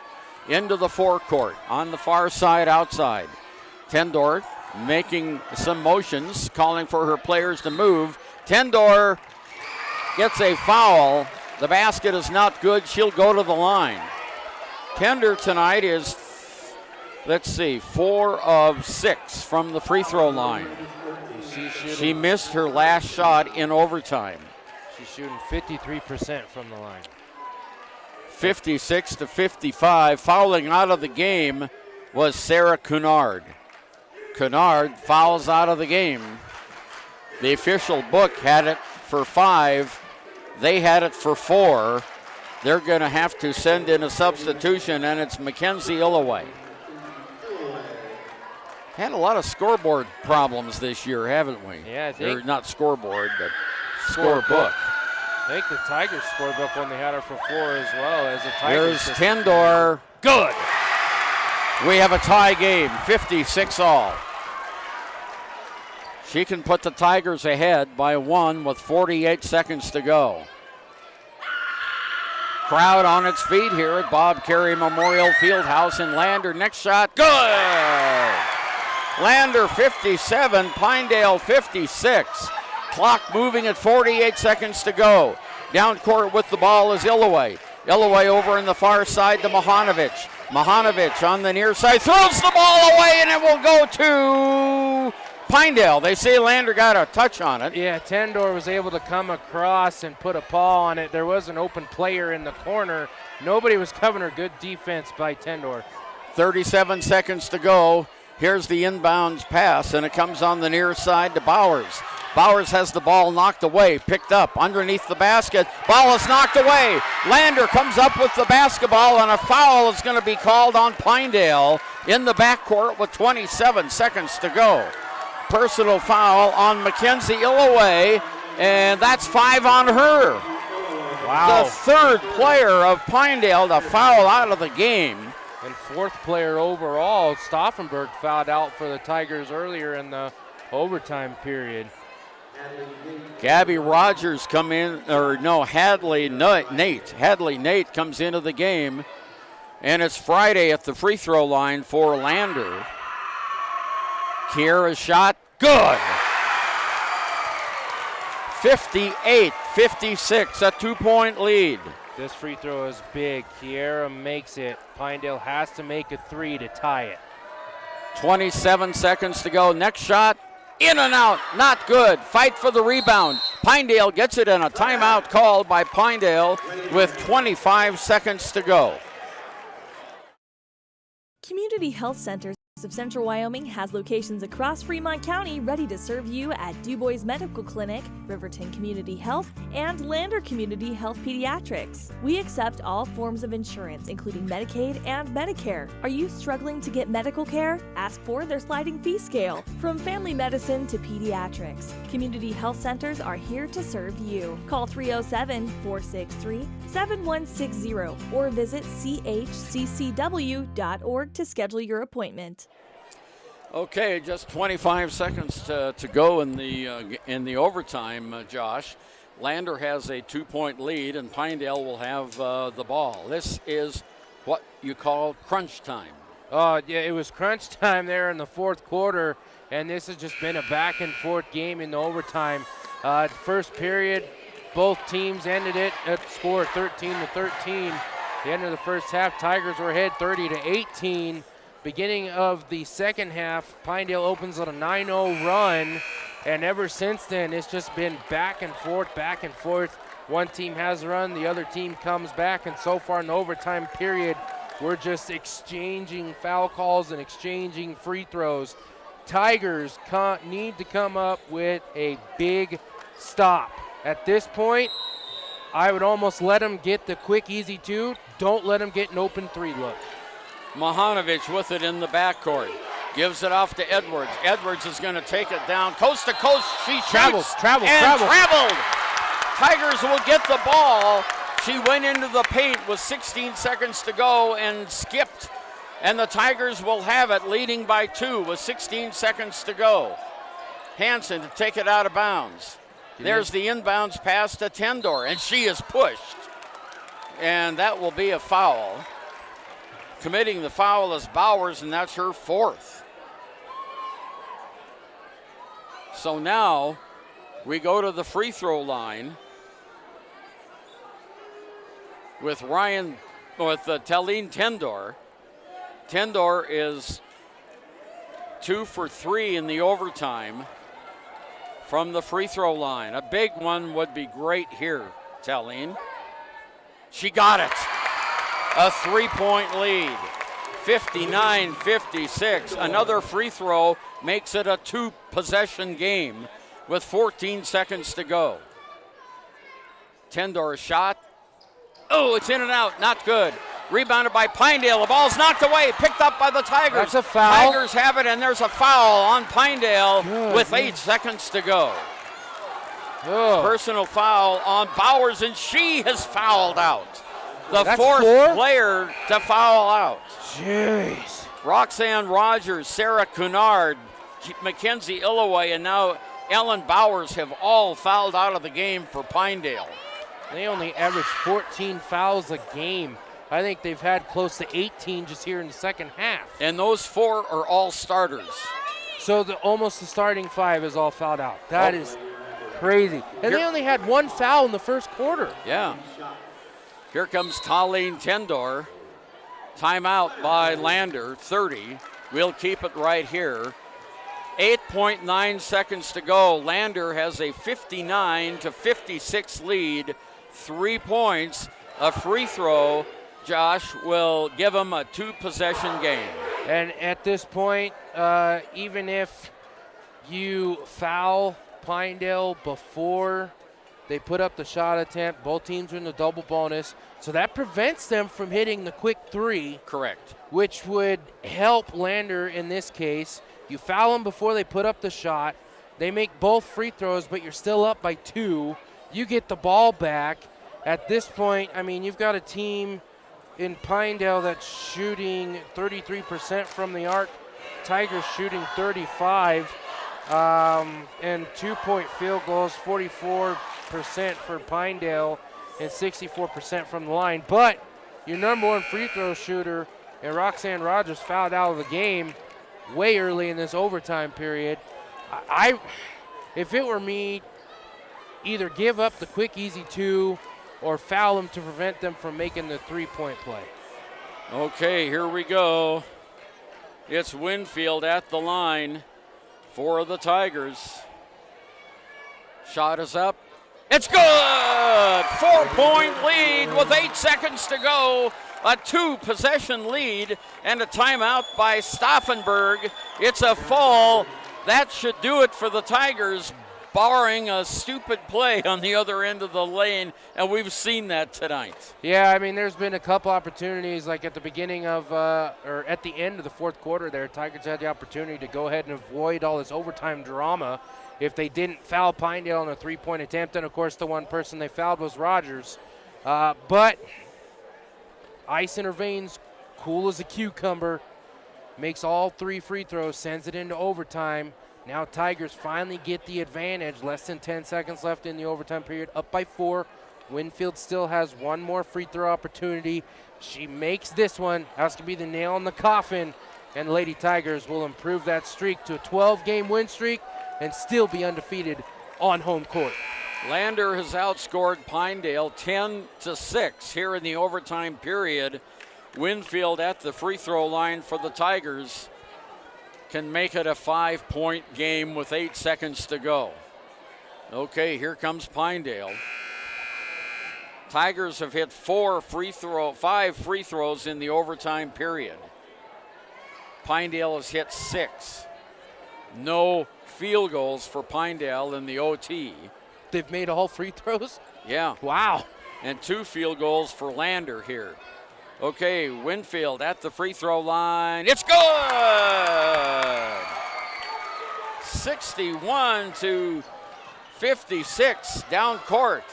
into the forecourt on the far side outside. Tendor making some motions, calling for her players to move. Tendor gets a foul. The basket is not good. She'll go to the line. Tendor tonight is, 4 of 6 from the free throw line. She missed her last shot in overtime. She's shooting 53% from the line. 56-55. Fouling out of the game was Sarah Cunard. Cunard fouls out of the game. The official book had it for 5. They had it for 4. They're going to have to send in a substitution, and it's Mackenzie Illaway. Had a lot of scoreboard problems this year, haven't we? Yeah, I think. Or not scoreboard, but scorebook. I think the Tigers scorebook when they had her for 4 as well as the Tigers. There's Tendor. Good. We have a tie game, 56 all. She can put the Tigers ahead by 1 with 48 seconds to go. Crowd on its feet here at Bob Carey Memorial Fieldhouse in Lander. Next shot, good! Lander 57, Pinedale 56. Clock moving at 48 seconds to go. Down court with the ball is Illaway. Illaway over in the far side to Mahanovic. Mahanovic on the near side throws the ball away, and it will go to Pinedale. They say Lander got a touch on it. Yeah, Tendor was able to come across and put a paw on it. There was an open player in the corner. Nobody was covering her. Good defense by Tendor. 37 seconds to go. Here's the inbounds pass, and it comes on the near side to Bowers. Bowers has the ball knocked away, picked up underneath the basket. Ball is knocked away. Lander comes up with the basketball, and a foul is going to be called on Pinedale in the backcourt with 27 seconds to go. Personal foul on Mackenzie Illaway, and that's 5 on her. Wow. The third player of Pinedale to foul out of the game. And 4th player overall. Stauffenberg fouled out for the Tigers earlier in the overtime period. Gabby Rogers Hadley Nate comes into the game, and it's Friday at the free throw line for Lander. Kiera's shot, good. 58-56, a 2-point lead. This free throw is big. Kiera makes it. Pinedale has to make a 3 to tie it. 27 seconds to go. Next shot, in and out, not good. Fight for the rebound. Pinedale gets it, and a timeout called by Pinedale with 25 seconds to go. Community Health Centers of Central Wyoming has locations across Fremont County ready to serve you at Du Bois Medical Clinic, Riverton Community Health, and Lander Community Health Pediatrics. We accept all forms of insurance, including Medicaid and Medicare. Are you struggling to get medical care? Ask for their sliding fee scale. From family medicine to pediatrics, Community Health Centers are here to serve you. Call 307-463-7160 or visit chccw.org to schedule your appointment. Okay, just 25 seconds to go in the overtime, Josh. Lander has a 2-point lead, and Pinedale will have the ball. This is what you call crunch time. Yeah, it was crunch time there in the 4th quarter, and this has just been a back-and-forth game in the overtime. First period, both teams ended it at score 13-13. The end of the first half, Tigers were ahead 30-18. Beginning of the second half, Pinedale opens on a 9-0 run, and ever since then, it's just been back and forth. One team has a run, the other team comes back, and so far in the overtime period, we're just exchanging foul calls and exchanging free throws. Tigers need to come up with a big stop. At this point, I would almost let them get the quick, easy 2. Don't let them get an open 3 look. Mahanovic with it in the backcourt. Gives it off to Edwards. Edwards is going to take it down coast to coast. She traveled. Tigers will get the ball. She went into the paint with 16 seconds to go and skipped. And the Tigers will have it, leading by 2 with 16 seconds to go. Hansen to take it out of bounds. There's the inbounds pass to Tendor, and she is pushed. And that will be a foul. Committing the foul is Bowers, and that's her 4th. So now we go to the free throw line with Talene Tendor. Tendor is 2 for 3 in the overtime from the free throw line. A big one would be great here, Talene. She got it. A 3-point lead. 59-56. Another free throw makes it a 2-possession game with 14 seconds to go. Tendor shot. Oh, it's in and out. Not good. Rebounded by Pinedale. The ball's knocked away. Picked up by the Tigers. That's a foul. Tigers have it, and there's a foul on Pinedale with 8 seconds to go. Oh. Personal foul on Bowers, and she has fouled out. The That's 4th player to foul out. Jeez. Roxanne Rogers, Sarah Cunard, Mackenzie Illaway, and now Ellen Bowers have all fouled out of the game for Pinedale. They only average 14 fouls a game. I think they've had close to 18 just here in the second half. And those 4 are all starters. So almost the starting 5 is all fouled out. That is crazy. And they only had 1 foul in the first quarter. Yeah. Here comes Talene Tendor. Timeout by Lander, 30. We'll keep it right here. 8.9 seconds to go. Lander has a 59-56 lead. 3 points. A free throw. Josh will give them a 2-possession game. And at this point, even if you foul Pinedale before they put up the shot attempt, both teams are in the double bonus. So that prevents them from hitting the quick 3. Correct. Which would help Lander in this case. You foul them before they put up the shot. They make both free throws, but you're still up by 2. You get the ball back. At this point, I mean, you've got a team in Pinedale that's shooting 33% from the arc. Tigers shooting 35. And 2-point field goals, 44% for Pinedale and 64% from the line. But your number 1 free throw shooter and Roxanne Rogers fouled out of the game way early in this overtime period. If it were me, either give up the quick, easy 2 or foul them to prevent them from making the 3-point play. Okay, here we go. It's Winfield at the line for the Tigers. Shot is up. It's good! 4-point lead with 8 seconds to go. A 2-possession lead and a timeout by Stauffenberg. It's a fall. That should do it for the Tigers, barring a stupid play on the other end of the lane, and we've seen that tonight. Yeah, I mean, there's been a couple opportunities, like at the beginning of, or at the end of the fourth quarter there, Tigers had the opportunity to go ahead and avoid all this overtime drama if they didn't foul Pinedale on a 3-point attempt, and of course the one person they fouled was Rogers. But ice in her veins, cool as a cucumber, makes all 3 free throws, sends it into overtime. Now Tigers finally get the advantage. Less than 10 seconds left in the overtime period, up by 4. Winfield still has 1 more free throw opportunity. She makes this one. That's going to be the nail in the coffin. And the Lady Tigers will improve that streak to a 12-game win streak and still be undefeated on home court. Lander has outscored Pinedale 10-6 here in the overtime period. Winfield at the free throw line for the Tigers can make it a 5-point game with 8 seconds to go. Okay, here comes Pinedale. Tigers have hit 5 free throws in the overtime period. Pinedale has hit 6. No field goals for Pinedale in the OT. They've made all free throws? Yeah. Wow. And 2 field goals for Lander here. Okay, Winfield at the free throw line. It's good! 61-56 down court.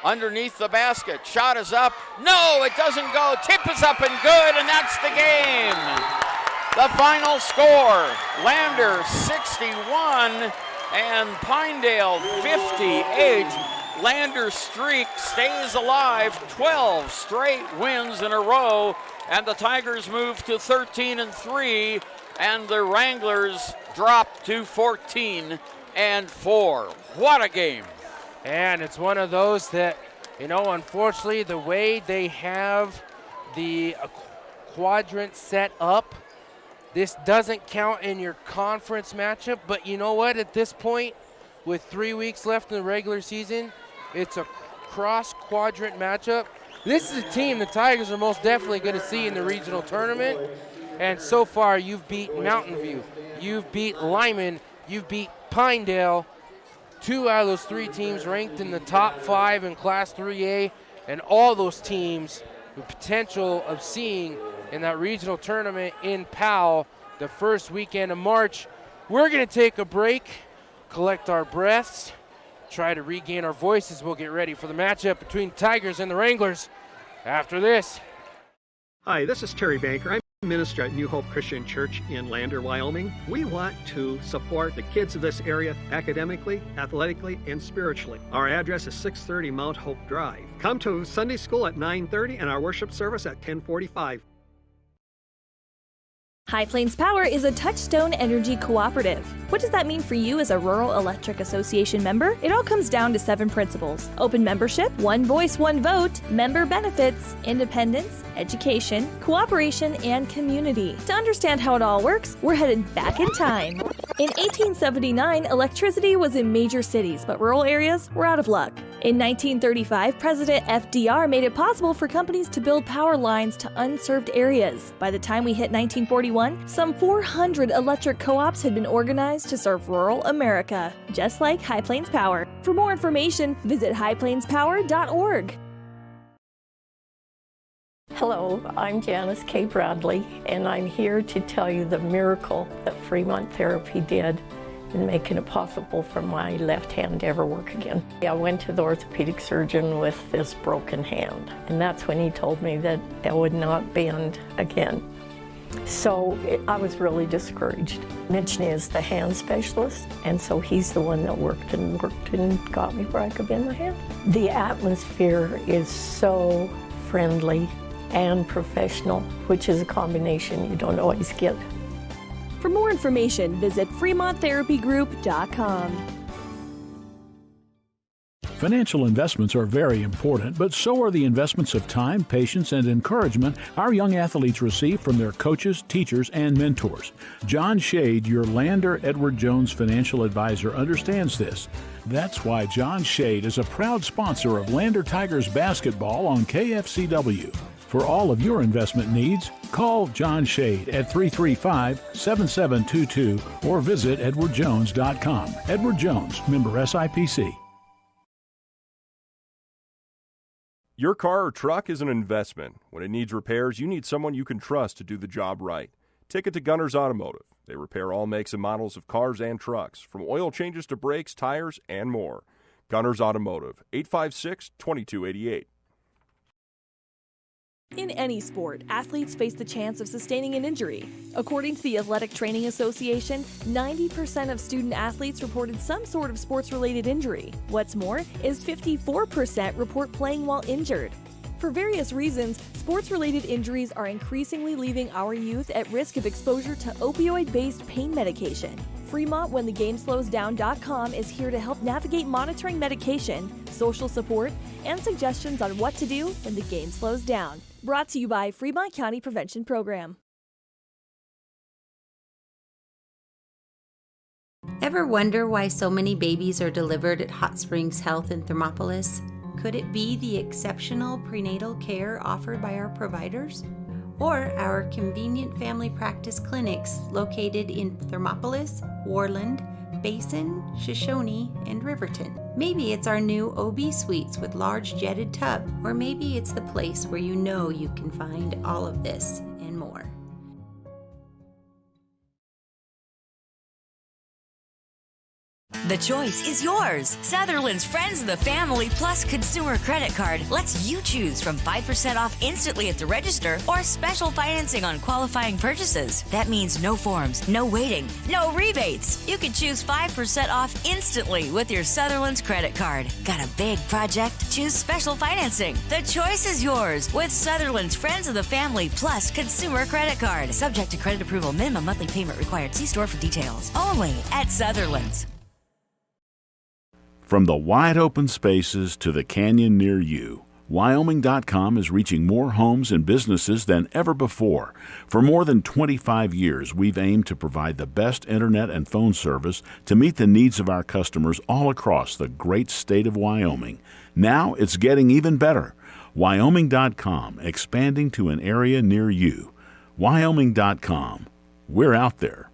underneath the basket. Shot is up. No, it doesn't go. Tip is up and good, and that's the game. The final score, Lander 61 and Pinedale 58. Lander's streak stays alive, 12 straight wins in a row, and the Tigers move to 13-3, and the Wranglers drop to 14-4. What a game. And it's one of those that, unfortunately, the way they have the quadrant set up, this doesn't count in your conference matchup, but you know what? At this point, with 3 weeks left in the regular season, it's a cross-quadrant matchup. This is a team the Tigers are most definitely going to see in the regional tournament. And so far, you've beat Mountain View, you've beat Lyman, you've beat Pinedale. 2 out of those 3 teams ranked in the top 5 in Class 3A, and all those teams with potential of seeing in that regional tournament in Powell the first weekend of March. We're going to take a break, collect our breaths, try to regain our voices. We'll get ready for the matchup between Tigers and the Wranglers after this. Hi, this is Terry Banker. I'm minister at New Hope Christian Church in Lander, Wyoming. We want to support the kids of this area academically, athletically, and spiritually. Our address is 630 Mount Hope Drive. Come to Sunday school at 9:30 and our worship service at 10:45. High Plains Power is a Touchstone Energy cooperative. What does that mean for you as a Rural Electric Association member? It all comes down to 7 principles: open membership, one voice, one vote, member benefits, independence, education, cooperation, and community. To understand how it all works, we're headed back in time. In 1879, electricity was in major cities, but rural areas were out of luck. In 1935, President FDR made it possible for companies to build power lines to unserved areas. By the time we hit 1941, some 400 electric co-ops had been organized to serve rural America, just like High Plains Power. For more information, visit highplainspower.org. Hello, I'm Janice K. Bradley, and I'm here to tell you the miracle that Fremont Therapy did in making it possible for my left hand to ever work again. I went to the orthopedic surgeon with this broken hand, and that's when he told me that I would not bend again. So I was really discouraged. Mitch is the hand specialist, and so he's the one that worked and got me where I could bend my hand. The atmosphere is so friendly and professional, which is a combination you don't always get. For more information, visit FremontTherapyGroup.com. Financial investments are very important, but so are the investments of time, patience, and encouragement our young athletes receive from their coaches, teachers, and mentors. John Shade, your Lander Edward Jones financial advisor, understands this. That's why John Shade is a proud sponsor of Lander Tigers basketball on KFCW. For all of your investment needs, call John Shade at 335-7722 or visit edwardjones.com. Edward Jones, member SIPC. Your car or truck is an investment. When it needs repairs, you need someone you can trust to do the job right. Take it to Gunners Automotive. They repair all makes and models of cars and trucks, from oil changes to brakes, tires, and more. Gunners Automotive, 856-2288. In any sport, athletes face the chance of sustaining an injury. According to the Athletic Training Association, 90% of student athletes reported some sort of sports-related injury. What's more is 54% report playing while injured. For various reasons, sports-related injuries are increasingly leaving our youth at risk of exposure to opioid-based pain medication. Fremont WhenTheGameSlowsDown.com is here to help navigate monitoring medication, social support, and suggestions on what to do when the game slows down. Brought to you by Fremont County Prevention Program. Ever wonder why so many babies are delivered at Hot Springs Health in Thermopolis? Could it be the exceptional prenatal care offered by our providers? Or our convenient family practice clinics located in Thermopolis, Worland, Basin, Shoshone, and Riverton. Maybe it's our new OB suites with large jetted tub, or maybe it's the place where you know you can find all of this and more. The choice is yours. Sutherland's Friends of the Family Plus Consumer Credit Card lets you choose from 5% off instantly at the register or special financing on qualifying purchases. That means no forms, no waiting, no rebates. You can choose 5% off instantly with your Sutherland's credit card. Got a big project? Choose special financing. The choice is yours with Sutherland's Friends of the Family Plus Consumer Credit Card. Subject to credit approval. Minimum monthly payment required. See store for details. Only at Sutherland's. From the wide open spaces to the canyon near you, Wyoming.com is reaching more homes and businesses than ever before. For more than 25 years, we've aimed to provide the best internet and phone service to meet the needs of our customers all across the great state of Wyoming. Now it's getting even better. Wyoming.com, expanding to an area near you. Wyoming.com. We're out there.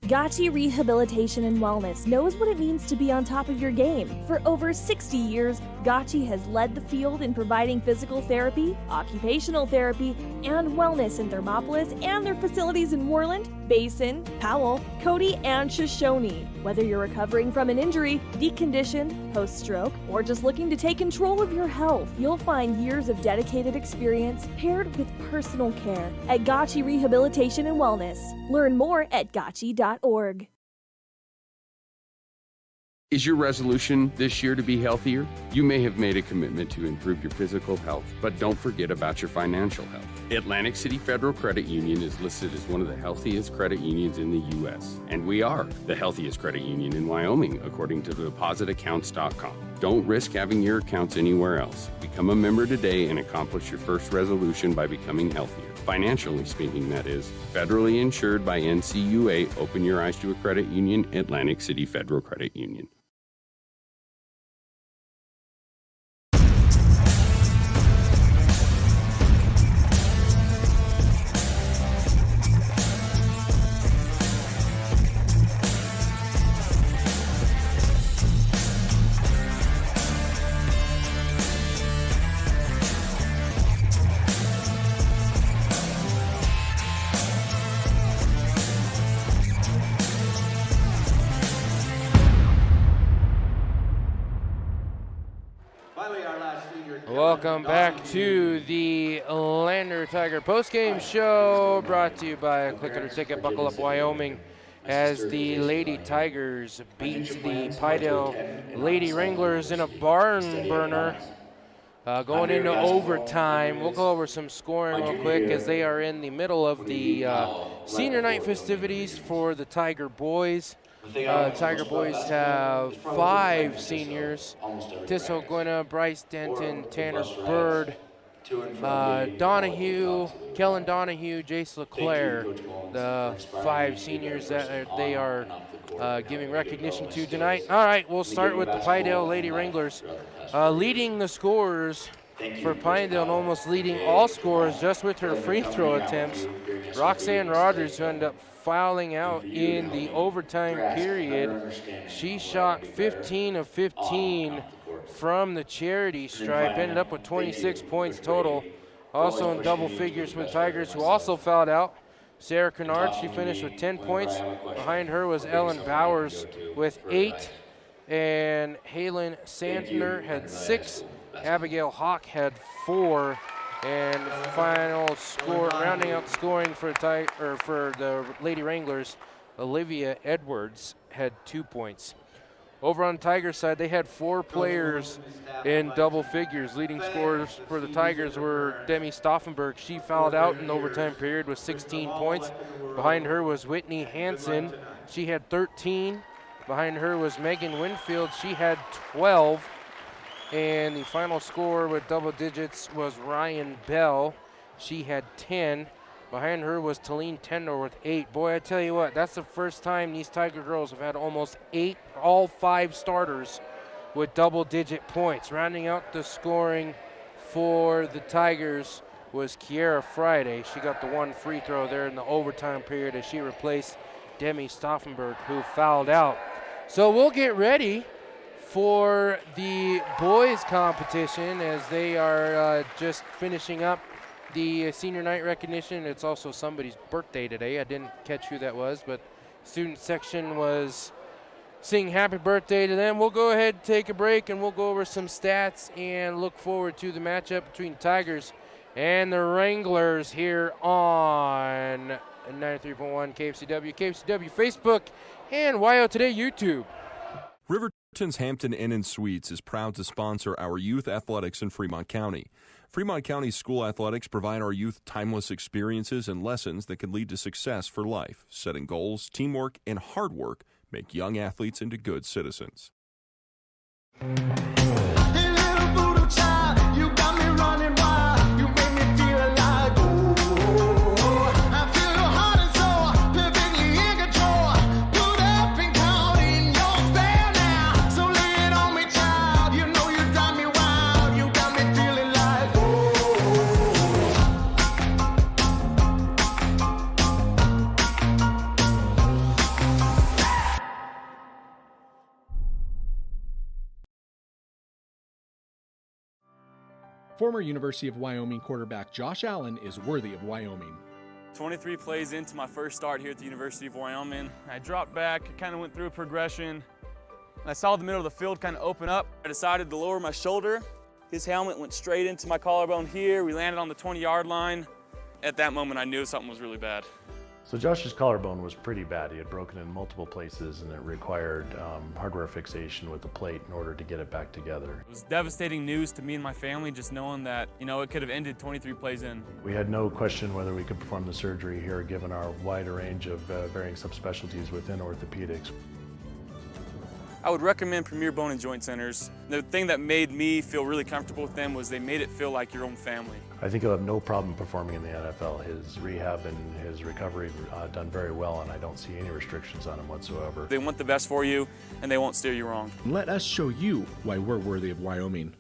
Gotchi Rehabilitation and Wellness knows what it means to be on top of your game. For over 60 years, Gotchi has led the field in providing physical therapy, occupational therapy, and wellness in Thermopolis and their facilities in Worland, Basin, Powell, Cody, and Shoshone. Whether you're recovering from an injury, deconditioned, post-stroke, or just looking to take control of your health, you'll find years of dedicated experience paired with personal care at Gotchi Rehabilitation and Wellness. Learn more at gotchi.org. Is your resolution this year to be healthier? You may have made a commitment to improve your physical health, but don't forget about your financial health. Atlantic City Federal Credit Union is listed as one of the healthiest credit unions in the U.S., and we are the healthiest credit union in Wyoming, according to depositaccounts.com. Don't risk having your accounts anywhere else. Become a member today and accomplish your first resolution by becoming healthier. Financially speaking, that is. Federally insured by NCUA. Open your eyes to a credit union. Atlantic City Federal Credit Union. Welcome back to the Lander Tiger postgame show, brought to you by Click It or Ticket, Buckle Up Wyoming, as the Lady Tigers beat the Pinedale Lady Wranglers in a barn burner. Going into overtime. We'll go over some scoring real quick as they are in the middle of the senior night festivities for the Tiger boys. Tiger boys have 5 seniors: Tissel Gwynna, Bryce Denton, Tanner Bird, Donahue, Kellen Donahue, Jace LeClaire, the 5 seniors that they are giving recognition to tonight. All right, we'll start with the Pinedale Lady Wranglers. Leading the scorers for Pinedale and almost leading all scorers just with her free throw attempts, Roxanne Rogers, who ended up fouling out in the overtime period. She shot 15 of 15 from the charity stripe, ended up with 26 points total. Also in double figures with Tigers, who also fouled out. Sarah Kennard, she finished with 10 points. Behind her was Ellen Bowers with 8. And Halen Sandner had 6. Abigail Hawk had 4. And final score, rounding out the scoring for the Lady Wranglers, Olivia Edwards had 2 points. Over on the Tigers side, they had 4 players in double figures. Leading scorers for the Tigers were Demi Stauffenberg. She fouled out in the overtime period with 16 points. Behind her was Whitney Hansen. She had 13. Behind her was Megan Winfield. She had 12. And the final score with double digits was Ryan Bell. She had 10. Behind her was Talene Tendor with 8. Boy, I tell you what, that's the first time these Tiger girls have had almost 8, all 5 starters with double-digit points. Rounding out the scoring for the Tigers was Kiera Friday. She got the 1 free throw there in the overtime period as she replaced Demi Stauffenberg, who fouled out. So we'll get ready for the boys competition as they are just finishing up the senior night recognition. It's also somebody's birthday today. I didn't catch who that was, but student section was singing happy birthday to them. We'll go ahead and take a break, and we'll go over some stats and look forward to the matchup between Tigers and the Wranglers here on 93.1 KFCW, KFCW Facebook, and WyoToday YouTube. Riverton's Hampton Inn & Suites is proud to sponsor our youth athletics in Fremont County. Fremont County school athletics provide our youth timeless experiences and lessons that can lead to success for life. Setting goals, teamwork, and hard work make young athletes into good citizens. Former University of Wyoming quarterback Josh Allen is worthy of Wyoming. 23 plays into my first start here at the University of Wyoming. I dropped back, I kind of went through a progression. I saw the middle of the field kind of open up. I decided to lower my shoulder. His helmet went straight into my collarbone here. We landed on the 20-yard line. At that moment, I knew something was really bad. So Josh's collarbone was pretty bad. He had broken in multiple places, and it required hardware fixation with the plate in order to get it back together. It was devastating news to me and my family, just knowing that, it could have ended 23 plays in. We had no question whether we could perform the surgery here, given our wide range of varying subspecialties within orthopedics. I would recommend Premier Bone and Joint Centers. The thing that made me feel really comfortable with them was they made it feel like your own family. I think he'll have no problem performing in the NFL. His rehab and his recovery done very well, and I don't see any restrictions on him whatsoever. They want the best for you, and they won't steer you wrong. Let us show you why we're worthy of Wyoming.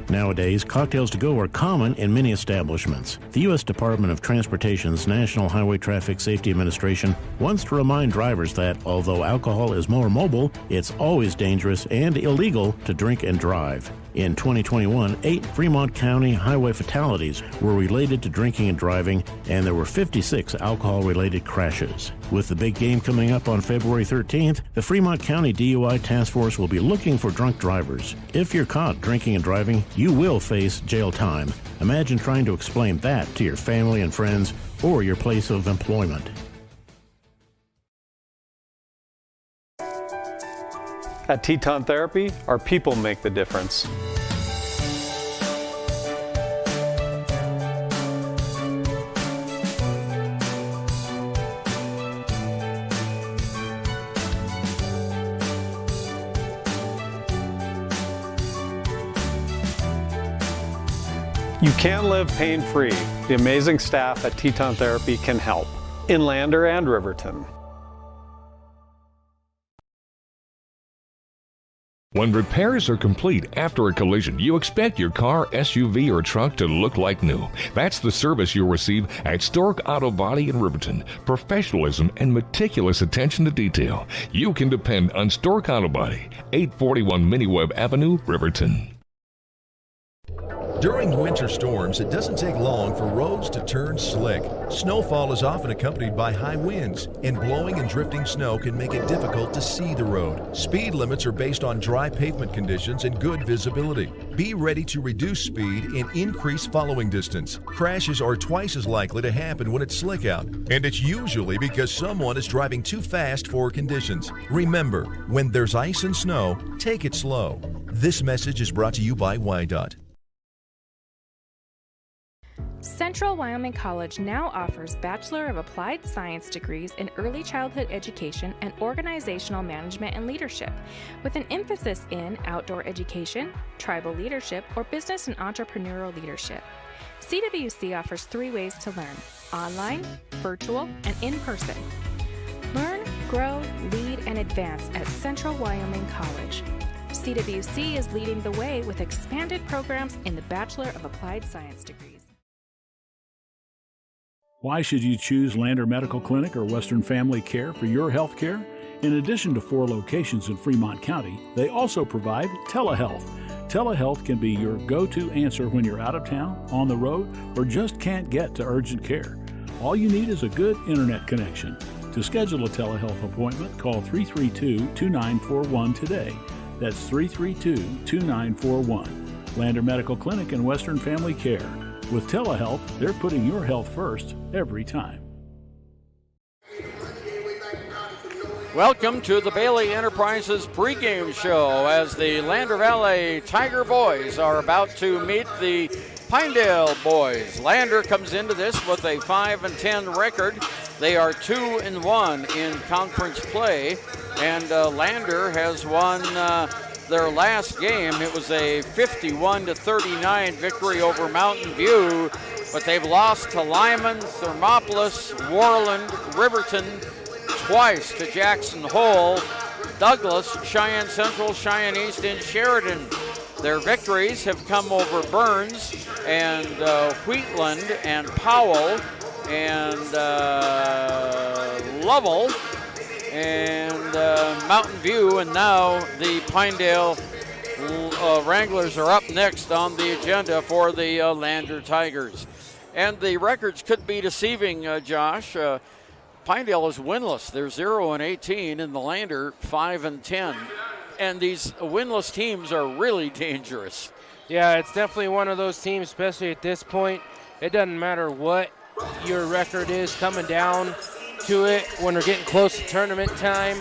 Nowadays, cocktails to go are common in many establishments. The U.S. Department of Transportation's National Highway Traffic Safety Administration wants to remind drivers that although alcohol is more mobile, it's always dangerous and illegal to drink and drive. In 2021, 8 Fremont County highway fatalities were related to drinking and driving, and there were 56 alcohol-related crashes. With the big game coming up on February 13th, the Fremont County DUI Task Force will be looking for drunk drivers. If you're caught drinking and driving, you will face jail time. Imagine trying to explain that to your family and friends or your place of employment. At Teton Therapy, our people make the difference. You can live pain-free. The amazing staff at Teton Therapy can help in Lander and Riverton. When repairs are complete after a collision, you expect your car, SUV, or truck to look like new. That's the service you'll receive at Stork Auto Body in Riverton. Professionalism and meticulous attention to detail. You can depend on Stork Auto Body, 841 Miniweb Avenue, Riverton. During winter storms, it doesn't take long for roads to turn slick. Snowfall is often accompanied by high winds, and blowing and drifting snow can make it difficult to see the road. Speed limits are based on dry pavement conditions and good visibility. Be ready to reduce speed and increase following distance. Crashes are twice as likely to happen when it's slick out, and it's usually because someone is driving too fast for conditions. Remember, when there's ice and snow, take it slow. This message is brought to you by WYDOT. Central Wyoming College now offers Bachelor of Applied Science degrees in Early Childhood Education and Organizational Management and Leadership, with an emphasis in outdoor education, tribal leadership, or business and entrepreneurial leadership. CWC offers 3 ways to learn: online, virtual, and in person. Learn, grow, lead, and advance at Central Wyoming College. CWC is leading the way with expanded programs in the Bachelor of Applied Science degrees. Why should you choose Lander Medical Clinic or Western Family Care for your health care? In addition to 4 locations in Fremont County, they also provide telehealth. Telehealth can be your go-to answer when you're out of town, on the road, or just can't get to urgent care. All you need is a good internet connection. To schedule a telehealth appointment, call 332-2941 today. That's 332-2941. Lander Medical Clinic and Western Family Care. With telehealth, they're putting your health first every time. Welcome to the Bailey Enterprises pregame show as the Lander Valley Tiger boys are about to meet the Pinedale boys. Lander comes into this with a 5-10 record. They are 2-1 in conference play, and Lander has won their last game. It was a 51-39 victory over Mountain View, but they've lost to Lyman, Thermopolis, Worland, Riverton, twice to Jackson Hole, Douglas, Cheyenne Central, Cheyenne East, and Sheridan. Their victories have come over Burns and Wheatland and Powell and Lovell and Mountain View, and now the Pinedale Wranglers are up next on the agenda for the Lander Tigers. And the records could be deceiving, Josh. Pinedale is winless. They're 0-18, and the Lander 5-10. And these winless teams are really dangerous. Yeah, it's definitely one of those teams, especially at this point. It doesn't matter what your record is coming down to it. When we're getting close to tournament time,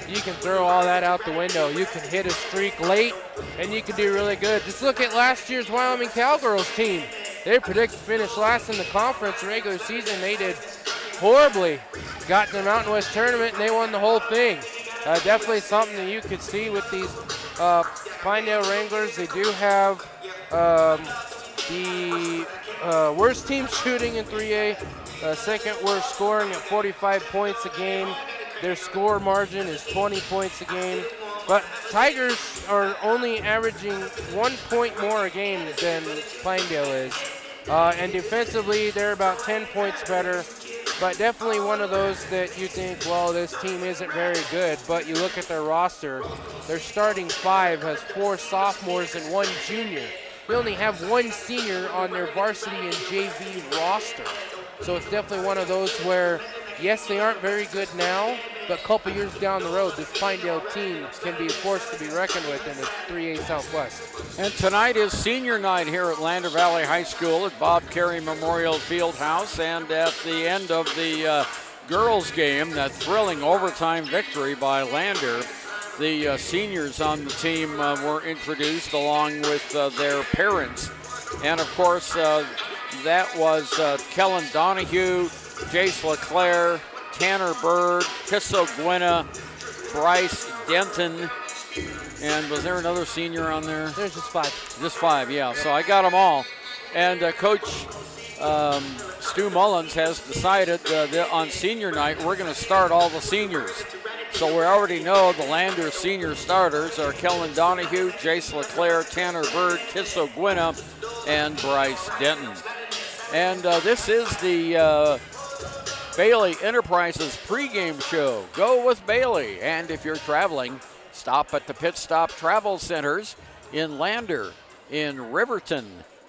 you can throw all that out the window. You can hit a streak late, and you can do really good. Just look at last year's Wyoming Cowgirls team. They predicted to finish last in the conference regular season. They did horribly. Got to the Mountain West tournament, and they won the whole thing. Definitely something that you could see with these Pinedale Wranglers. They do have the worst team shooting in 3A, second worst scoring at 45 points a game. Their score margin is 20 points a game. But Tigers are only averaging 1 point more a game than Pinedale is. And defensively, they're about 10 points better. But definitely one of those that you think, well, this team isn't very good. But you look at their roster, their starting five has 4 sophomores and 1 junior. They only have 1 senior on their varsity and JV roster. So it's definitely one of those where, yes, they aren't very good now, but a couple years down the road, this Pinedale team can be a force to be reckoned with in the 3A Southwest. And tonight is senior night here at Lander Valley High School at Bob Carey Memorial Fieldhouse. And at the end of the girls' game, that thrilling overtime victory by Lander, the seniors on the team were introduced along with their parents. And, of course, that was Kellen Donahue, Jace LeClaire, Tanner Bird, Kisso Gwynna, Bryce Denton, and was there another senior on there? There's just 5. Just 5, yeah. So I got them all. And Coach Stu Mullins has decided that on senior night we're going to start all the seniors. So we already know the Lander senior starters are Kellen Donahue, Jace LeClaire, Tanner Bird, Kisso Gwynna, and Bryce Denton. And this is the Bailey Enterprises pregame show. Go with Bailey. And if you're traveling, stop at the Pit Stop Travel Centers in Lander, in Riverton,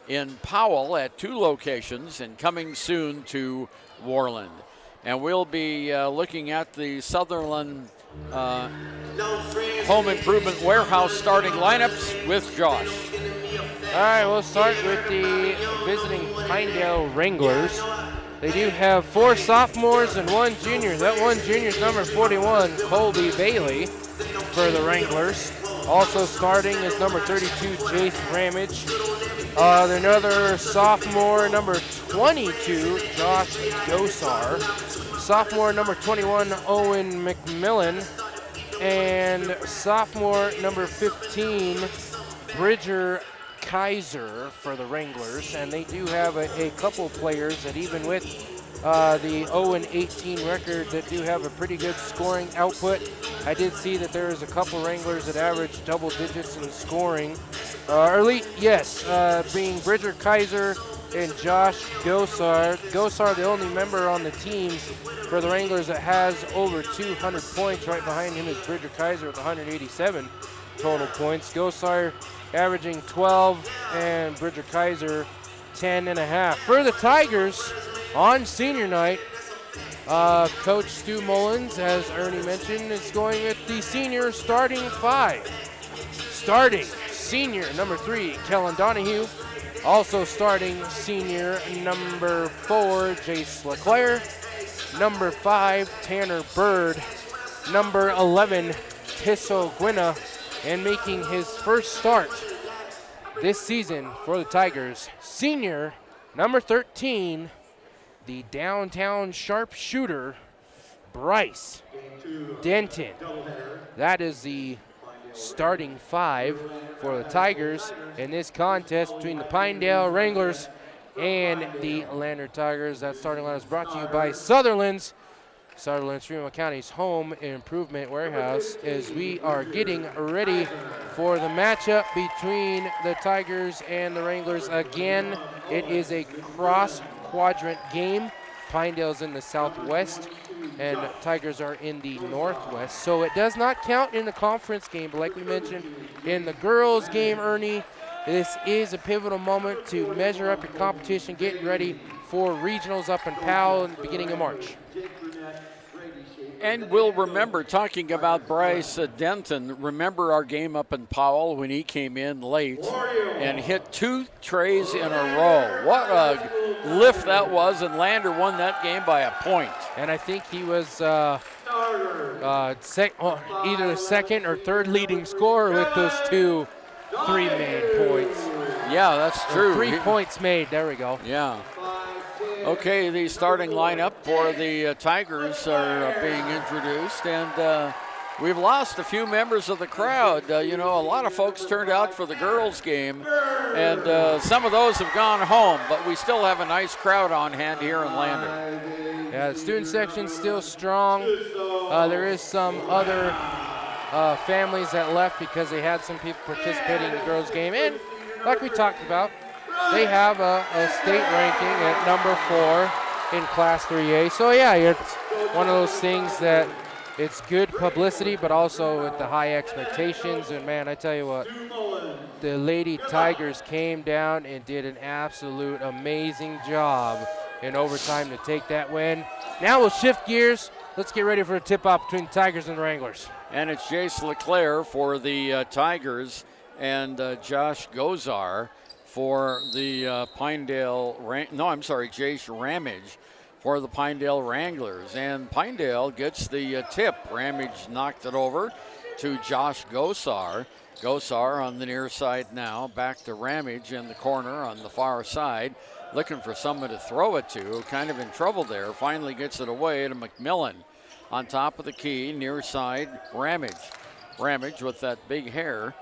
in Powell at 2 locations, and coming soon to Worland. And we'll be looking at the Sutherland Home Improvement Warehouse starting lineups with Josh. All right, we'll start with the visiting Pinedale Wranglers. They do have 4 sophomores and 1 junior. That 1 junior is number 41, Colby Bailey, for the Wranglers. Also starting is number 32, Jace Ramage. Another sophomore, number 22, Josh Gosar. Sophomore, number 21, Owen McMillan. And sophomore, number 15, Bridger Kaiser for the Wranglers. And they do have a couple players that, even with the 0-18 record, that do have a pretty good scoring output. I did see that there is a couple Wranglers that average double digits in scoring. Being Bridger Kaiser and Josh Gosar. Gosar, the only member on the team for the Wranglers that has over 200 points. Right behind him is Bridger Kaiser with 187 total points. Gosar averaging 12 and Bridger Kaiser 10.5. For the Tigers, On senior night, Coach Stu Mullins, as Ernie mentioned, is going with the senior starting 5. Starting senior number 3, Kellen Donahue. Also starting senior number 4, Jace LeClaire. Number 5, Tanner Bird. Number 11, Tisso Gwynna. And making his first start this season for the Tigers, senior number 13, the downtown sharpshooter, Bryce Denton. That is the starting 5 for the Tigers in this contest between the Pinedale Wranglers and the Lander Tigers. That starting line is brought to you by Sutherland's Fremont County's home improvement warehouse, as we are getting ready for the matchup between the Tigers and the Wranglers. Again, it is a cross-quadrant game. Pinedale's in the southwest, and Tigers are in the northwest. So it does not count in the conference game, but like we mentioned in the girls' game, Ernie, this is a pivotal moment to measure up your competition, getting ready for regionals up in Powell in the beginning of March. And we'll remember, talking about Bryce Denton, remember our game up in Powell when he came in late and hit 2 trays in a row. What a lift that was, and Lander won that game by a point. And I think he was either the second or third leading scorer with those 2 3-made points. Yeah, that's true. 3 points made, there we go. Yeah. Okay, the starting lineup for the Tigers are being introduced, and we've lost a few members of the crowd. A lot of folks turned out for the girls' game, and some of those have gone home, but we still have a nice crowd on hand here in Lander. Yeah, the student section's still strong. There is some other families that left because they had some people participating in the girls' game, and like we talked about, they have a state ranking at number 4 in Class 3A. So yeah, it's one of those things that it's good publicity, but also with the high expectations. And man, I tell you what, the Lady Tigers came down and did an absolute amazing job in overtime to take that win. Now we'll shift gears. Let's get ready for a tip-off between the Tigers and the Wranglers. And it's Jace LeClaire for the Tigers and Josh Gozar for the Jace Ramage for the Pinedale Wranglers. And Pinedale gets the tip. Ramage knocked it over to Josh Gosar. Gosar on the near side now, back to Ramage in the corner on the far side, looking for someone to throw it to, kind of in trouble there. Finally gets it away to McMillan. On top of the key, near side, Ramage. Ramage with that big hair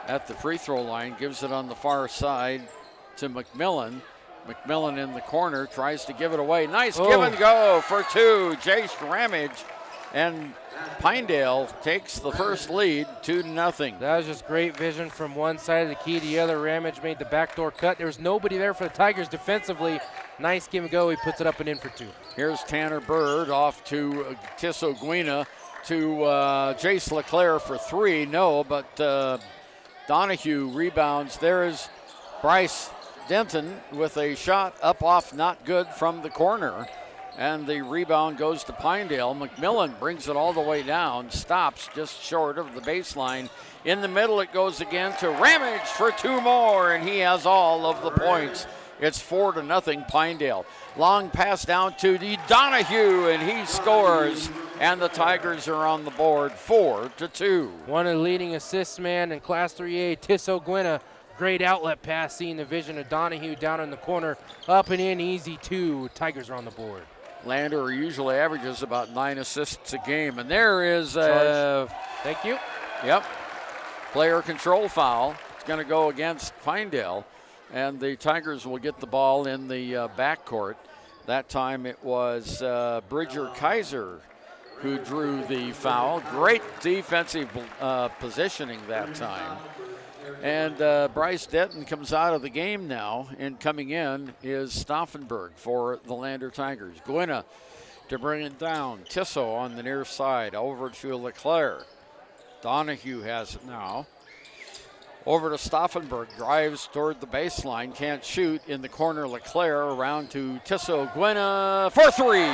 at the free throw line, gives it on the far side to McMillan. McMillan in the corner, tries to give it away. Nice give and go for 2, Jace Ramage. And Pinedale takes the first lead, 2-0. That was just great vision from one side of the key to the other. Ramage made the backdoor cut. There was nobody there for the Tigers defensively. Nice give and go. He puts it up and in for 2. Here's Tanner Bird off to Tisso Gwynna to Jace LeClaire for 3. No, but Donahue rebounds. There is Bryce Denton with a shot up off, not good from the corner. And the rebound goes to Pinedale. McMillan brings it all the way down, stops just short of the baseline. In the middle it goes again to Ramage for 2 more, and he has all of the points. It's 4-0 Pinedale. Long pass down to the Donahue, and he scores. And the Tigers are on the board, 4-2. One of the leading assist man in Class 3A, Tisso Gwynna. Great outlet pass, seeing the vision of Donahue down in the corner. Up and in, easy 2. Tigers are on the board. Lander usually averages about 9 assists a game. And there is thank you. Yep. Player control foul. It's going to go against Pinedale. And the Tigers will get the ball in the backcourt. That time it was Bridger Kaiser who drew the foul. Great defensive positioning that time. And Bryce Denton comes out of the game now, and coming in is Stauffenberg for the Lander Tigers. Gwynna to bring it down. Tisso on the near side, over to LeClaire. Donahue has it now. Over to Stauffenberg, drives toward the baseline, can't shoot. In the corner, LeClaire around to Tisso Gwena for three.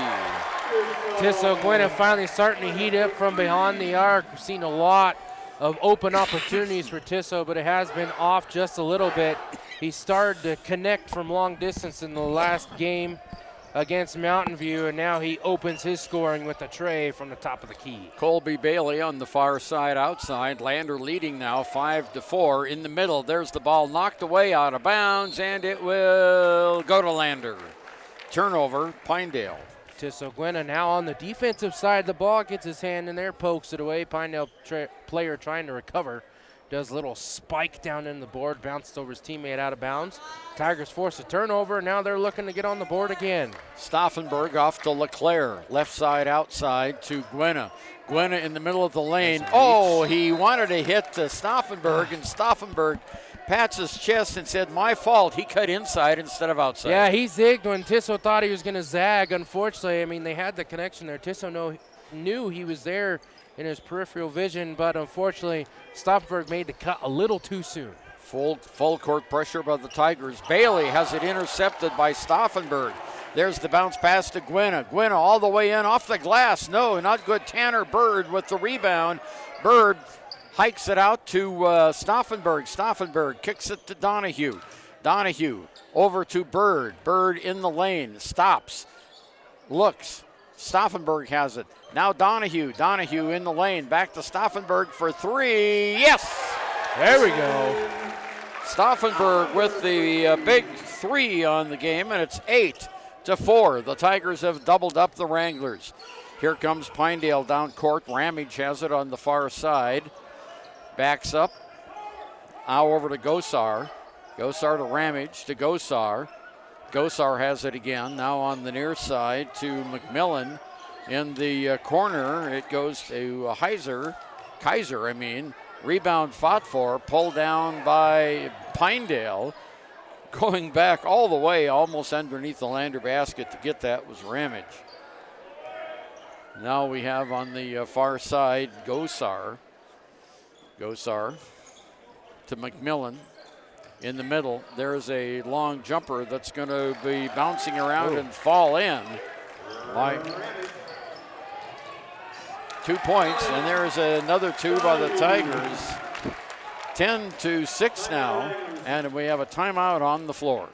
Tisso Gwena finally starting to heat up from behind the arc. We've seen a lot of open opportunities for Tisso, but it has been off just a little bit. He started to connect from long distance in the last game against Mountain View, and now he opens his scoring with a tray from the top of the key. Colby Bailey on the far side outside. Lander leading now 5-4. In the middle, there's the ball knocked away out of bounds, and it will go to Lander. Turnover, Pinedale. Tisso Gwena now on the defensive side. The ball gets his hand in there, pokes it away. Pinedale player trying to recover. Does a little spike down in the board, bounced over his teammate out of bounds. Tigers force a turnover, now they're looking to get on the board again. Stauffenberg off to LeClaire, left side outside to Gwena. Gwena in the middle of the lane. Oh, he wanted to hit Stauffenberg, and Stauffenberg pats his chest and said, my fault. He cut inside instead of outside. Yeah, he zigged when Tisso thought he was going to zag. Unfortunately, I mean, they had the connection there. Tisso knew he was there in his peripheral vision, but unfortunately, Stauffenberg made the cut a little too soon. Full court pressure by the Tigers. Bailey has it intercepted by Stauffenberg. There's the bounce pass to Gwena. Gwena all the way in off the glass. No, not good. Tanner Bird with the rebound. Bird hikes it out to Stauffenberg. Stauffenberg kicks it to Donahue. Donahue over to Bird. Bird in the lane. Stops. Looks. Stauffenberg has it. Now Donahue. Donahue in the lane. Back to Stauffenberg for three. Yes! There we go. Stauffenberg with the big three on the game, and it's 8-4. The Tigers have doubled up the Wranglers. Here comes Pinedale down court. Ramage has it on the far side. Backs up. Now over to Gosar. Gosar to Ramage to Gosar. Gosar has it again. Now on the near side to McMillan. In the corner, it goes to Kaiser. Rebound fought for, pulled down by Pinedale. Going back all the way, almost underneath the Lander basket to get that was Ramage. Now we have on the far side Gosar. Gosar to McMillan. In the middle, there's a long jumper that's going to be bouncing around and fall in. By 2 points, and there's another two by the Tigers. 10-6 now, and we have a timeout on the floor.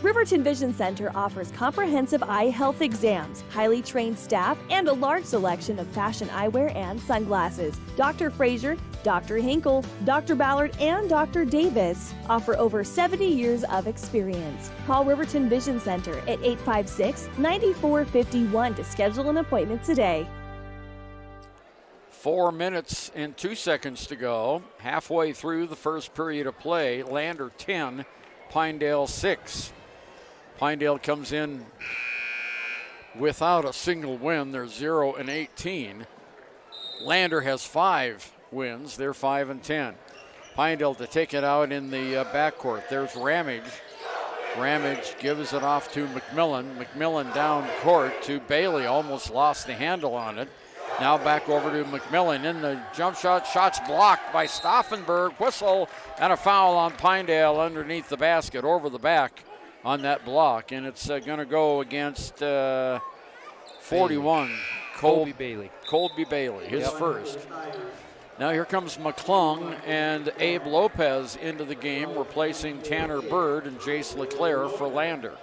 Riverton Vision Center offers comprehensive eye health exams, highly trained staff, and a large selection of fashion eyewear and sunglasses. Dr. Frazier, Dr. Hinkle, Dr. Ballard, and Dr. Davis offer over 70 years of experience. Call Riverton Vision Center at 856-9451 to schedule an appointment today. 4 minutes and 2 seconds to go. Halfway through the first period of play. Lander 10, Pinedale 6. Pinedale comes in without a single win. They're 0-18. Lander has 5 wins. They're 5-10. Pinedale to take it out in the backcourt. There's Ramage. Ramage gives it off to McMillan. McMillan down court to Bailey. Almost lost the handle on it. Now back over to McMillan in the jump shot. Shots blocked by Stauffenberg. Whistle and a foul on Pinedale underneath the basket over the back on that block. And it's going to go against 41. Colby Bailey. Colby Bailey, his first. Now here comes McClung and Abe Lopez into the game, replacing Tanner Bird and Jace LeClaire for Lander.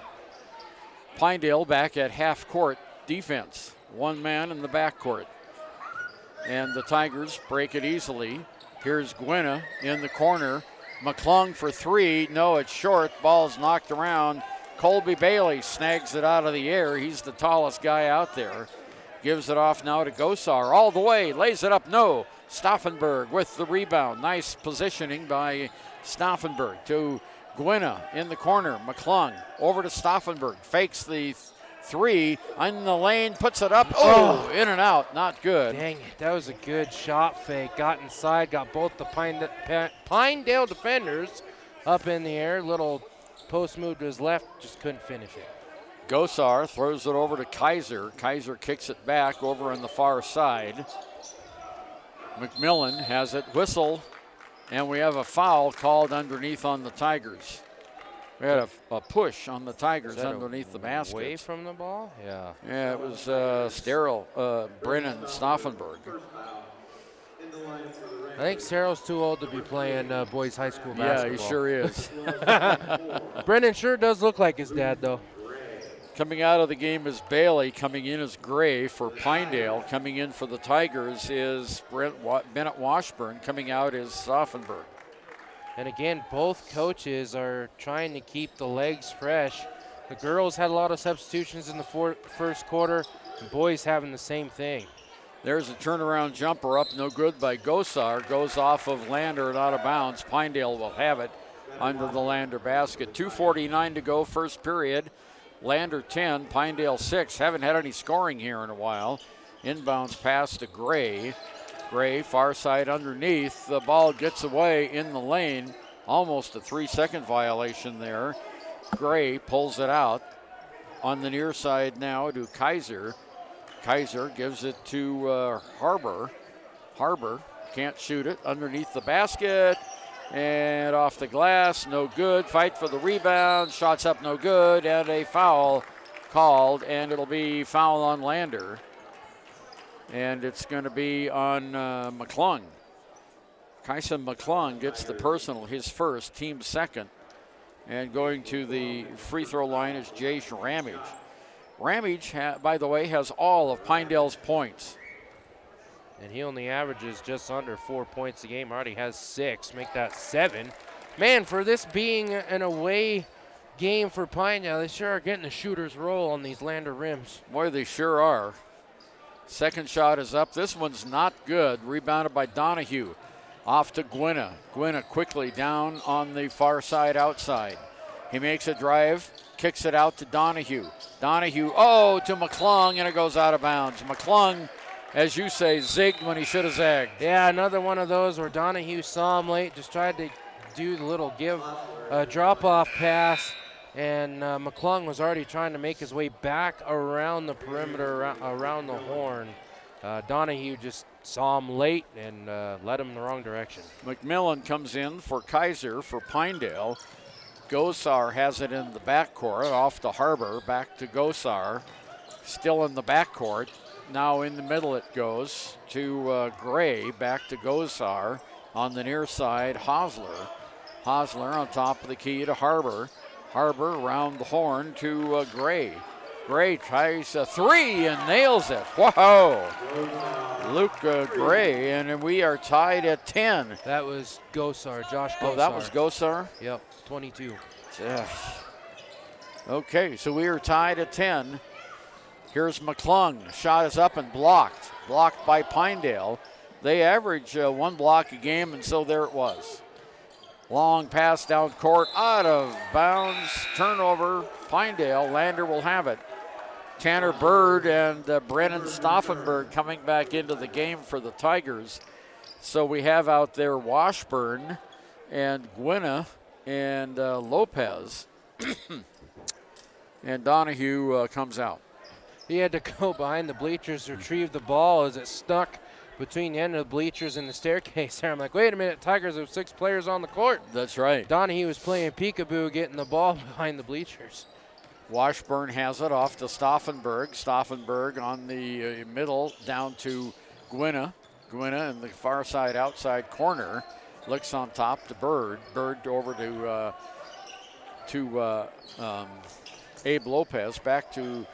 Pinedale back at half court defense. One man in the backcourt. And the Tigers break it easily. Here's Gwena in the corner. McClung for three. No, it's short. Ball's knocked around. Colby Bailey snags it out of the air. He's the tallest guy out there. Gives it off now to Gosar. All the way. Lays it up. No. Stauffenberg with the rebound. Nice positioning by Stauffenberg to Gwena in the corner. McClung over to Stauffenberg. Fakes the three in the lane, puts it up. Oh, in and out, not good. Dang it, that was a good shot fake. Got inside, got both the Pinedale defenders up in the air. Little post move to his left, just couldn't finish it. Gosar throws it over to Kaiser. Kaiser kicks it back over on the far side. McMillan has it, whistle, and we have a foul called underneath on the Tigers. We had a push on the Tigers underneath the basket. Away from the ball? Yeah. Yeah, it was Brennan Stauffenberg. I think Cyril's too old to be playing boys high school basketball. Yeah, he sure is. Brennan sure does look like his dad, though. Coming out of the game is Bailey. Coming in is Gray for Pinedale. Coming in for the Tigers is Bennett Washburn. Coming out is Stauffenberg. And again, both coaches are trying to keep the legs fresh. The girls had a lot of substitutions in the first quarter. The boys having the same thing. There's a turnaround jumper up, no good by Gosar. Goes off of Lander and out of bounds. Pinedale will have it under the Lander basket. 2:49 to go, first period. Lander 10, Pinedale 6. Haven't had any scoring here in a while. Inbounds pass to Gray. Gray, far side underneath. The ball gets away in the lane. Almost a 3-second violation there. Gray pulls it out. On the near side now to Kaiser. Kaiser gives it to Harbor. Harbor can't shoot it. Underneath the basket. And off the glass, no good. Fight for the rebound. Shots up, no good. And a foul called, and it'll be foul on Lander. And it's going to be on McClung. Kyson McClung gets the personal, his first, team second. And going to the free throw line is Jace Ramage. Ramage, by the way, has all of Pinedale's points. And he only averages just under 4 points a game. Already has 6. Make that 7. Man, for this being an away game for Pinedale, they sure are getting the shooter's roll on these Lander rims. Boy, they sure are. Second shot is up. This one's not good. Rebounded by Donahue. Off to Gwynna. Gwynna quickly down on the far side outside. He makes a drive, kicks it out to Donahue. Donahue, to McClung, and it goes out of bounds. McClung, as you say, zigged when he should have zagged. Yeah, another one of those where Donahue saw him late, just tried to do the little drop-off pass, and McClung was already trying to make his way back around the perimeter, around the horn. Donahue just saw him late and led him in the wrong direction. McMillan comes in for Kaiser for Pinedale. Gosar has it in the backcourt, off to Harbor, back to Gosar. Still in the backcourt. Now in the middle it goes to Gray, back to Gosar. On the near side, Hosler. Hosler on top of the key to Harbor. Harbor around the horn to Gray. Gray tries a three and nails it. Whoa! Luke Gray, and we are tied at 10. That was Gosar, Josh Gosar. Oh, that was Gosar? Yep, 22. Yeah. Okay, so we are tied at 10. Here's McClung. Shot is up and blocked. Blocked by Pinedale. They average 1 block a game, and so there it was. Long pass down court, out of bounds. Turnover, Pinedale. Lander will have it. Tanner Bird and Brennan Stauffenberg coming back into the game for the Tigers. So we have out there Washburn and Gwynna and Lopez. And Donahue comes out. He had to go behind the bleachers to retrieve the ball as it stuck between the end of the bleachers and the staircase there. I'm like, wait a minute, Tigers have 6 players on the court. That's right. Donahue was playing peekaboo, getting the ball behind the bleachers. Washburn has it off to Stauffenberg. Stauffenberg on the middle down to Gwynna. Gwynna in the far side outside corner. Looks on top to Bird. Bird over to Abe Lopez. Back to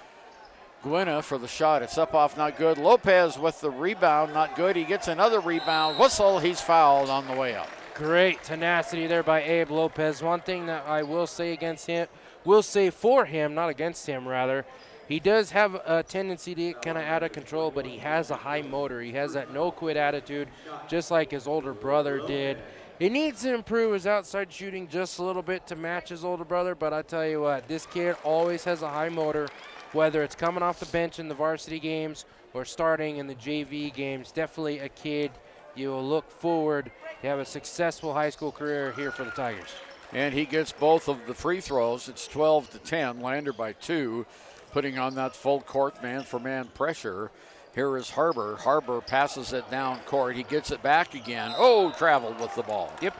Gwynna for the shot. It's up off, not good. Lopez with the rebound, not good. He gets another rebound. Whistle, he's fouled on the way up. Great tenacity there by Abe Lopez. One thing that I will say against him, will say for him, not against him rather, he does have a tendency to get kind of out of control, but he has a high motor. He has that no-quit attitude, just like his older brother did. He needs to improve his outside shooting just a little bit to match his older brother, but I tell you what, this kid always has a high motor, whether it's coming off the bench in the varsity games or starting in the JV games. Definitely a kid you will look forward to have a successful high school career here for the Tigers. And he gets both of the free throws. It's 12-10, Lander by 2, putting on that full court man-for-man pressure. Here is Harbor. Harbor passes it down court. He gets it back again. Oh, traveled with the ball. Yep.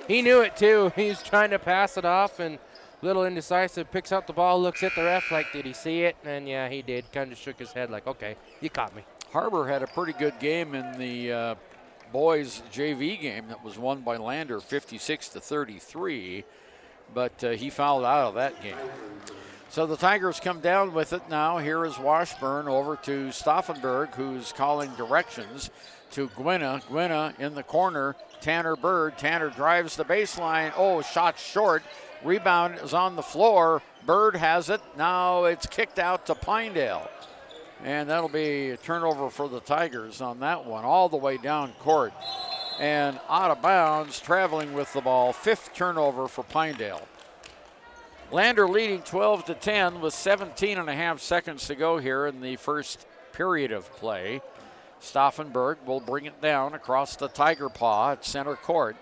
He knew it too. He's trying to pass it off and little indecisive, picks up the ball, looks at the ref like, did he see it? And yeah, he did. Kind of shook his head like, okay, you caught me. Harbor had a pretty good game in the boys JV game that was won by Lander 56-33, but he fouled out of that game. So the Tigers come down with it now. Here is Washburn over to Stauffenberg, who's calling directions to Gwinna. Gwinna in the corner. Tanner Bird. Tanner drives the baseline. Oh, shot short. Rebound is on the floor. Bird has it. Now it's kicked out to Pinedale. And that'll be a turnover for the Tigers on that one, all the way down court. And out of bounds, traveling with the ball. 5th turnover for Pinedale. Lander leading 12-10 with 17 and a half seconds to go here in the first period of play. Stauffenberg will bring it down across the Tiger Paw at center court.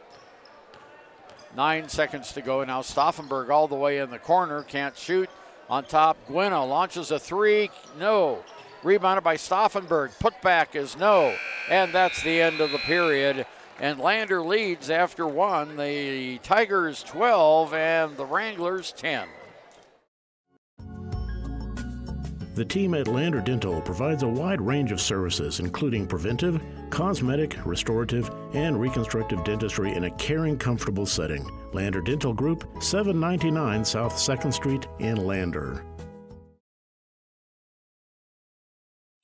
9 seconds to go now. Stauffenberg all the way in the corner, can't shoot. On top, Gwinna launches a three, no. Rebounded by Stauffenberg, putback is no. And that's the end of the period. And Lander leads after one. The Tigers 12 and the Wranglers 10. The team at Lander Dental provides a wide range of services, including preventive, cosmetic, restorative, and reconstructive dentistry in a caring, comfortable setting. Lander Dental Group, 799 South 2nd Street in Lander.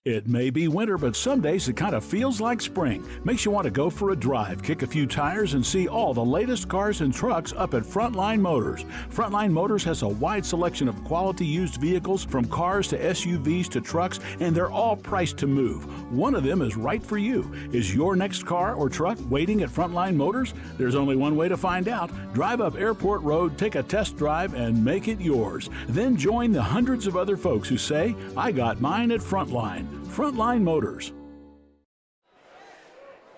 It may be winter, but some days it kind of feels like spring. Makes you want to go for a drive, kick a few tires, and see all the latest cars and trucks up at Frontline Motors. Frontline Motors has a wide selection of quality used vehicles, from cars to SUVs to trucks, and they're all priced to move. One of them is right for you. Is your next car or truck waiting at Frontline Motors? There's only one way to find out. Drive up Airport Road, take a test drive, and make it yours. Then join the hundreds of other folks who say, I got mine at Frontline. Frontline Motors.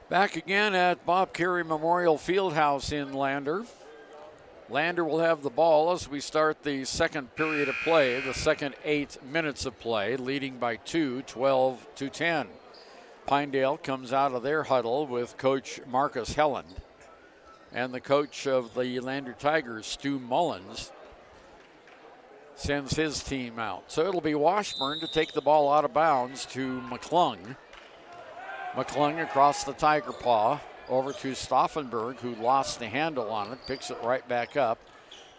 Back again at Bob Carey Memorial Fieldhouse in Lander. Lander will have the ball as we start the second period of play, the second 8 minutes of play, leading by 2, 12-10. Pinedale comes out of their huddle with Coach Marcus Helland and the coach of the Lander Tigers, Stu Mullins, sends his team out. So it'll be Washburn to take the ball out of bounds to McClung. McClung across the Tiger Paw over to Stauffenberg, who lost the handle on it, picks it right back up.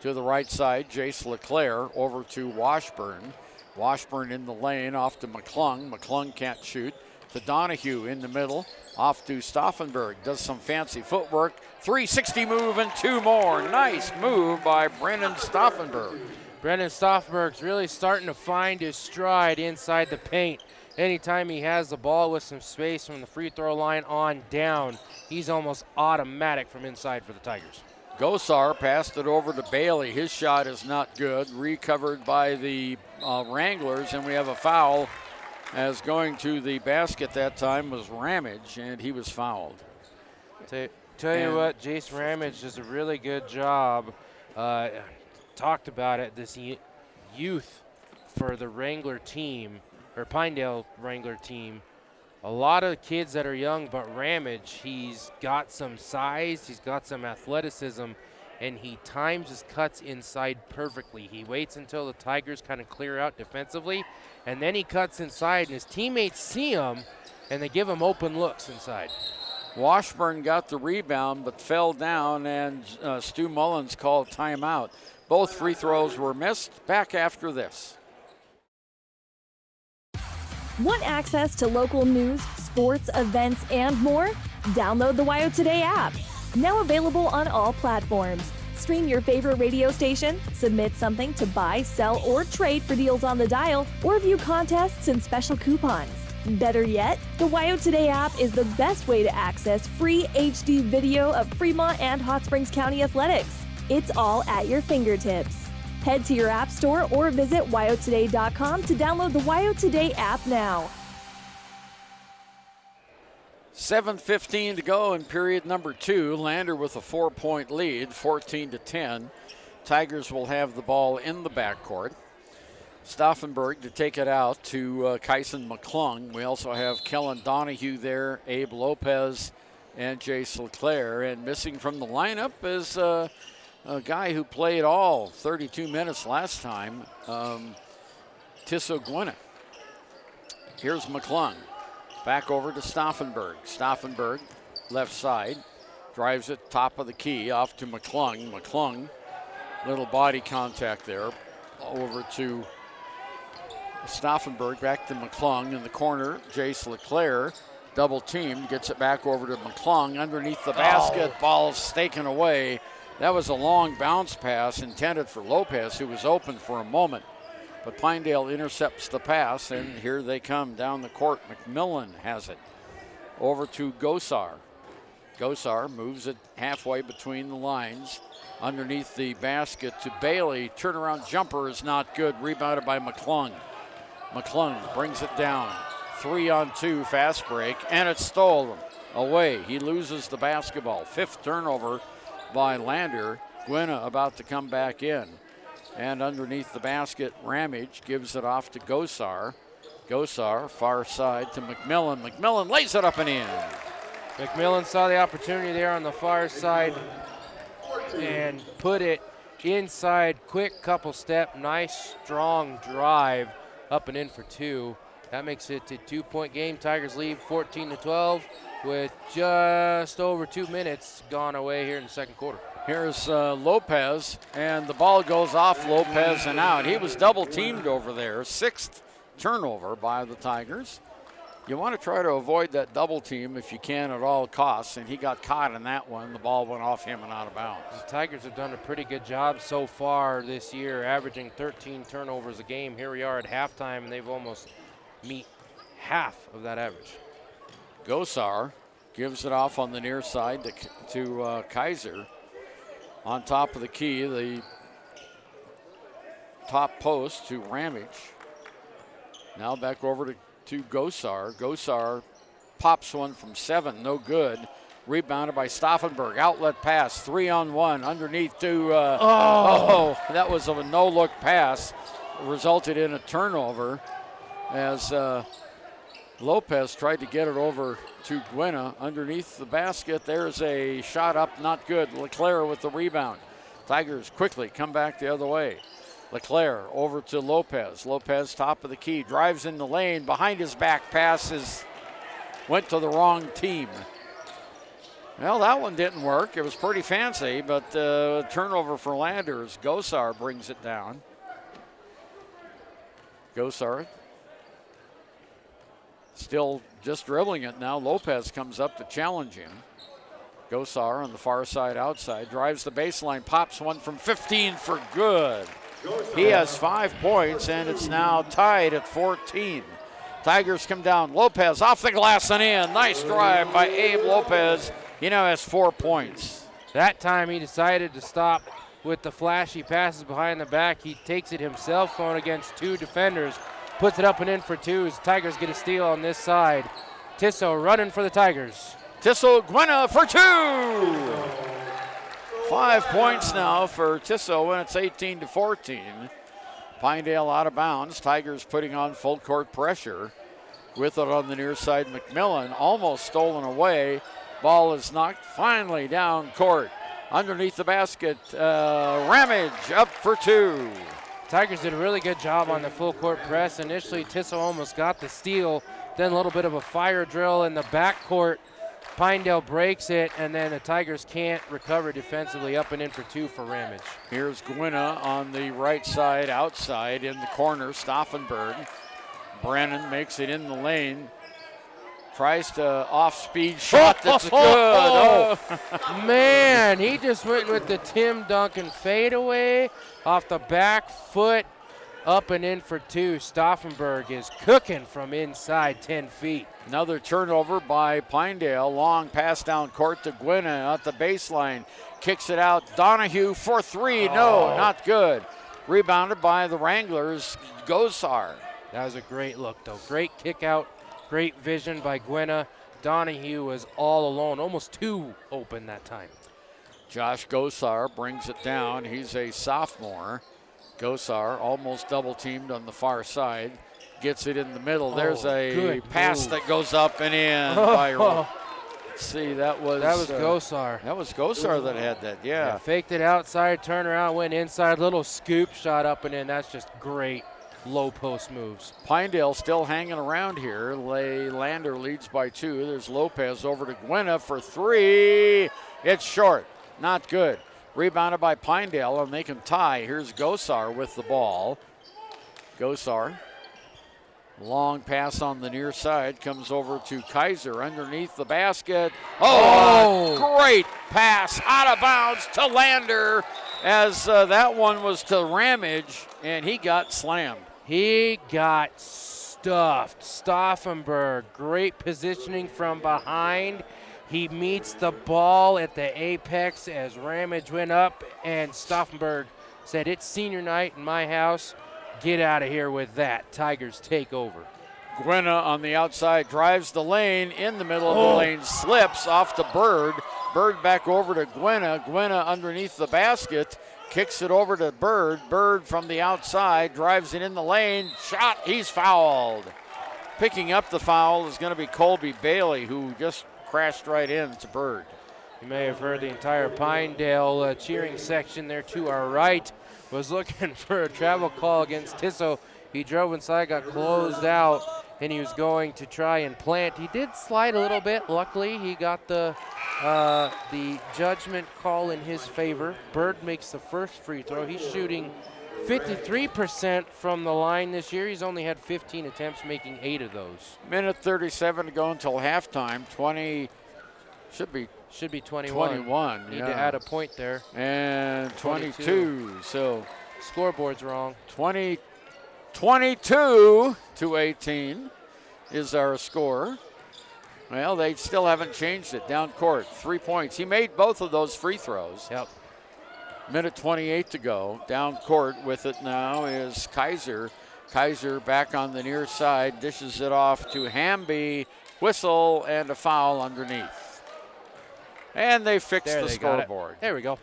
To the right side, Jace LeClaire over to Washburn. Washburn in the lane, off to McClung. McClung can't shoot. To Donahue in the middle, off to Stauffenberg. Does some fancy footwork. 360 move and 2 more. Nice move by Brennan Stauffenberg. Brennan Stauffenberg's really starting to find his stride inside the paint. Anytime he has the ball with some space from the free throw line on down, he's almost automatic from inside for the Tigers. Gosar passed it over to Bailey. His shot is not good. Recovered by the Wranglers, and we have a foul, as going to the basket that time was Ramage, and he was fouled. Tell you what, Jace Ramage does a really good job. Talked about it, this youth for the Wrangler team, or Pinedale Wrangler team. A lot of kids that are young, but Ramage, he's got some size, he's got some athleticism, and he times his cuts inside perfectly. He waits until the Tigers kind of clear out defensively, and then he cuts inside, and his teammates see him, and they give him open looks inside. Washburn got the rebound, but fell down, and Stu Mullins called timeout. Both free throws were missed. Back after this. Want access to local news, sports, events, and more? Download the WyoToday app. Now available on all platforms. Stream your favorite radio station, submit something to buy, sell, or trade for deals on the dial, or view contests and special coupons. Better yet, the WyoToday app is the best way to access free HD video of Fremont and Hot Springs County athletics. It's all at your fingertips. Head to your app store or visit WyoToday.com to download the WyoToday app now. 7:15 to go in period number 2. Lander with a 4-point lead, 14-10. Tigers will have the ball in the backcourt. Stauffenberg to take it out to Kyson McClung. We also have Kellen Donahue there, Abe Lopez, and Jace LeClaire. And missing from the lineup is a guy who played all 32 minutes last time, Tisso Gwinna. Here's McClung. Back over to Stauffenberg. Stauffenberg, left side, drives it top of the key off to McClung. McClung, little body contact there. Over to Stauffenberg, back to McClung in the corner. Jace LeClaire, double teamed, gets it back over to McClung underneath the basket. Ball's taken away. That was a long bounce pass intended for Lopez, who was open for a moment. But Pinedale intercepts the pass, and here they come down the court. McMillan has it over to Gosar. Gosar moves it halfway between the lines. Underneath the basket to Bailey. Turnaround jumper is not good. Rebounded by McClung. McClung brings it down. 3-on-2 fast break, and it's stolen away. He loses the basketball. 5th turnover by Lander. Gwinna about to come back in. And underneath the basket, Ramage gives it off to Gosar. Gosar, far side to McMillan. McMillan lays it up and in. McMillan saw the opportunity there on the far side and put it inside. Quick couple step, nice strong drive up and in for 2. That makes it a 2-point game. Tigers lead 14-12 with just over 2 minutes gone away here in the second quarter. Here's Lopez, and the ball goes off Lopez and out. He was double teamed over there. 6th turnover by the Tigers. You want to try to avoid that double team if you can at all costs, and he got caught in that one. The ball went off him and out of bounds. The Tigers have done a pretty good job so far this year, averaging 13 turnovers a game. Here we are at halftime, and they've almost meet half of that average. Gosar gives it off on the near side to Kaiser. On top of the key, the top post to Ramage. Now back over to Gosar. Gosar pops one from 7, no good. Rebounded by Stauffenberg. Outlet pass, 3-on-1 underneath to. That was a no-look pass. Resulted in a turnover as Lopez tried to get it over to Gwinna underneath the basket. There's a shot up, not good. LeClaire with the rebound. Tigers quickly come back the other way. LeClaire over to Lopez. Lopez top of the key, drives in the lane. Behind his back passes went to the wrong team. Well, that one didn't work. It was pretty fancy, but turnover for Landers. Gosar brings it down. Gosar still just dribbling it now. Lopez comes up to challenge him. Gosar on the far side outside. Drives the baseline, pops one from 15 for good. He has 5 points, and it's now tied at 14. Tigers come down. Lopez off the glass and in. Nice drive by Abe Lopez. He now has 4 points. That time he decided to stop with the flashy passes behind the back. He takes it himself, going against 2 defenders. Puts it up and in for 2 as Tigers get a steal on this side. Tisso running for the Tigers. Tisso Gwinna for 2. 5 points now for Tisso, and it's 18-14. Pinedale out of bounds. Tigers putting on full court pressure. With it on the near side, McMillan almost stolen away. Ball is knocked finally down court. Underneath the basket, Ramage up for 2. Tigers did a really good job on the full court press. Initially, Tisso almost got the steal. Then a little bit of a fire drill in the backcourt. Pinedale breaks it, and then the Tigers can't recover defensively. Up and in for 2 for Ramage. Here's Gwinna on the right side, outside in the corner. Stauffenberg. Brennan makes it in the lane. Tries to off-speed shot that's good. Man, he just went with the Tim Duncan fadeaway off the back foot. Up and in for 2. Stauffenberg is cooking from inside 10 feet. Another turnover by Pinedale. Long pass down court to Gwinna at the baseline. Kicks it out. Donahue for 3. No, not good. Rebounded by the Wranglers. Gosar. That was a great look, though. Great kick out. Great vision by Gwinna. Donahue was all alone. Almost 2 open that time. Josh Gosar brings it down. He's a sophomore. Gosar almost double teamed on the far side. Gets it in the middle. There's a pass that goes up and in by Let's see, that was Gosar. That was Gosar that had that, yeah. Faked it outside, turned around, went inside, little scoop shot up and in. That's just great low post moves. Pinedale still hanging around here. Lander leads by 2. There's Lopez over to Gwynna for 3. It's short, not good. Rebounded by Pinedale, and they can tie. Here's Gosar with the ball. Gosar. Long pass on the near side, comes over to Kaiser underneath the basket. Great pass out of bounds to Lander as that one was to Ramage, and he got slammed. He got stuffed. Stauffenberg, great positioning from behind. He meets the ball at the apex as Ramage went up, and Stauffenberg said, "It's senior night in my house. Get out of here with that." Tigers take over. Gwynna on the outside drives the lane, in the middle of the lane, slips off to Bird. Bird back over to Gwynna. Gwynna underneath the basket, kicks it over to Bird. Bird from the outside drives it in the lane. Shot, he's fouled. Picking up the foul is going to be Colby Bailey, who just crashed right into Bird. You may have heard the entire Pinedale cheering section there to our right was looking for a travel call against Tissot. He drove inside, got closed out, and he was going to try and plant. He did slide a little bit. Luckily, he got the judgment call in his favor. Bird makes the first free throw. He's shooting 53% from the line this year. He's only had 15 attempts, making 8 of those. Minute 37 to go until halftime. 20 should be 21. Need to add a point there. And 22. So scoreboard's wrong. 22 to 18 is our score. Well, they still haven't changed it. Down court, 3 points. He made both of those free throws. Yep. Minute 28 to go. Down court with it now is Kaiser. Kaiser back on the near side, dishes it off to Hamby. Whistle and a foul underneath. And they fixed the scoreboard. There we go.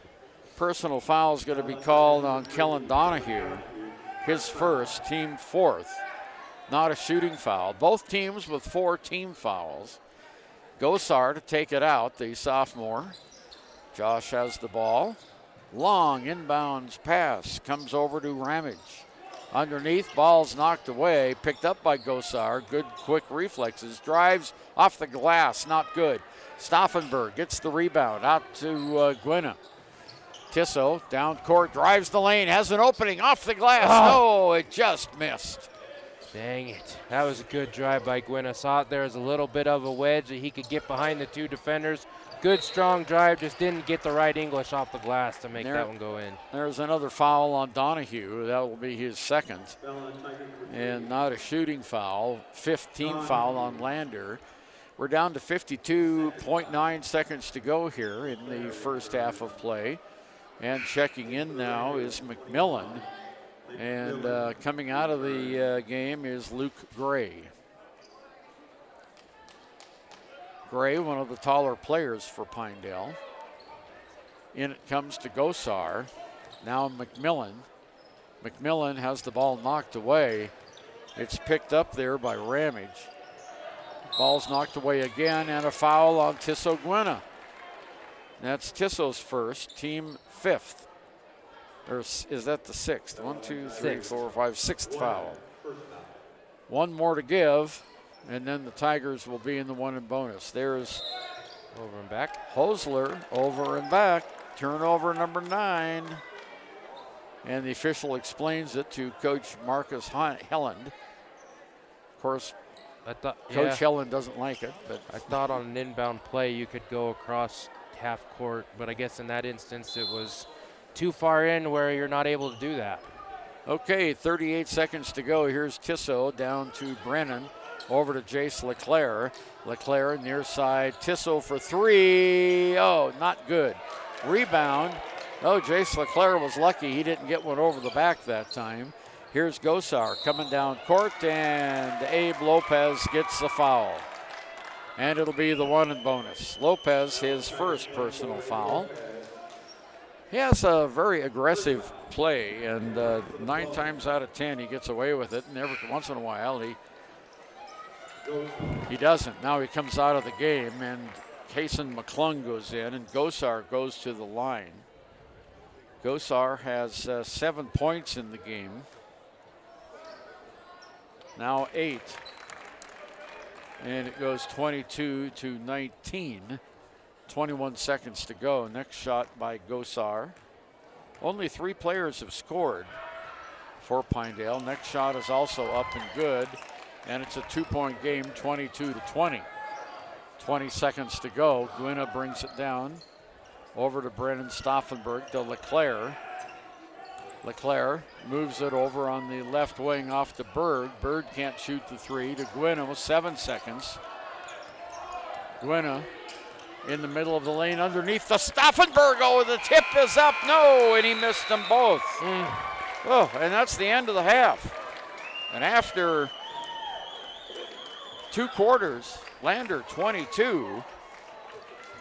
Personal foul is going to be called on Kellen Donahue. His first, team 4th. Not a shooting foul. Both teams with 4 team fouls. Gosar to take it out, the sophomore. Josh has the ball. Long inbounds pass comes over to Ramage. Underneath, ball's knocked away, picked up by Gosar. Good quick reflexes. Drives off the glass, not good. Stauffenberg gets the rebound out to Gwynna. Tissot down court, drives the lane, has an opening off the glass. Oh, it just missed. Dang it. That was a good drive by Gwynna. Saw it there as a little bit of a wedge that he could get behind the 2 defenders. Good, strong drive, just didn't get the right English off the glass to make that one go in. There's another foul on Donahue. That will be his second. And not a shooting foul. 5th team foul on Lander. We're down to 52.9 seconds to go here in the first half of play. And checking in now is McMillan. And coming out of the game is Luke Gray. Gray, one of the taller players for Pinedale. In it comes to Gosar. Now McMillan. McMillan has the ball knocked away. It's picked up there by Ramage. Ball's knocked away again, and a foul on Tissot Gwynna. That's Tissot's first, team 5th. Or is that the 6th? 1, 2, 3, 4, 5, 6th foul. One more to give, and then the Tigers will be in the 1 and bonus. There's over and back. Hosler over and back. Turnover number 9. And the official explains it to Coach Marcus Helland. Of course, Coach Helland doesn't like it. But I thought on an inbound play you could go across half court, but I guess in that instance it was too far in where you're not able to do that. Okay, 38 seconds to go. Here's Tissot down to Brennan. Over to Jace LeClaire. LeClaire near side. Tissot for 3. Oh, not good. Rebound. Oh, Jace LeClaire was lucky he didn't get one over the back that time. Here's Gosar coming down court, and Abe Lopez gets the foul. And it'll be the 1 and bonus. Lopez, his first personal foul. He has a very aggressive play, and 9 times out of 10 he gets away with it, and every once in a while he doesn't. Now he comes out of the game, and Kason McClung goes in, and Gosar goes to the line. Gosar has 7 points in the game. Now 8. And it goes 22-19. 21 seconds to go. Next shot by Gosar. Only 3 players have scored for Pinedale. Next shot is also up and good. And it's a 2-point game, 22-20. 20 seconds to go. Gwynna brings it down. Over to Brennan Stauffenberg to LeClaire. LeClaire moves it over on the left wing off to Bird. Bird can't shoot the 3 to Gwynna with 7 seconds. Gwynna in the middle of the lane underneath the Stauffenberg. Oh, the tip is up. No, and he missed them both. Oh, and that's the end of the half. And after 2 quarters, Lander 22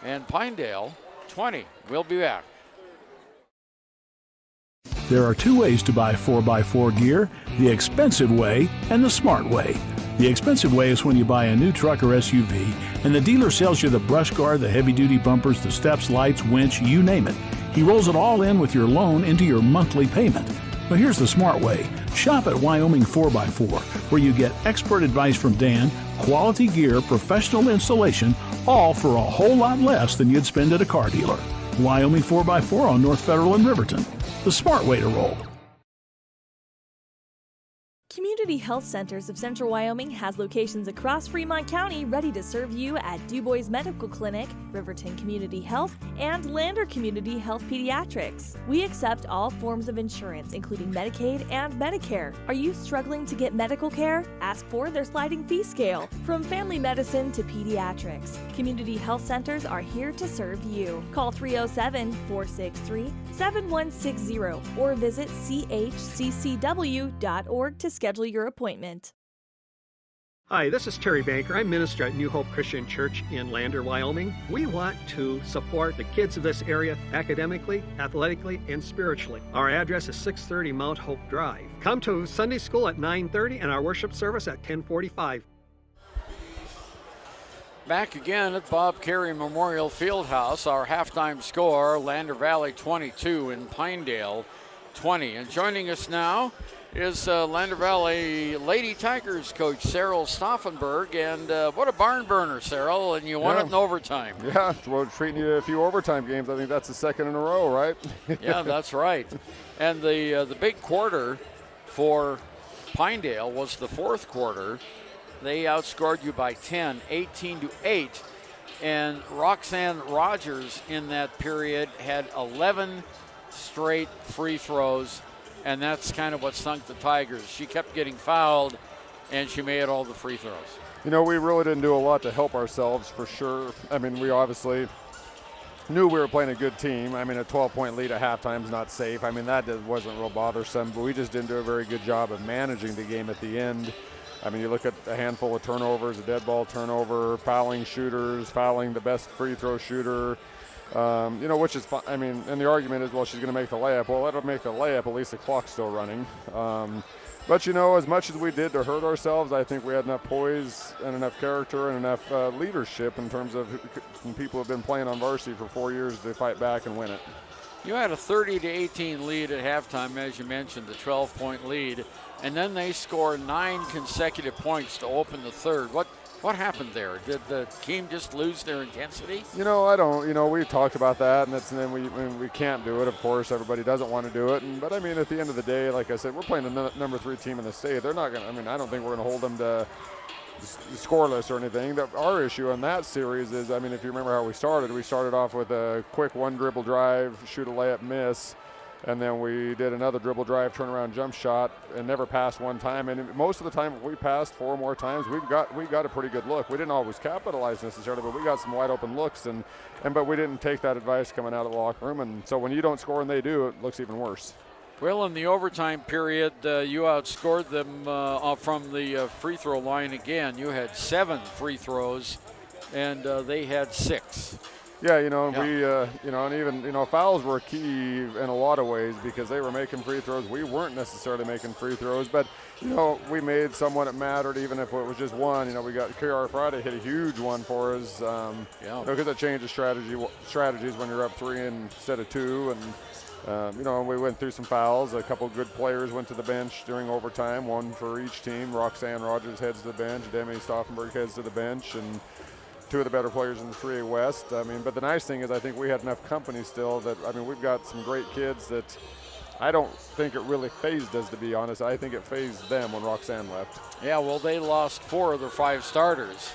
and Pinedale 20. We'll be back. There are 2 ways to buy 4x4 gear, the expensive way and the smart way. The expensive way is when you buy a new truck or SUV and the dealer sells you the brush guard, the heavy-duty bumpers, the steps, lights, winch, you name it. He rolls it all in with your loan into your monthly payment. But here's the smart way. Shop at Wyoming 4x4, where you get expert advice from Dan, quality gear, professional installation, all for a whole lot less than you'd spend at a car dealer. Wyoming 4x4 on North Federal in Riverton. The smart way to roll. Community Health Centers of Central Wyoming has locations across Fremont County ready to serve you at DuBois Medical Clinic, Riverton Community Health, and Lander Community Health Pediatrics. We accept all forms of insurance, including Medicaid and Medicare. Are you struggling to get medical care? Ask for their sliding fee scale. From family medicine to pediatrics, Community Health Centers are here to serve you. Call 307-463-7160 or visit chccw.org to schedule your appointment. Hi, this is Terry Banker. I'm minister at New Hope Christian Church in Lander, Wyoming. We want to support the kids of this area academically, athletically, and spiritually. Our address is 630 Mount Hope Drive. Come to Sunday school at 9:30 and our worship service at 10:45. Back again at Bob Carey Memorial Fieldhouse. Our halftime score, Lander Valley 22 and Pinedale 20. And joining us now is Lander Valley Lady Tigers coach Cyril Stauffenberg. And what a barn burner, Cyril, and you won it in overtime. Yeah, well, treating you to a few overtime games. I think that's the 2nd in a row, right? Yeah, that's right. And the big quarter for Pinedale was the 4th quarter. They outscored you by 10, 18-8. And Roxanne Rogers in that period had 11 straight free throws. And that's kind of what sunk the Tigers. She kept getting fouled, and she made all the free throws. You know, we really didn't do a lot to help ourselves, for sure. I mean, we obviously knew we were playing a good team. I mean, a 12-point lead at halftime is not safe. I mean, that wasn't real bothersome, but we just didn't do a very good job of managing the game at the end. I mean, you look at a handful of turnovers, a dead ball turnover, fouling shooters, fouling the best free throw shooter. You know, which is fine. I mean, and the argument is, well, she's going to make the layup. Well, let her make the layup. At least the clock's still running. But, you know, as much as we did to hurt ourselves, I think we had enough poise and enough character and enough leadership in terms of people who have been playing on varsity for 4 years to fight back and win it. You had a 30-18 lead at halftime, as you mentioned, the 12-point lead. And then they scored 9 consecutive points to open the third. What happened there? Did the team just lose their intensity? You know, I don't. You know, we talked about that, and then we can't do it. Of course, everybody doesn't want to do it. But I mean, at the end of the day, like I said, we're playing the number 3 team in the state. They're not going to. I mean, I don't think we're going to hold them to scoreless or anything. Our issue in that series is, I mean, if you remember how we started off with a quick 1 dribble drive, shoot a layup, miss. And then we did another dribble drive, turnaround jump shot, and never passed one time. And most of the time, we passed 4 more times. We got a pretty good look. We didn't always capitalize necessarily, but we got some wide open looks. But we didn't take that advice coming out of the locker room. And so when you don't score and they do, it looks even worse. Well, in the overtime period, you outscored them from the free throw line again. You had 7 free throws, and they had 6. Yeah, we, and even, fouls were key in a lot of ways because they were making free throws. We weren't necessarily making free throws, but, we made someone that mattered, even if it was just one. We got KR Friday hit a huge one for us. Because it changes strategies when you're up 3 instead of 2. And, we went through some fouls. A couple good players went to the bench during overtime, one for each team. Roxanne Rogers heads to the bench. Demi Stauffenberg heads to the bench. And 2 of the better players in the 3A West. But the nice thing is I think we had enough company still that, we've got some great kids that I don't think it really phased us, to be honest. I think it phased them when Roxanne left. Yeah, well, they lost 4 of their 5 starters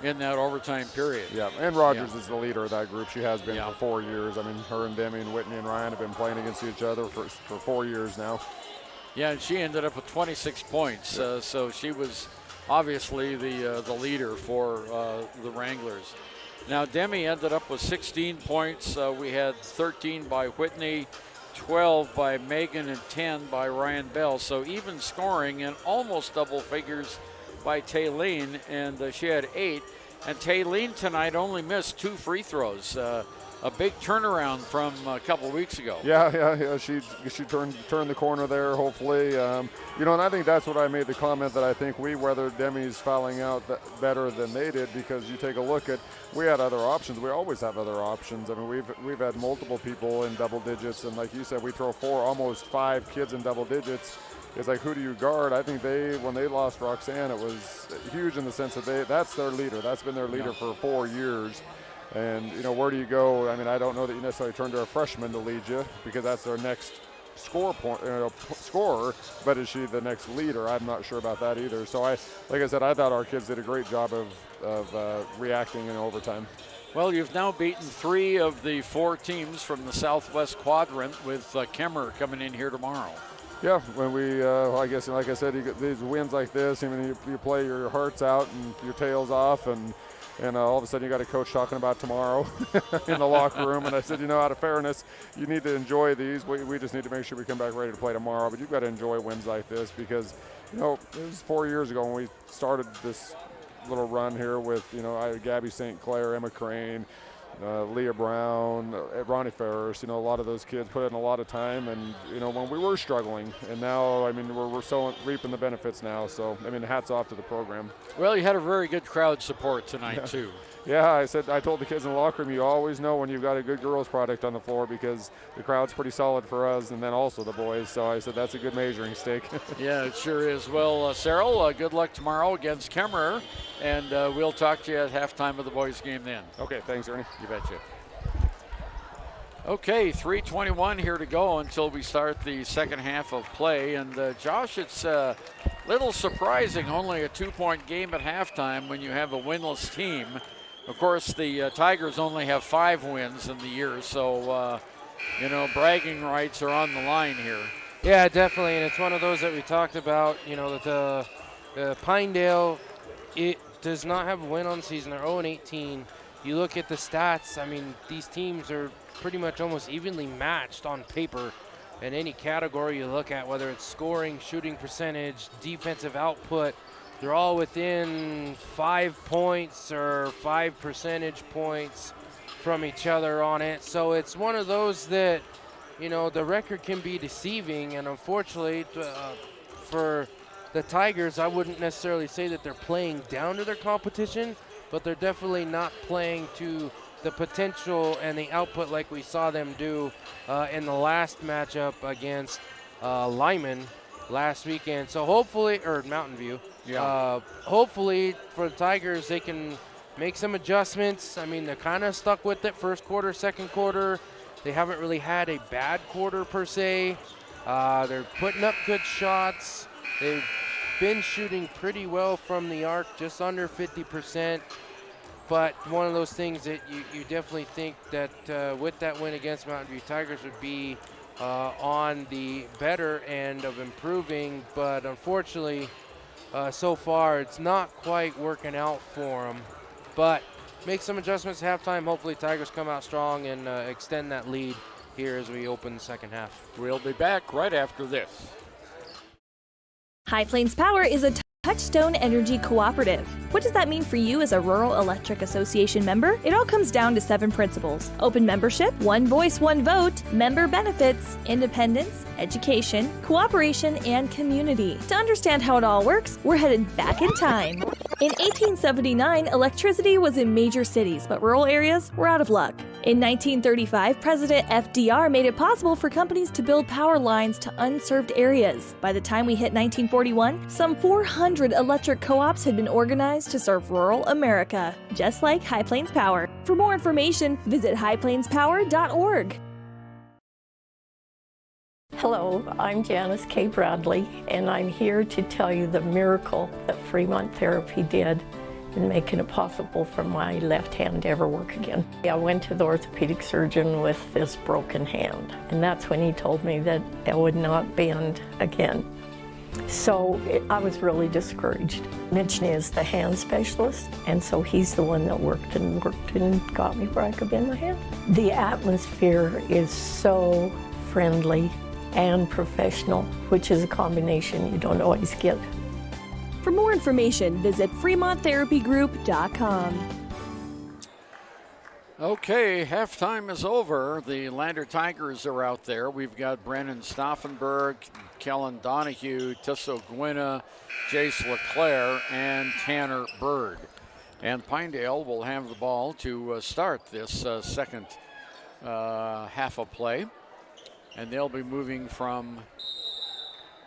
in that overtime period. Yeah, and Rogers is the leader of that group. She has been for 4 years. Her and Demi and Whitney and Ryan have been playing against each other for 4 years now. Yeah, and she ended up with 26 points, so she was obviously the leader for the Wranglers. Now, Demi ended up with 16 points. We had 13 by Whitney, 12 by Megan, and 10 by Ryan Bell. So even scoring and almost double figures by Taylene, and she had 8. And Taylene tonight only missed 2 free throws. A big turnaround from a couple weeks ago. Yeah. She turned the corner there, hopefully. And I think that's what I made the comment that I think we weathered Demi's fouling out better than they did, because you take a look at, we had other options. We always have other options. We've had multiple people in double digits, and like you said, we throw 4, almost 5 kids in double digits. It's like, who do you guard? I think when they lost Roxanne, it was huge in the sense that that's their leader. That's been their leader for 4 years. And, where do you go? I don't know that you necessarily turn to a freshman to lead you, because that's their next scorer, but is she the next leader? I'm not sure about that either. So, like I said, I thought our kids did a great job of reacting in overtime. Well, you've now beaten 3 of the 4 teams from the Southwest Quadrant, with Kemmer coming in here tomorrow. Yeah, when we, I guess, like I said, you get these wins like this, you play your hearts out and your tails off, and all of a sudden you got a coach talking about tomorrow in the locker room. And I said, out of fairness, you need to enjoy these. We just need to make sure we come back ready to play tomorrow. But you've got to enjoy wins like this, because, it was 4 years ago when we started this little run here with, Gabby St. Clair, Emma Crane, Leah Brown, Ronnie Ferris, a lot of those kids put in a lot of time, and, when we were struggling, and now, we're so reaping the benefits now. So, hats off to the program. Well, you had a very good crowd support tonight, too. Yeah, I told the kids in the locker room, you always know when you've got a good girls product on the floor, because the crowd's pretty solid for us, and then also the boys. So I said that's a good measuring stick. Yeah, it sure is. Well, Cyril, good luck tomorrow against Kemmerer, and we'll talk to you at halftime of the boys' game then. Okay, thanks, Ernie. You betcha. Okay, 3:21 here to go until we start the second half of play. And Josh, it's a little surprising, only a 2-point game at halftime when you have a winless team. Of course, the Tigers only have 5 wins in the year, so, bragging rights are on the line here. Yeah, definitely, and it's one of those that we talked about, that the Pinedale, it does not have a win on the season. They're 0-18. You look at the stats, these teams are pretty much almost evenly matched on paper in any category you look at, whether it's scoring, shooting percentage, defensive output. They're all within 5 points or 5 percentage points from each other on it. So it's one of those that, the record can be deceiving. And unfortunately, for the Tigers, I wouldn't necessarily say that they're playing down to their competition, but they're definitely not playing to the potential and the output like we saw them do in the last matchup against Lyman last weekend. So hopefully, or Mountain View. Yeah. Hopefully for the Tigers, they can make some adjustments. They're kind of stuck with it first quarter, second quarter. They haven't really had a bad quarter per se. They're putting up good shots. They've been shooting pretty well from the arc, just under 50%. But one of those things that you definitely think that with that win against Mountain View Tigers would be on the better end of improving. But unfortunately, so far, it's not quite working out for them. But make some adjustments at halftime. Hopefully, Tigers come out strong and extend that lead here as we open the second half. We'll be back right after this. High Plains Power is a Touchstone Energy Cooperative. What does that mean for you as a Rural Electric Association member? It all comes down to 7 principles: open membership, one voice, one vote, member benefits, independence, education, cooperation, and community. To understand how it all works, we're headed back in time. In 1879, electricity was in major cities, but rural areas were out of luck. In 1935, President FDR made it possible for companies to build power lines to unserved areas. By the time we hit 1941, some 400 electric co-ops had been organized to serve rural America, just like High Plains Power. For more information, visit highplainspower.org. Hello, I'm Janice K. Bradley, and I'm here to tell you the miracle that Fremont Therapy did in making it possible for my left hand to ever work again. I went to the orthopedic surgeon with this broken hand, and that's when he told me that it would not bend again. So I was really discouraged. Mitch is the hand specialist, and so he's the one that worked and got me where I could bend my hand. The atmosphere is so friendly and professional, which is a combination you don't always get. For more information, visit FremontTherapyGroup.com. Okay, halftime is over. The Lander Tigers are out there. We've got Brennan Stauffenberg, Kellen Donahue, Tissot Gwynna, Jace LeClaire, and Tanner Bird. And Pinedale will have the ball to start this second half of play. And they'll be moving from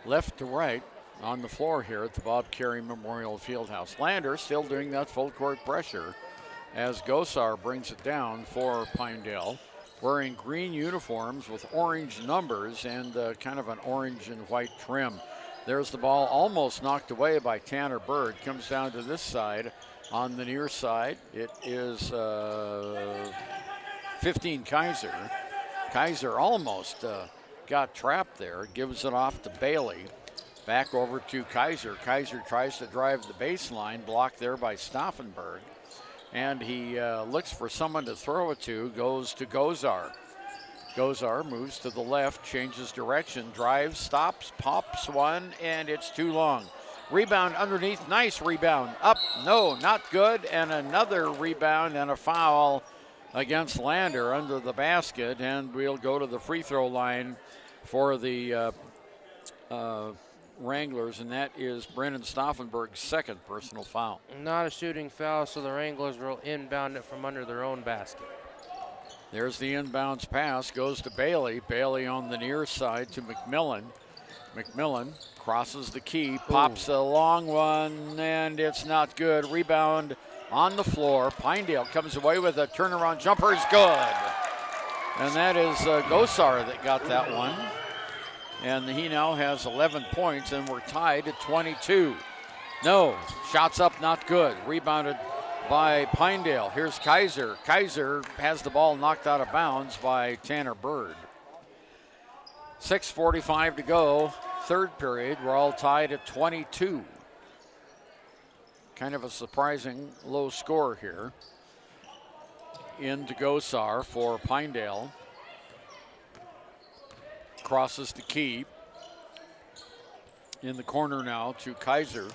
left to right on the floor here at the Bob Carey Memorial Fieldhouse. Lander still doing that full court pressure as Gosar brings it down for Pinedale, wearing green uniforms with orange numbers and kind of an orange and white trim. There's the ball almost knocked away by Tanner Bird. Comes down to this side on the near side. It is 15 Kaiser. Kaiser almost got trapped there, gives it off to Bailey. Back over to Kaiser. Kaiser tries to drive the baseline, blocked there by Stauffenberg. And he looks for someone to throw it to, goes to Gosar. Gosar moves to the left, changes direction, drives, stops, pops one, and it's too long. Rebound underneath, nice rebound. Up, no, not good, and another rebound and a foul against Lander under the basket, and we'll go to the free throw line for the Wranglers, and that is Brennan Stauffenberg's second personal foul. Not a shooting foul, so the Wranglers will inbound it from under their own basket. There's the inbounds pass, goes to Bailey. Bailey on the near side to McMillan. McMillan crosses the key, pops a long one, and it's not good. Rebound on the floor. Pinedale comes away with a turnaround jumper, is good. And that is Gosar that got that one. And he now has 11 points, and we're tied at 22. No, shots up, not good. Rebounded by Pinedale. Here's Kaiser. Kaiser has the ball knocked out of bounds by Tanner Bird. 6:45 to go, third period. We're all tied at 22. Kind of a surprising low score here. Into Gosar for Pinedale. Crosses the key. In the corner now to Kaiser.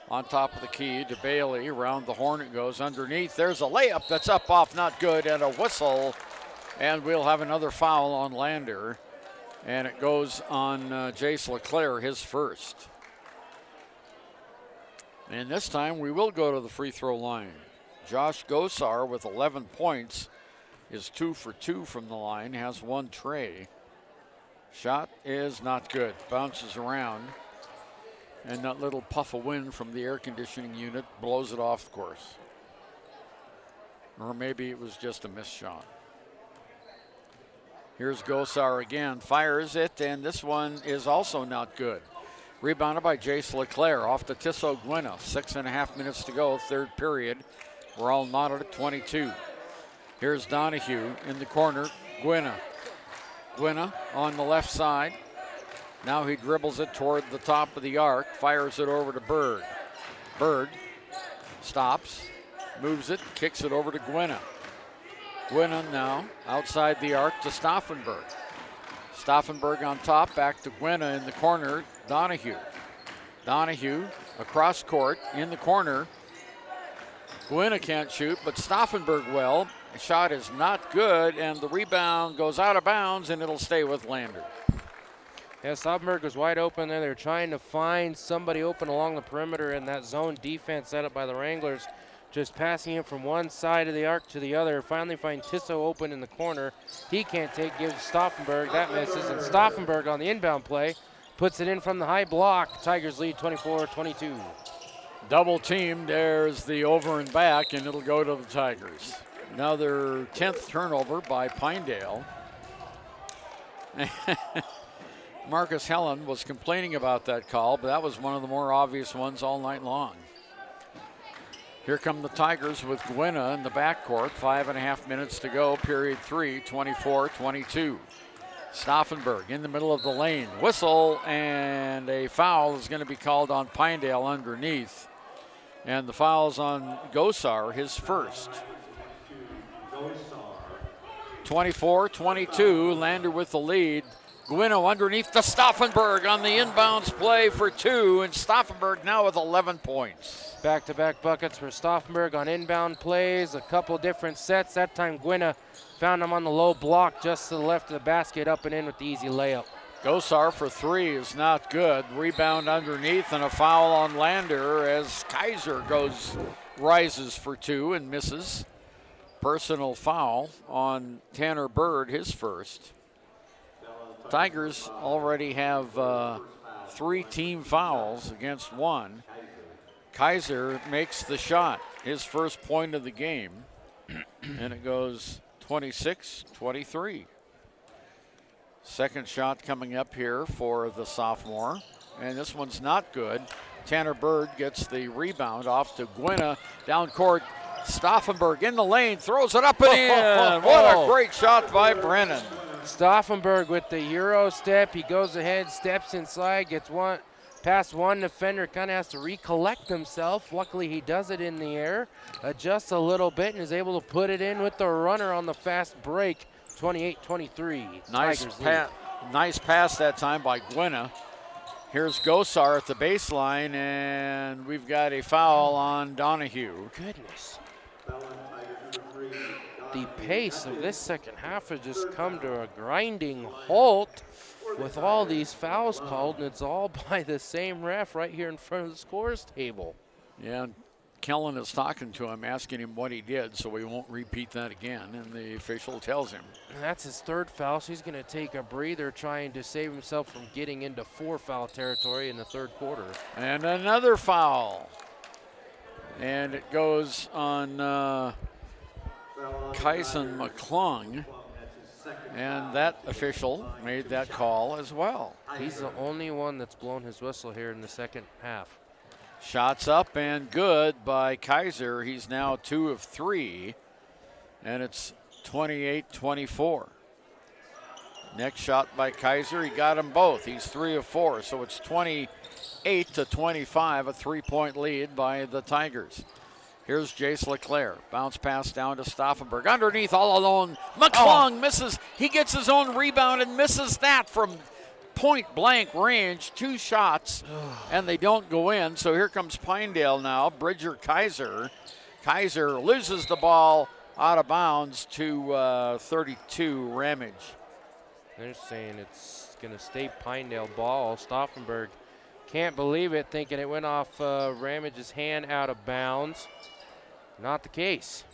On top of the key to Bailey. Around the horn it goes underneath. There's a layup that's up off, not good, and a whistle. And we'll have another foul on Lander. And it goes on Jace LeClaire, his first. And this time we will go to the free throw line. Josh Gosar with 11 points is 2 for 2 from the line, has one tray. Shot is not good, bounces around. And that little puff of wind from the air conditioning unit blows it off the course. Or maybe it was just a missed shot. Here's Gosar again, fires it, and this one is also not good. Rebounded by Jace LeClaire off to Tissot Gwynna. 6.5 minutes to go, third period. We're all knotted at 22. Here's Donahue in the corner, Gwynna. Gwynna on the left side. Now he dribbles it toward the top of the arc, fires it over to Bird. Bird stops, moves it, kicks it over to Gwynna. Gwynna now outside the arc to Stauffenberg. Stauffenberg on top, back to Gwynna in the corner, Donahue. Donahue across court in the corner. Gwynna can't shoot, but Stauffenberg will. The shot is not good, and the rebound goes out of bounds, and it'll stay with Lander. Yeah, Stauffenberg was wide open there. They're trying to find somebody open along the perimeter, and that zone defense set up by the Wranglers, just passing it from one side of the arc to the other. Finally find Tissot open in the corner. He can't take, gives Stauffenberg. That misses, and Stauffenberg on the inbound play puts it in from the high block. Tigers lead 24-22. Double team, there's the over and back, and it'll go to the Tigers. Another 10th turnover by Pinedale. Marcus Helen was complaining about that call, but that was one of the more obvious ones all night long. Here come the Tigers with Gwynna in the backcourt. 5.5 minutes to go, period 3, 24-22. Stauffenberg in the middle of the lane. Whistle, and a foul is going to be called on Pinedale underneath. And the foul's on Gosar, his first. 24-22, Lander with the lead. Gwynna underneath to Stauffenberg on the inbounds play for 2, and Stauffenberg now with 11 points. Back-to-back buckets for Stauffenberg on inbound plays, a couple different sets. That time Gwynna found him on the low block just to the left of the basket, up and in with the easy layup. Gosar for 3 is not good. Rebound underneath and a foul on Lander as Kaiser rises for 2 and misses. Personal foul on Tanner Bird, his first. Tigers already have 3 team fouls against 1. Kaiser makes the shot, his first point of the game, and it goes 26-23. Second shot coming up here for the sophomore, and this one's not good. Tanner Bird gets the rebound off to Gwynna. Down court, Stauffenberg in the lane, throws it up and in. What a great shot by Brennan. Stauffenberg with the Euro step. He goes ahead, steps inside, gets past one defender, kind of has to recollect himself. Luckily, he does it in the air, adjusts a little bit, and is able to put it in with the runner on the fast break. 28-23. Nice pass that time by Gwynna. Here's Gosar at the baseline, and we've got a foul on Donahue. Goodness. The pace of this second half has just come to a grinding halt with all these fouls called, and it's all by the same ref right here in front of the scores table. Yeah, Kellen is talking to him, asking him what he did, so we won't repeat that again, and the official tells him. And that's his third foul, so he's going to take a breather trying to save himself from getting into 4-foul territory in the third quarter. And another foul. And it goes on Kyson McClung, and that official made that call as well. He's the only one that's blown his whistle here in the second half. Shots up and good by Kaiser. He's now 2 of 3, and it's 28-24. Next shot by Kaiser, he got them both. He's 3 of 4, so it's 28-25, a 3-point lead by the Tigers. Here's Jace LeClaire. Bounce pass down to Stauffenberg. Underneath, all alone. McClung misses. He gets his own rebound and misses that from point blank range. 2 shots, and they don't go in. So here comes Pinedale now. Bridger Kaiser. Kaiser loses the ball out of bounds to 32 Ramage. They're saying it's going to stay Pinedale ball. Stauffenberg can't believe it, thinking it went off Ramage's hand out of bounds. Not the case.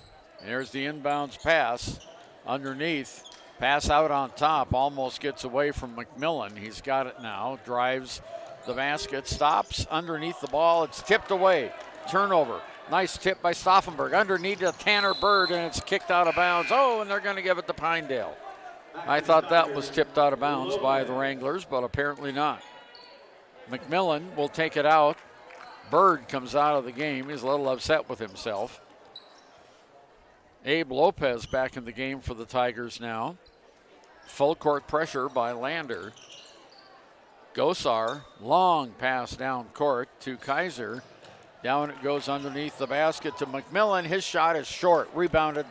There's the inbounds pass underneath. Pass out on top, almost gets away from McMillan. He's got it now, drives the basket, stops underneath the ball. It's tipped away. Turnover. Nice tip by Stauffenberg. Underneath to Tanner Bird, and it's kicked out of bounds. Oh, and they're going to give it to Pinedale. I thought that was tipped out of bounds by the Wranglers, but apparently not. McMillan will take it out. Bird comes out of the game. He's a little upset with himself. Abe Lopez back in the game for the Tigers now. Full court pressure by Lander. Gosar, long pass down court to Kaiser. Down it goes underneath the basket to McMillan. His shot is short, rebounded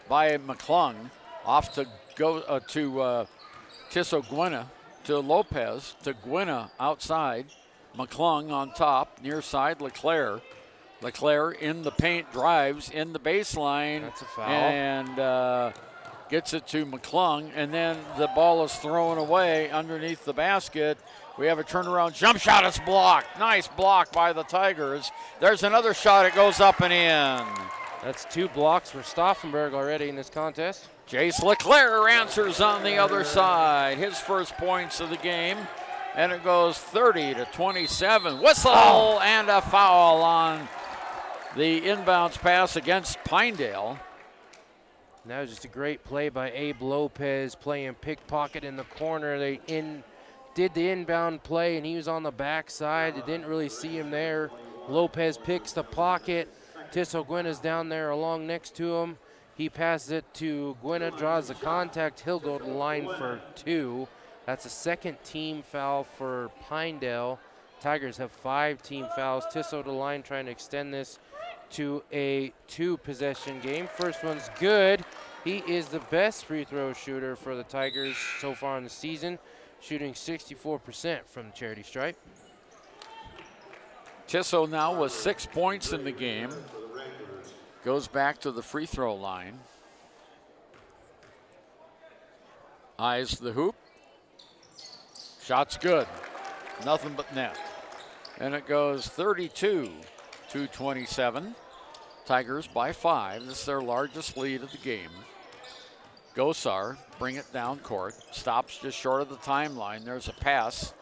by McClung. Off to Tissot Gwynna, to Lopez, to Gwynna outside. McClung on top, near side, LeClaire. LeClaire in the paint, drives in the baseline. That's a foul. And gets it to McClung, and then the ball is thrown away underneath the basket. We have a turnaround jump shot. It's blocked. Nice block by the Tigers. There's another shot. It goes up and in. That's 2 blocks for Stauffenberg already in this contest. Jace LeClaire answers on the other side. His first points of the game. And it goes 30-27. Whistle and a foul on the inbounds pass against Pinedale. That was just a great play by Abe Lopez, playing pickpocket in the corner. They did the inbound play, and he was on the backside. They didn't really see him there. Lopez picks the pocket. Tissot Gwynna's down there along next to him. He passes it to Gwynna, draws the contact. He'll go to the line for 2. That's a second team foul for Pinedale. Tigers have 5 team fouls. Tissot to the line, trying to extend this to a 2-possession game. First one's good. He is the best free throw shooter for the Tigers so far in the season, shooting 64% from the charity stripe. Tissot now with 6 points in the game. Goes back to the free throw line. Eyes the hoop. Shot's good. Nothing but net. And it goes 32-27. Tigers by 5. This is their largest lead of the game. Gosar, bring it down court. Stops just short of the timeline. There's a pass.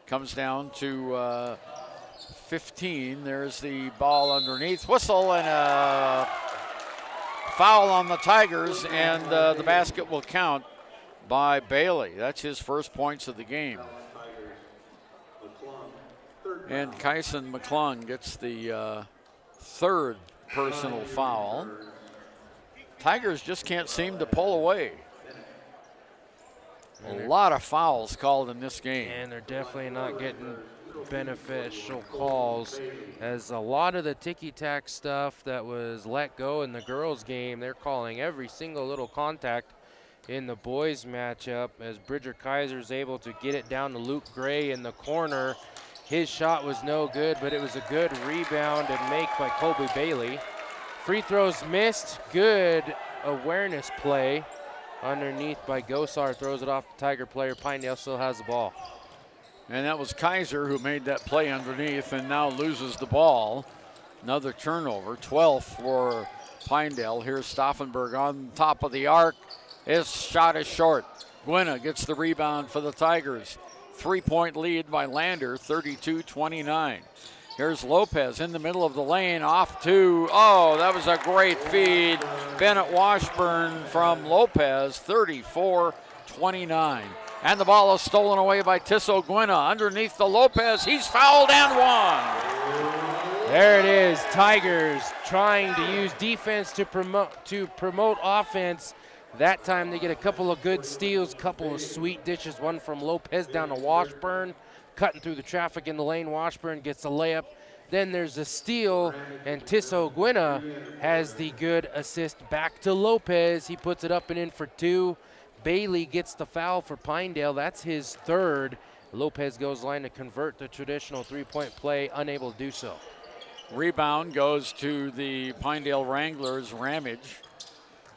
Comes down to 15. There's the ball underneath. Whistle and a foul on the Tigers, and the basket will count by Bailey. That's his first points of the game. And Kyson McClung gets the third personal foul. Tigers just can't seem to pull away. A lot of fouls called in this game. And they're definitely not getting beneficial calls, as a lot of the ticky-tack stuff that was let go in the girls' game, they're calling every single little contact in the boys' matchup, as Bridger Kaiser's able to get it down to Luke Gray in the corner. His shot was no good, but it was a good rebound and make by Colby Bailey. Free throws missed. Good awareness play underneath by Gosar. Throws it off the Tiger player. Pinedale still has the ball. And that was Kaiser who made that play underneath and now loses the ball. Another turnover, 12th for Pinedale. Here's Stauffenberg on top of the arc. His shot is short. Gwynna gets the rebound for the Tigers. 3-point lead by Lander, 32-29. Here's Lopez in the middle of the lane, off to, that was a great feed. Bennett Washburn from Lopez, 34-29. And the ball is stolen away by Tissot Gwynna underneath the Lopez. He's fouled and one. There it is. Tigers trying to use defense to promote offense. That time they get a couple of good steals, couple of sweet dishes, one from Lopez down to Washburn, cutting through the traffic in the lane. Washburn gets a layup. Then there's a steal, and Tissot Gwynna has the good assist back to Lopez. He puts it up and in for 2. Bailey gets the foul for Pinedale. That's his third. Lopez goes line to convert the traditional 3-point play, unable to do so. Rebound goes to the Pinedale Wranglers, Ramage.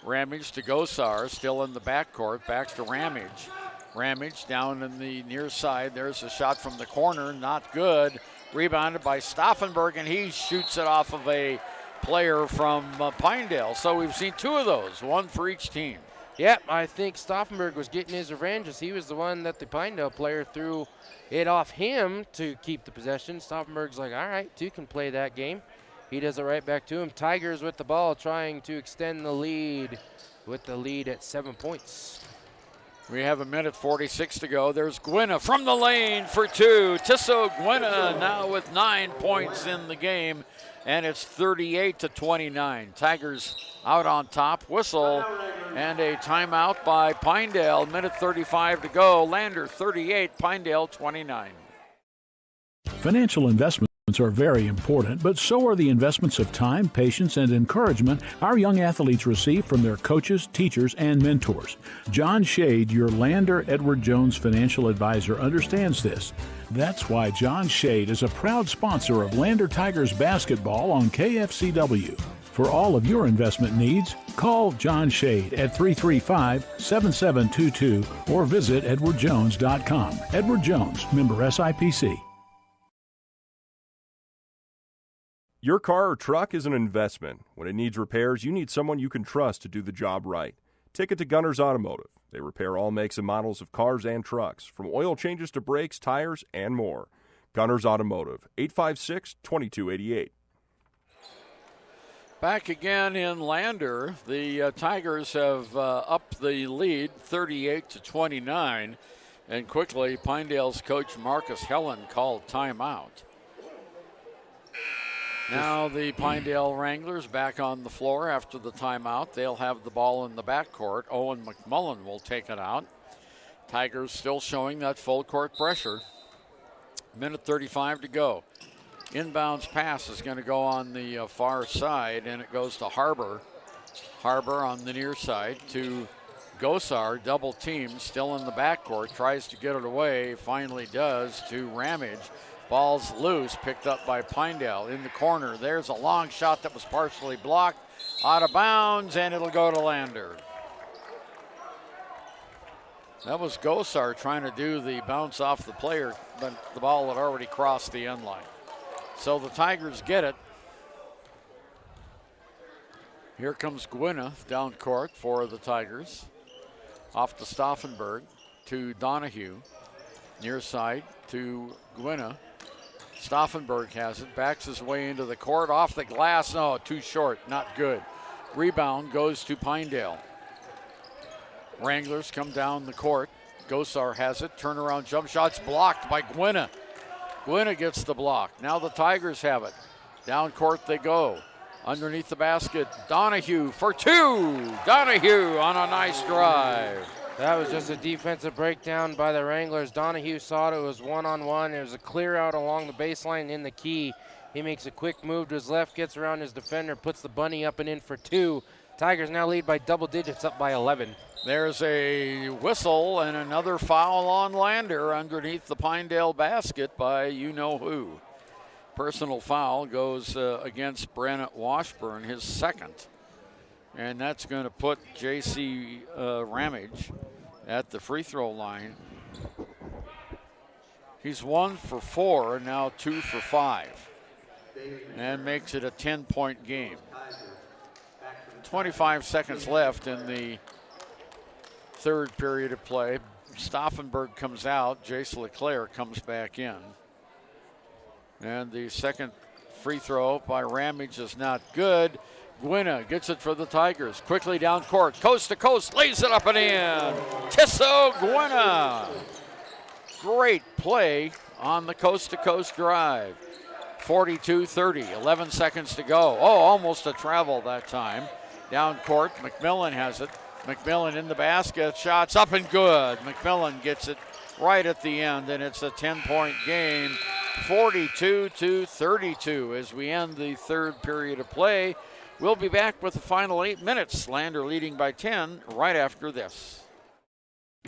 Ramage to Gosar, still in the backcourt, back to Ramage. Ramage down in the near side. There's a shot from the corner, not good. Rebounded by Stauffenberg, and he shoots it off of a player from Pinedale. So we've seen 2 of those, one for each team. Yep, I think Stauffenberg was getting his revenge, as he was the one that the Pinedale player threw it off him to keep the possession. Stauffenberg's like, all right, 2 can play that game. He does it right back to him. Tigers with the ball, trying to extend the lead, with the lead at 7 points. We have 1:46 to go. There's Gwynna from the lane for 2. Tissot Gwynna now with 9 points in the game, and it's 38-29. Tigers out on top. Whistle and a timeout by Pinedale. 1:35 to go. Lander 38, Pinedale 29. Financial investments are very important, but so are the investments of time, patience, and encouragement our young athletes receive from their coaches, teachers, and mentors. John Shade, your Lander Edward Jones financial advisor, understands this. That's why John Shade is a proud sponsor of Lander Tigers basketball on KFCW. For all of your investment needs, call John Shade at 335-7722 or visit edwardjones.com. Edward Jones, member SIPC. Your car or truck is an investment. When it needs repairs, you need someone you can trust to do the job right. Take it to Gunners Automotive. They repair all makes and models of cars and trucks, from oil changes to brakes, tires, and more. Gunners Automotive, 856-2288. Back again in Lander, the Tigers have upped the lead 38-29, and quickly Pinedale's coach Marcus Helen called timeout. Now the Pinedale Wranglers back on the floor after the timeout. They'll have the ball in the backcourt. Owen McMullen will take it out. Tigers still showing that full court pressure. Minute 35 to go. Inbounds pass is going to go on the far side, and it goes to Harbor. Harbor on the near side to Gosar, double team, still in the backcourt, tries to get it away, finally does to Ramage. Ball's loose, picked up by Pinedale in the corner. There's a long shot that was partially blocked, out of bounds, and it'll go to Lander. That was Gosar trying to do the bounce off the player, but the ball had already crossed the end line. So the Tigers get it. Here comes Gwynna down court for the Tigers. Off to Stauffenberg to Donahue. Near side to Gwynna. Stauffenberg has it, backs his way into the court, off the glass, no, too short, not good. Rebound goes to Pinedale. Wranglers come down the court. Gosar has it, turnaround jump shots blocked by Gwynna. Gwynna gets the block. Now the Tigers have it. Down court they go. Underneath the basket, Donahue for two. Donahue on a nice drive. That was just a defensive breakdown by the Wranglers. Donahue saw it. It was one-on-one. It was a clear out along the baseline in the key. He makes a quick move to his left, gets around his defender, puts the bunny up and in for two. Tigers now lead by double digits, up by 11. There's a whistle and another foul on Lander underneath the Pinedale basket by you-know-who. Personal foul goes against Brennett Washburn, his second. And that's going to put J.C. Ramage at the free throw line. He's 1 for 4, and now 2 for 5. And makes it a 10-point game. 25 seconds left in the third period of play. Stauffenberg comes out. Jace LeClaire comes back in. And the second free throw by Ramage is not good. Gwynna gets it for the Tigers. Quickly down court, coast to coast, lays it up and in. Tisso Gwynna. Great play on the coast-to-coast drive. 42-30, 11 seconds to go. Oh, almost a travel that time. Down court, McMillan has it. McMillan in the basket, shots up and good. McMillan gets it right at the end, and it's a 10-point game. 42-32 as we end the third period of play. We'll be back with the final 8 minutes. Lander leading by 10 right after this.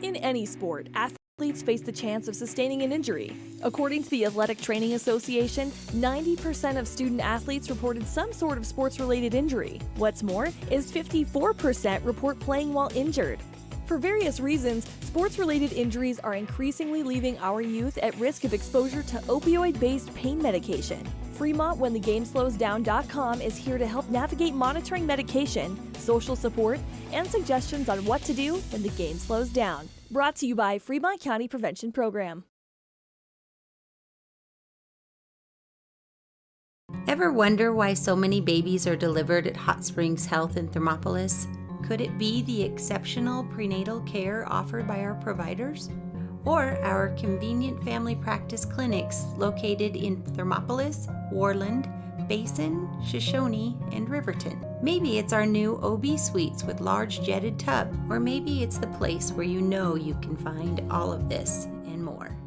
In any sport, athletes face the chance of sustaining an injury. According to the Athletic Training Association, 90% of student athletes reported some sort of sports-related injury. What's more, is 54% report playing while injured. For various reasons, sports-related injuries are increasingly leaving our youth at risk of exposure to opioid-based pain medication. Fremont WhenTheGameSlowsDown.com is here to help navigate monitoring medication, social support, and suggestions on what to do when the game slows down. Brought to you by Fremont County Prevention Program. Ever wonder why so many babies are delivered at Hot Springs Health in Thermopolis? Could it be the exceptional prenatal care offered by our providers? Or our convenient family practice clinics located in Thermopolis, Warland, Basin, Shoshone, and Riverton. Maybe it's our new OB suites with large jetted tub, or maybe it's the place where you know you can find all of this and more.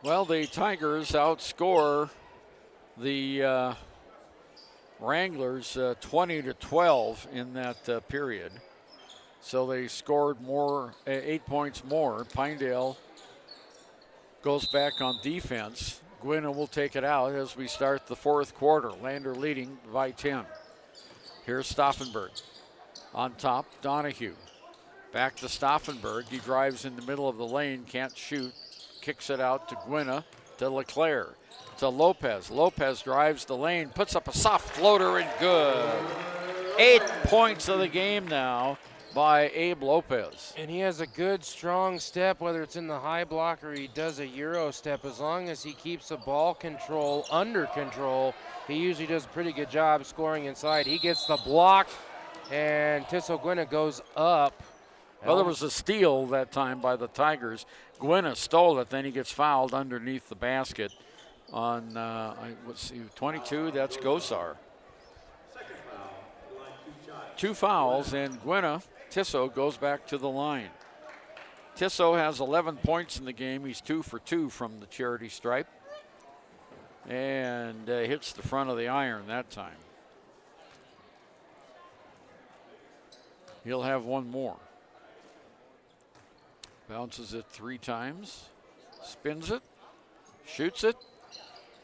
Well, the Tigers outscore the Wranglers 20-12 in that period. So they scored more, 8 points more. Pinedale goes back on defense. Gwynna will take it out as we start the fourth quarter. Lander leading by 10. Here's Stauffenberg. On top, Donahue. Back to Stauffenberg. He drives in the middle of the lane, can't shoot. Kicks it out to Gwynna, to LeClaire, to Lopez. Lopez drives the lane, puts up a soft floater and good. 8 points of the game now by Abe Lopez. And he has a good, strong step, whether it's in the high block or he does a Euro step. As long as he keeps the ball control under control, he usually does a pretty good job scoring inside. He gets the block, and Tissot Gwynna goes up. Well, there was a steal that time by the Tigers. Gwynna stole it, then he gets fouled underneath the basket on, let's see, 22, that's Gosar. 2 fouls, and Gwynna, Tissot goes back to the line. Tissot has 11 points in the game. He's 2 for 2 from the charity stripe. And hits the front of the iron that time. He'll have one more. Bounces it 3 times, spins it, shoots it,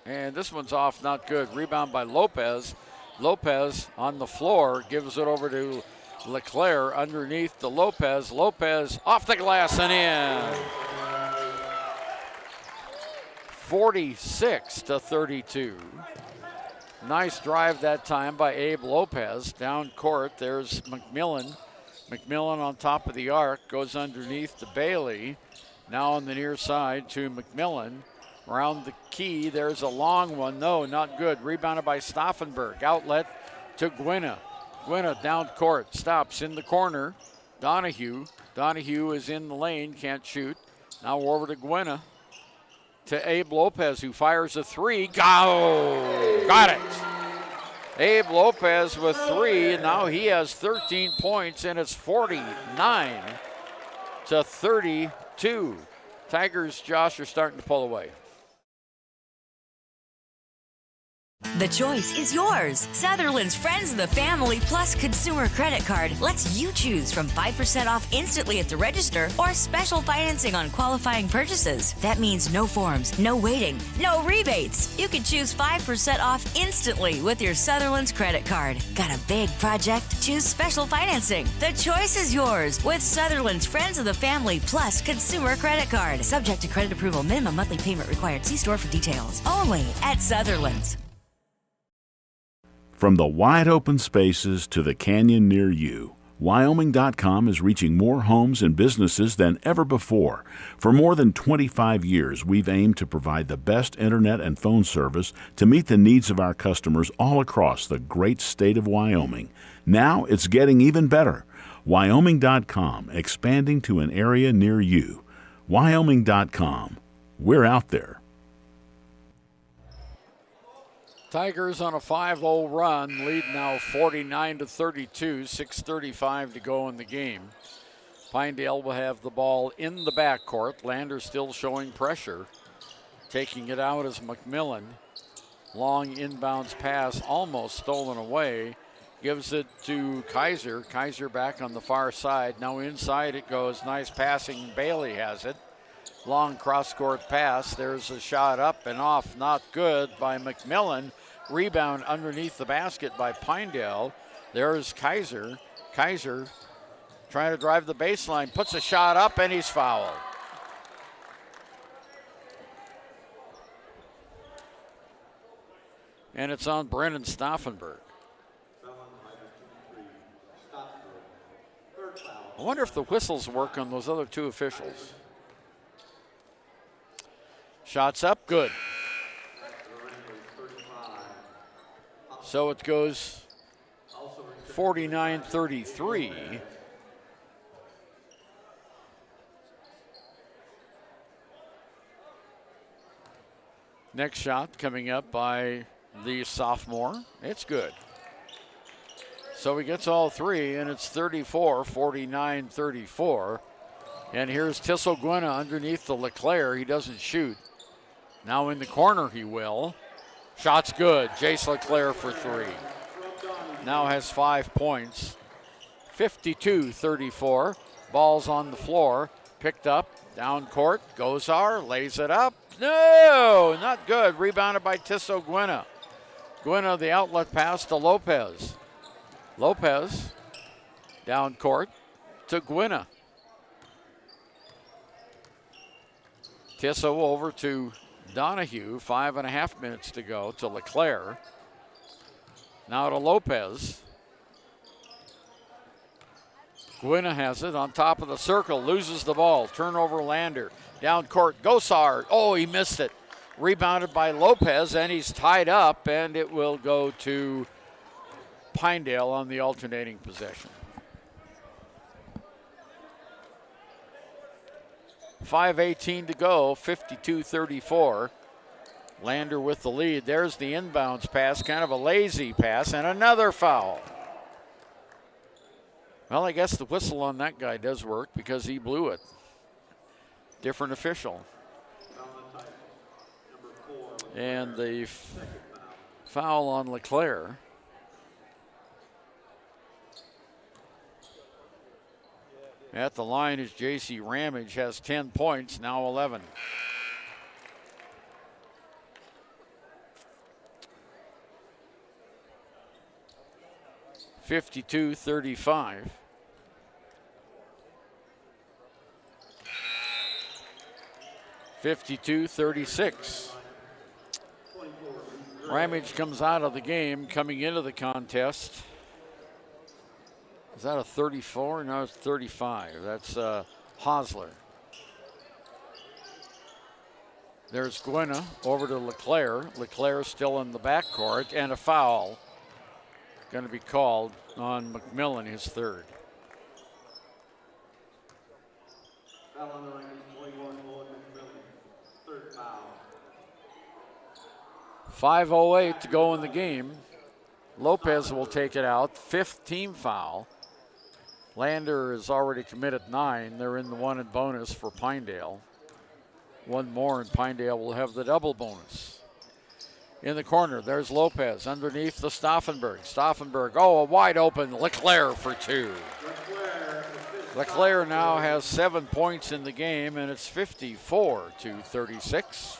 and this one's off, not good. Rebound by Lopez. Lopez on the floor, gives it over to LeClaire underneath to Lopez. Lopez off the glass and in. 46-32. Nice drive that time by Abe Lopez. Down court, there's McMillan. McMillan on top of the arc, goes underneath to Bailey. Now on the near side to McMillan. Around the key, there's a long one. No, not good. Rebounded by Stauffenberg. Outlet to Gwynna. Gwynna down court, stops in the corner. Donahue. Donahue is in the lane, can't shoot. Now over to Gwynna. To Abe Lopez, who fires a 3. Go! Got it! Abe Lopez with 3, and now he has 13 points, and it's 49-32. Tigers, Josh, are starting to pull away. The choice is yours. Sutherland's Friends of the Family Plus Consumer Credit Card lets you choose from 5% off instantly at the register or special financing on qualifying purchases. That means no forms, no waiting, no rebates. You can choose 5% off instantly with your Sutherland's credit card. Got a big project? Choose special financing. The choice is yours with Sutherland's Friends of the Family Plus Consumer Credit Card. Subject to credit approval. Minimum monthly payment required. See store for details. Only at Sutherland's. From the wide open spaces to the canyon near you, Wyoming.com is reaching more homes and businesses than ever before. For more than 25 years, we've aimed to provide the best internet and phone service to meet the needs of our customers all across the great state of Wyoming. Now it's getting even better. Wyoming.com, expanding to an area near you. Wyoming.com. We're out there. Tigers on a 5-0 run, lead now 49-32, 6:35 to go in the game. Pinedale will have the ball in the backcourt. Lander still showing pressure. Taking it out is McMillan. Long inbounds pass, almost stolen away. Gives it to Kaiser. Kaiser back on the far side. Now inside it goes. Nice passing. Bailey has it. Long cross-court pass. There's a shot up and off. Not good by McMillan. Rebound underneath the basket by Pinedale. There's Kaiser. Kaiser trying to drive the baseline. Puts a shot up and he's fouled. And it's on Brennan Stauffenberg. I wonder if the whistles work on those other 2 officials. Shots up, good. So it goes 49-33. Next shot coming up by the sophomore. It's good. So he gets all 3, and it's 34, 49-34. And here's Tissot Gwynna underneath the LeClaire. He doesn't shoot. Now in the corner he will. Shot's good. Jace LeClaire for 3. Now has 5 points. 52-34. Ball's on the floor. Picked up, down court. Gozar lays it up. No, not good. Rebounded by Tissot Guina. Guina, the outlet pass to Lopez. Lopez, down court to Guina. Tissot over to Donahue. 5.5 minutes to go to LeClaire. Now to Lopez. Guina has it on top of the circle, loses the ball. Turnover Lander. Down court, Gosar. Oh, he missed it. Rebounded by Lopez, and he's tied up, and it will go to Pinedale on the alternating possession. 5:18 to go, 52-34. Lander with the lead. There's the inbounds pass, kind of a lazy pass, and another foul. Well, I guess the whistle on that guy does work because he blew it. Different official. And the foul on LeClaire. At the line is J.C. Ramage, has 10 points, now 11. (52-35). (52-36). Ramage comes out of the game, coming into the contest. Is that a 34? No, it's 35. That's Hosler. There's Guina over to LeClaire. LeClaire still in the backcourt, and a foul going to be called on McMillan, his third. Foul on the line is 21, McMillan, third foul. 5:08 to go in the game. Lopez will take it out, fifth team foul. Lander has already committed 9. They're in the one and bonus for Pinedale. One more and Pinedale will have the double bonus. In the corner, there's Lopez underneath the Stauffenberg. Stauffenberg, oh, a wide open LeClaire for 2. LeClaire now has 7 points in the game, and it's 54-36.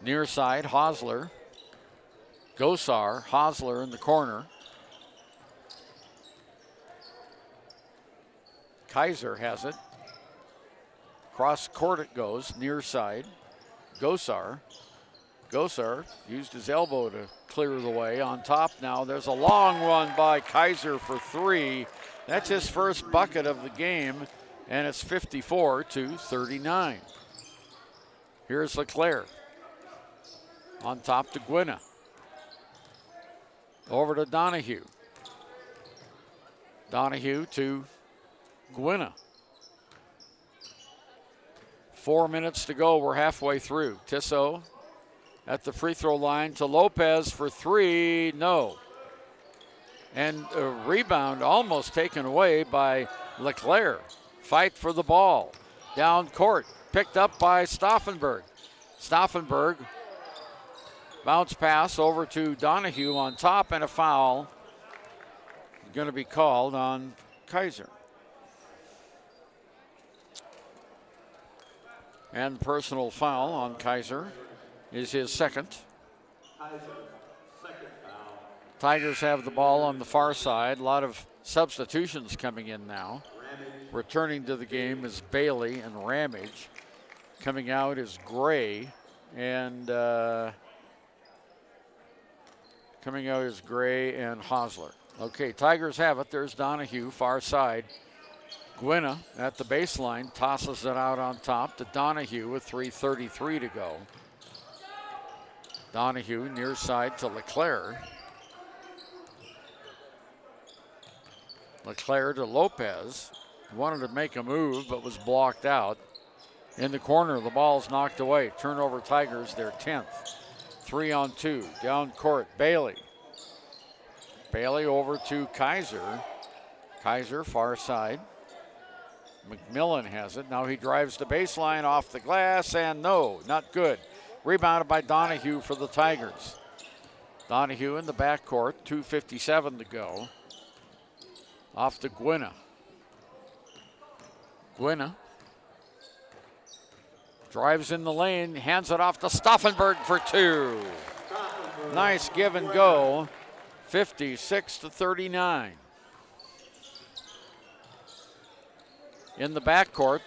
Near side, Hosler. Gosar, Hosler in the corner. Kaiser has it. Cross court it goes, near side. Gosar. Gosar used his elbow to clear the way. On top now, there's a long run by Kaiser for 3. That's his first bucket of the game, and it's 54-39. Here's LeClaire. On top to Guina. Over to Donahue. Donahue to Guina. 4 minutes to go. We're halfway through. Tissot at the free throw line to Lopez for 3. No. And a rebound almost taken away by LeClaire. Fight for the ball. Down court. Picked up by Stauffenberg. Stauffenberg. Bounce pass over to Donahue on top, and a foul going to be called on Kaiser. And personal foul on Kaiser is his second. Tigers have the ball on the far side. A lot of substitutions coming in now. Returning to the game is Bailey and Ramage. Coming out is Gray and Hosler. Okay, Tigers have it. There's Donahue, far side. Guina at the baseline, tosses it out on top to Donahue with 3:33 to go. Donahue near side to LeClaire. LeClaire to Lopez. Wanted to make a move, but was blocked out. In the corner, the ball's knocked away. Turnover Tigers, their 10th. 3-on-2, down court, Bailey. Bailey over to Kaiser. Kaiser, far side. McMillan has it. Now he drives the baseline off the glass, and no, not good. Rebounded by Donahue for the Tigers. Donahue in the backcourt, 2:57 to go. Off to Gwynna. Gwynna drives in the lane, hands it off to Stauffenberg for 2. Nice give and go, 56-39. In the backcourt,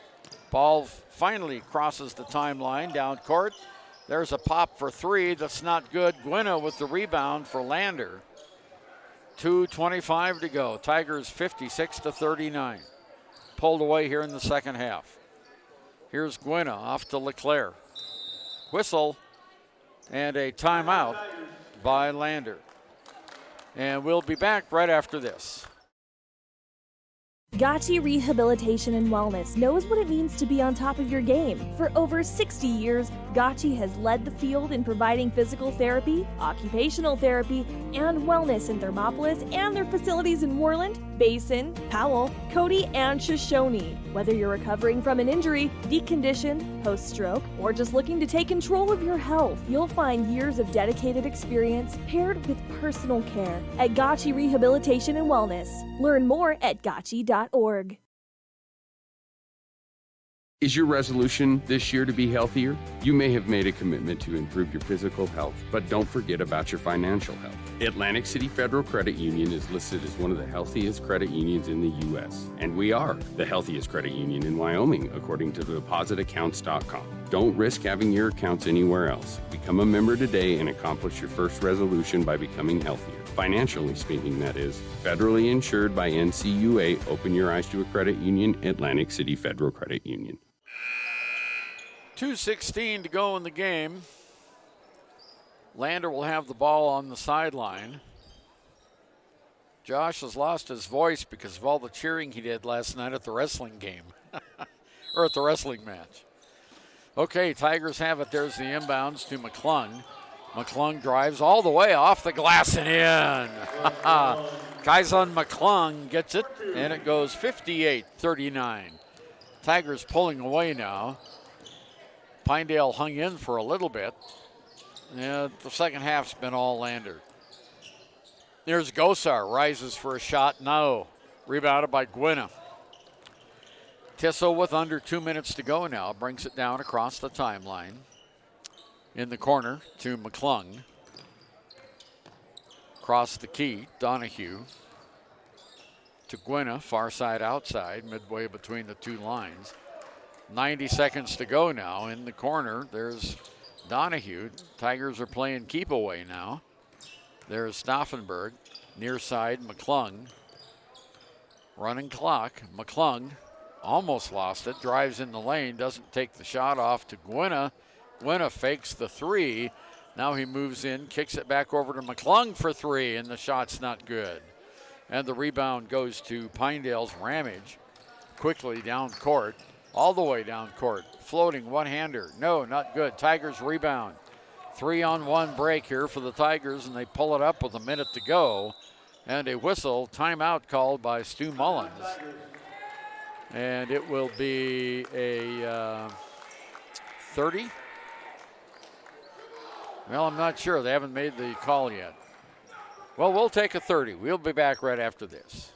ball finally crosses the timeline down court. There's a pop for 3 that's not good. Gwynna with the rebound for Lander. 2:25 to go. Tigers 56-39. Pulled away here in the second half. Here's Gwynna off to LeClaire. Whistle and a timeout by Lander. And we'll be back right after this. Gotchi Rehabilitation and Wellness knows what it means to be on top of your game. For over 60 years, Gotchi has led the field in providing physical therapy, occupational therapy, and wellness in Thermopolis and their facilities in Worland, Basin, Powell, Cody, and Shoshone. Whether you're recovering from an injury, deconditioned, post-stroke, or just looking to take control of your health, you'll find years of dedicated experience paired with personal care at Gotchi Rehabilitation and Wellness. Learn more at gotchi.org. Is your resolution this year to be healthier? You may have made a commitment to improve your physical health, but don't forget about your financial health. Atlantic City Federal Credit Union is listed as one of the healthiest credit unions in the U.S., and we are the healthiest credit union in Wyoming, according to depositaccounts.com. Don't risk having your accounts anywhere else. Become a member today and accomplish your first resolution by becoming healthier. Financially speaking, that is. Federally insured by NCUA. Open your eyes to a credit union. Atlantic City Federal Credit Union. 2:16 to go in the game. Lander will have the ball on the sideline. Josh has lost his voice because of all the cheering he did last night at the wrestling game. Or at the wrestling match. Okay, Tigers have it. There's the inbounds to McClung. McClung drives all the way off the glass and in. Kyson McClung gets it, and it goes 58-39. Tigers pulling away now. Pinedale hung in for a little bit. Yeah, the second half's been all Lander. There's Gosar, rises for a shot, no. Rebounded by Gwynna. Tissot with under 2 minutes to go now, brings it down across the timeline. In the corner to McClung. Across the key, Donahue. To Gwynna, far side outside, midway between the two lines. 90 seconds to go now. In the corner, there's Donahue. Tigers are playing keep away now. There's Stauffenberg. Near side, McClung. Running clock. McClung almost lost it. Drives in the lane. Doesn't take the shot off to Gwynna. Gwynna fakes the 3. Now he moves in. Kicks it back over to McClung for 3. And the shot's not good. And the rebound goes to Pinedale's Ramage. Quickly down court. All the way down court. Floating one-hander. No, not good. Tigers rebound. 3-on-1 break here for the Tigers, and they pull it up with a minute to go. And a whistle, timeout called by Stu Mullins. And it will be a 30. Well, I'm not sure. They haven't made the call yet. Well, we'll take a 30. We'll be back right after this.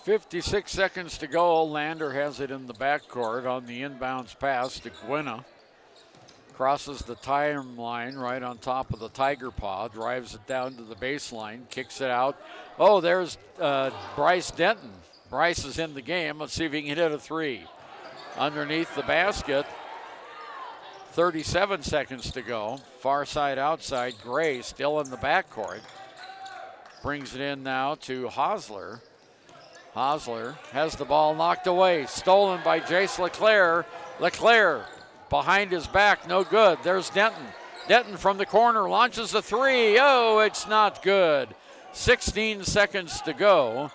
.56 seconds to go. Lander has it in the backcourt on the inbounds pass to Gwynna. Crosses the timeline right on top of the Tiger Paw. Drives it down to the baseline. Kicks it out. Oh, there's Bryce Denton. Bryce is in the game. Let's see if he can hit a 3. Underneath the basket. 37 seconds to go. Far side outside. Gray still in the backcourt. Brings it in now to Hosler. Hosler has the ball knocked away. Stolen by Jace LeClaire. LeClaire behind his back, no good. There's Denton. Denton from the corner launches a 3. Oh, it's not good. 16 seconds to go.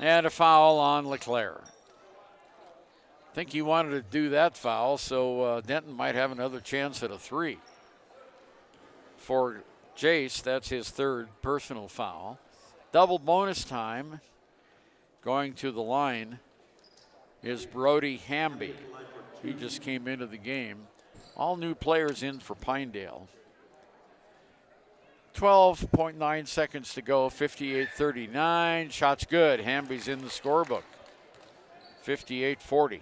And a foul on LeClaire. I think he wanted to do that foul, so Denton might have another chance at a 3. For Jace, that's his 3rd personal foul. Double bonus time. Going to the line is Brody Hamby. He just came into the game. All new players in for Pinedale. 12.9 seconds to go, 58-39. Shot's good. Hamby's in the scorebook. 58-40.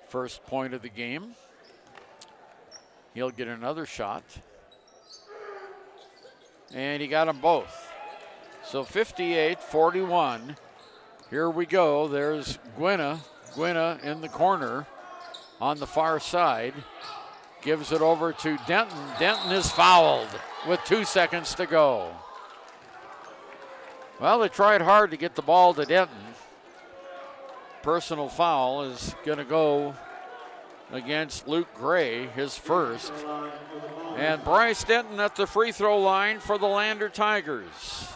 First point of the game. He'll get another shot. And he got them both. So 58-41. Here we go. There's Gwynna. Gwynna in the corner on the far side. Gives it over to Denton. Denton is fouled with 2 seconds to go. Well, they tried hard to get the ball to Denton. Personal foul is going to go against Luke Gray, his first. And Bryce Denton at the free throw line for the Lander Tigers.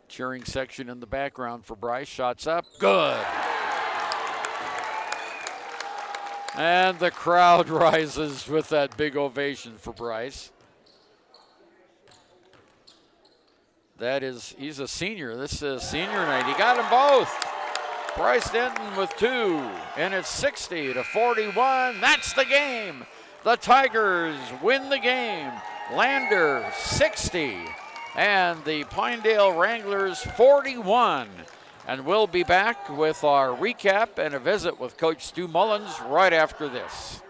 Cheering section in the background for Bryce. Shots up. Good. And the crowd rises with that big ovation for Bryce. He's a senior. This is senior night. He got them both. Bryce Denton with 2, and it's 60-41. That's the game. The Tigers win the game. Lander 60, and the Pinedale Wranglers 41. And we'll be back with our recap and a visit with Coach Stu Mullins right after this.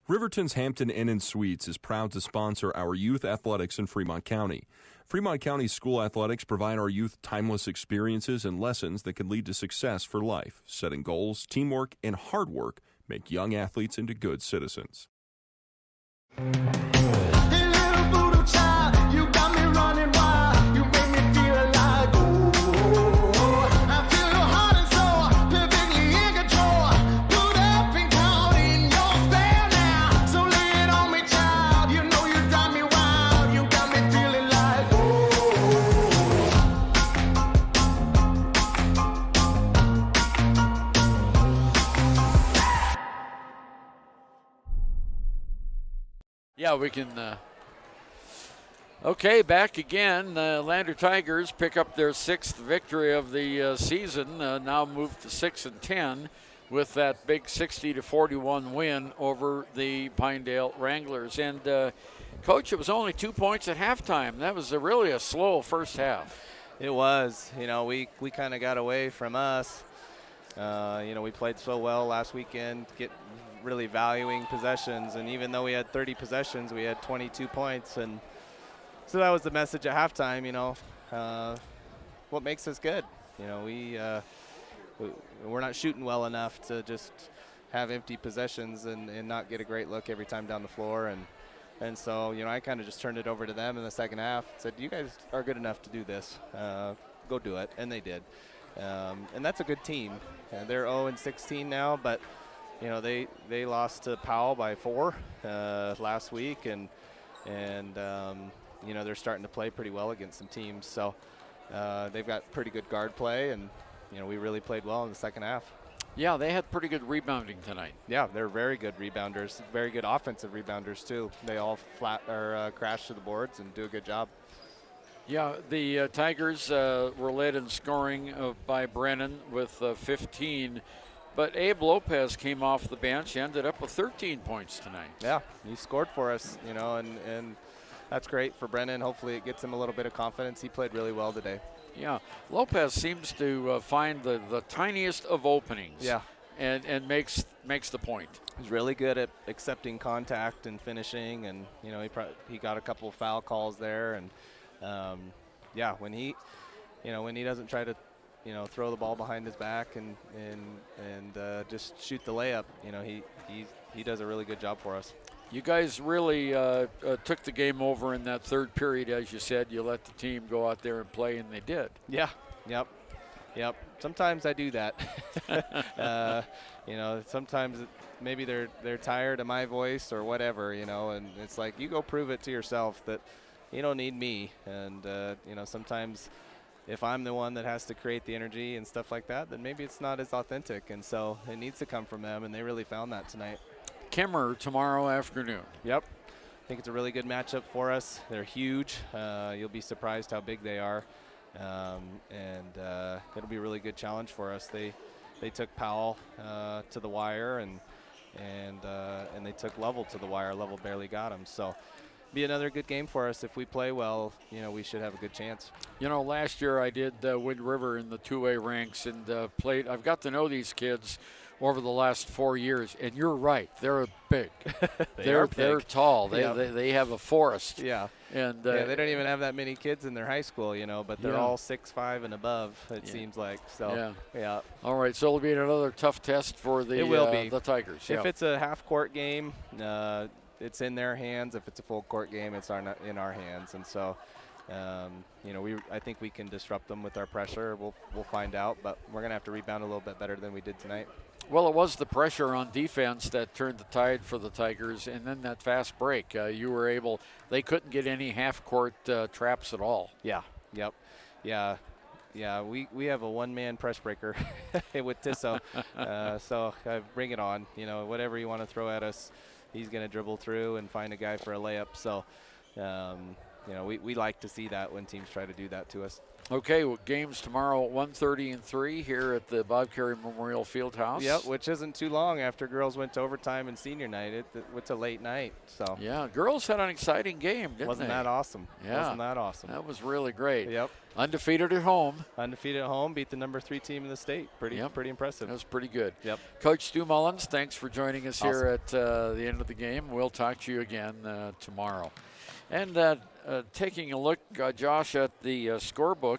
Riverton's Hampton Inn & Suites is proud to sponsor our youth athletics in Fremont County. Fremont County school athletics provide our youth timeless experiences and lessons that can lead to success for life. Setting goals, teamwork, and hard work make young athletes into good citizens. Yeah, we can. Okay, back again. Lander Tigers pick up their 6th victory of the season. Now move to 6-10 with that big 60-41 win over the Pinedale Wranglers. And Coach, it was only 2 points at halftime. That was really a slow first half. It was. You know, we kind of got away from us. You know, we played so well last weekend, really valuing possessions, and even though we had 30 possessions, we had 22 points, and so that was the message at halftime. You know, what makes us good. You know, we're not shooting well enough to just have empty possessions and not get a great look every time down the floor, and so, you know, I kind of just turned it over to them in the second half, said, you guys are good enough to do this, go do it, and they did. And that's a good team. They're 0-16 now, but you know, they lost to Powell by 4 last week, and you know, they're starting to play pretty well against some teams. So they've got pretty good guard play, and you know, we really played well in the second half. Yeah, they had pretty good rebounding tonight. Yeah, they're very good rebounders, very good offensive rebounders too. They all crash to the boards and do a good job. Yeah, the Tigers were led in scoring by Brennan with 15. But Abe Lopez came off the bench, ended up with 13 points tonight. Yeah, he scored for us, you know, and that's great for Brennan. Hopefully it gets him a little bit of confidence. He played really well today. Yeah, Lopez seems to find the tiniest of openings. Yeah. And makes the point. He's really good at accepting contact and finishing, and you know, he got a couple of foul calls there, and yeah, when he doesn't try to, you know, throw the ball behind his back and just shoot the layup, you know, he does a really good job for us. You guys really took the game over in that third period, as you said. You let the team go out there and play, and they did. Yeah, yep. Yep. Sometimes I do that. You know, sometimes maybe they're tired of my voice or whatever, you know, and it's like, you go prove it to yourself that you don't need me. And, you know, sometimes if I'm the one that has to create the energy and stuff like that, then maybe it's not as authentic. And so it needs to come from them, and they really found that tonight. Kimmer tomorrow afternoon. Yep. I think it's a really good matchup for us. They're huge. You'll be surprised how big they are. It'll be a really good challenge for us. They took Powell to the wire, and they took Lovell to the wire. Lovell barely got him. So be another good game for us. If we play well, you know, we should have a good chance. You know, last year I did Wind River in the 2A ranks and played. I've got to know these kids over the last 4 years, and you're right. They're big. They're tall. They have a forest. Yeah. And they don't even have that many kids in their high school, you know, but they're all 6'5" and above, it seems like. So, yeah. All right, so it'll be another tough test for the the Tigers. If it's a half-court game, it's in their hands. If it's a full-court game, it's in our hands. And so, you know, I think we can disrupt them with our pressure. We'll find out, but we're going to have to rebound a little bit better than we did tonight. Well, it was the pressure on defense that turned the tide for the Tigers, and then that fast break. You were able – they couldn't get any half-court traps at all. Yeah, yep. Yeah, we have a one-man press breaker with Tisso. So bring it on. You know, whatever you want to throw at us, he's going to dribble through and find a guy for a layup. So, you know, we like to see that when teams try to do that to us. Okay, well, games tomorrow at 1:30 and 3 here at the Bob Carey Memorial Fieldhouse. Yep, which isn't too long after girls went to overtime and senior night. It's a late night. So yeah, girls had an exciting game, didn't Wasn't they? that awesome? Yeah. Wasn't that awesome? That was really great. Yep. Undefeated at home. Undefeated at home, beat the number 3 team in the state. Pretty impressive. That was pretty good. Yep. Coach Stu Mullins, thanks for joining us here at the end of the game. We'll talk to you again tomorrow. And taking a look, Josh, at the scorebook,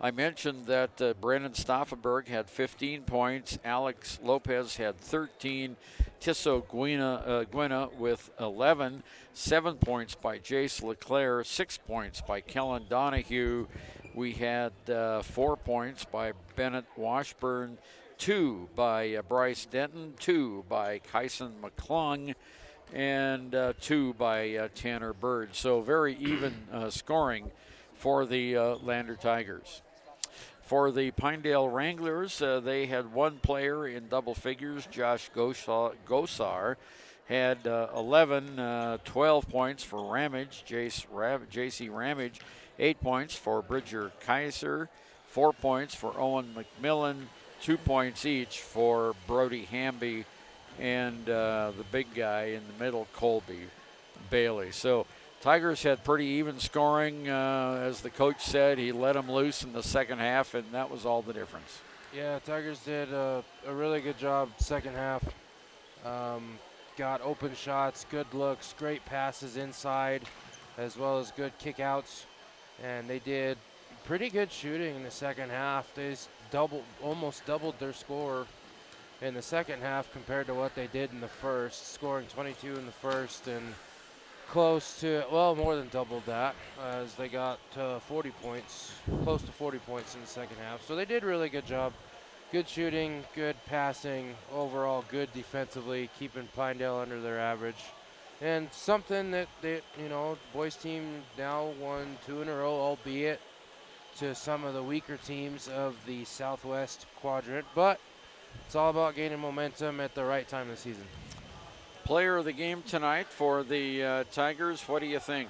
I mentioned that Brandon Stauffenberg had 15 points. Alex Lopez had 13. Tisso Guina with 11. 7 points by Jace LeClaire. 6 points by Kellen Donahue. We had 4 points by Bennett Washburn. 2 by Bryce Denton. 2 by Kyson McClung. And 2 by Tanner Bird. So very even scoring for the Lander Tigers. For the Pinedale Wranglers, they had one player in double figures. Josh Gosar had 11, 12 points for Ramage. J.C. Ramage, 8 points for Bridger Kaiser, 4 points for Owen McMillan, 2 points each for Brody Hamby, and the big guy in the middle, Colby Bailey. So Tigers had pretty even scoring. As the coach said, he let them loose in the second half, and that was all the difference. Yeah, Tigers did a really good job second half. Got open shots, good looks, great passes inside, as well as good kickouts. And they did pretty good shooting in the second half. They almost doubled their score in the second half compared to what they did in the first, scoring 22 in the first and close to, well, more than doubled that as they got 40 points, close to 40 points in the second half. So they did a really good job. Good shooting, good passing, overall good defensively, keeping Pinedale under their average. And something that the boys team now won 2 in a row, albeit to some of the weaker teams of the Southwest quadrant. But it's all about gaining momentum at the right time of the season. Player of the game tonight for the Tigers, what do you think?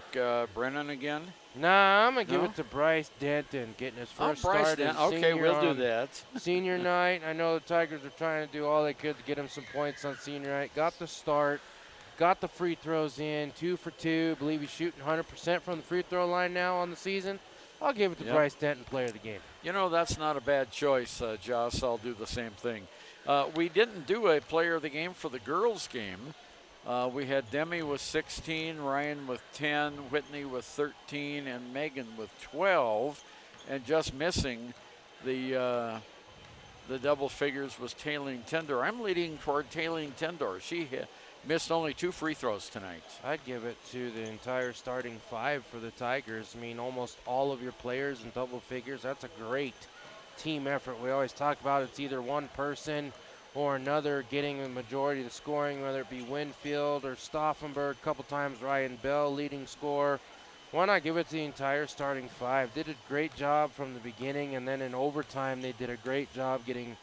Brennan again? Nah, I'm going to give it to Bryce Denton, getting his first start. Okay, we'll do that. Senior night. I know the Tigers are trying to do all they could to get him some points on senior night. Got the start, got the free throws in, 2 for 2. Believe he's shooting 100% from the free throw line now on the season. I'll give it to Bryce Denton, player of the game. You know, that's not a bad choice, Joss. I'll do the same thing. We didn't do a player of the game for the girls' game. We had Demi with 16, Ryan with 10, Whitney with 13, and Megan with 12. And just missing the double figures was Tayleen Tendor. I'm leading toward Tayleen Tendor. She missed only 2 free throws tonight. I'd give it to the entire starting 5 for the Tigers. I mean, almost all of your players in double figures. That's a great team effort. We always talk about it's either one person or another getting the majority of the scoring, whether it be Winfield or Stauffenberg, a couple times Ryan Bell leading score. Why not give it to the entire starting five? Did a great job from the beginning, and then in overtime they did a great job getting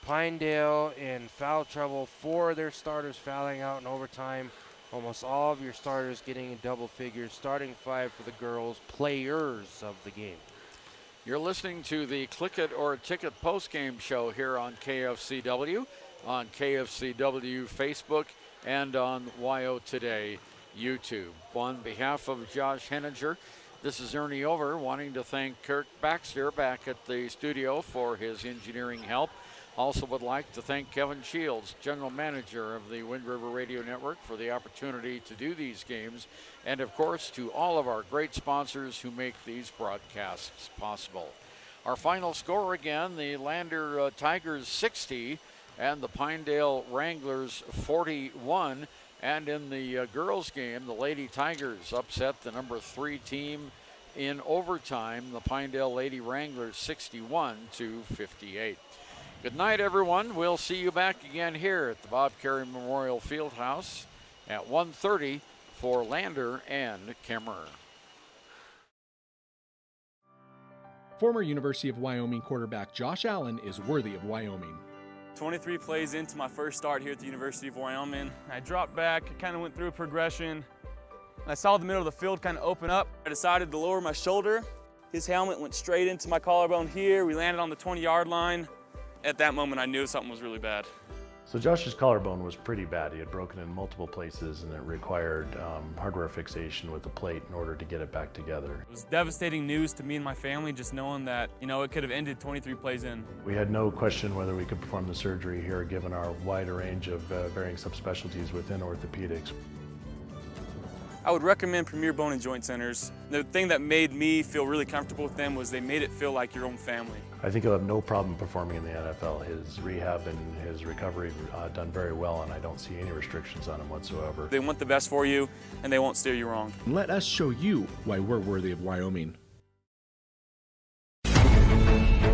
Pinedale in foul trouble. 4 of their starters fouling out in overtime. Almost all of your starters getting in double figures. Starting 5 for the girls, players of the game. You're listening to the Click It or Ticket postgame show here on KFCW, on KFCW Facebook, and on WyoToday YouTube. On behalf of Josh Henninger, this is Ernie Over, wanting to thank Kirk Baxter back at the studio for his engineering help. Also would like to thank Kevin Shields, General Manager of the Wind River Radio Network, for the opportunity to do these games. And of course, to all of our great sponsors who make these broadcasts possible. Our final score again, the Lander Tigers 60 and the Pinedale Wranglers 41. And in the girls game, the Lady Tigers upset the number 3 team in overtime, the Pinedale Lady Wranglers 61-58. Good night, everyone. We'll see you back again here at the Bob Carey Memorial Fieldhouse at 1:30 for Lander and Kemmerer. Former University of Wyoming quarterback Josh Allen is worthy of Wyoming. 23 plays into my first start here at the University of Wyoming. I dropped back, I kind of went through a progression. I saw the middle of the field kind of open up. I decided to lower my shoulder. His helmet went straight into my collarbone here. We landed on the 20-yard line. At that moment, I knew something was really bad. So Josh's collarbone was pretty bad. He had broken in multiple places, and it required hardware fixation with the plate in order to get it back together. It was devastating news to me and my family, just knowing that, it could have ended 23 plays in. We had no question whether we could perform the surgery here, given our wide range of varying subspecialties within orthopedics. I would recommend Premier Bone and Joint Centers. The thing that made me feel really comfortable with them was they made it feel like your own family. I think he'll have no problem performing in the NFL. His rehab and his recovery done very well, and I don't see any restrictions on him whatsoever. They want the best for you, and they won't steer you wrong. Let us show you why we're worthy of Wyoming.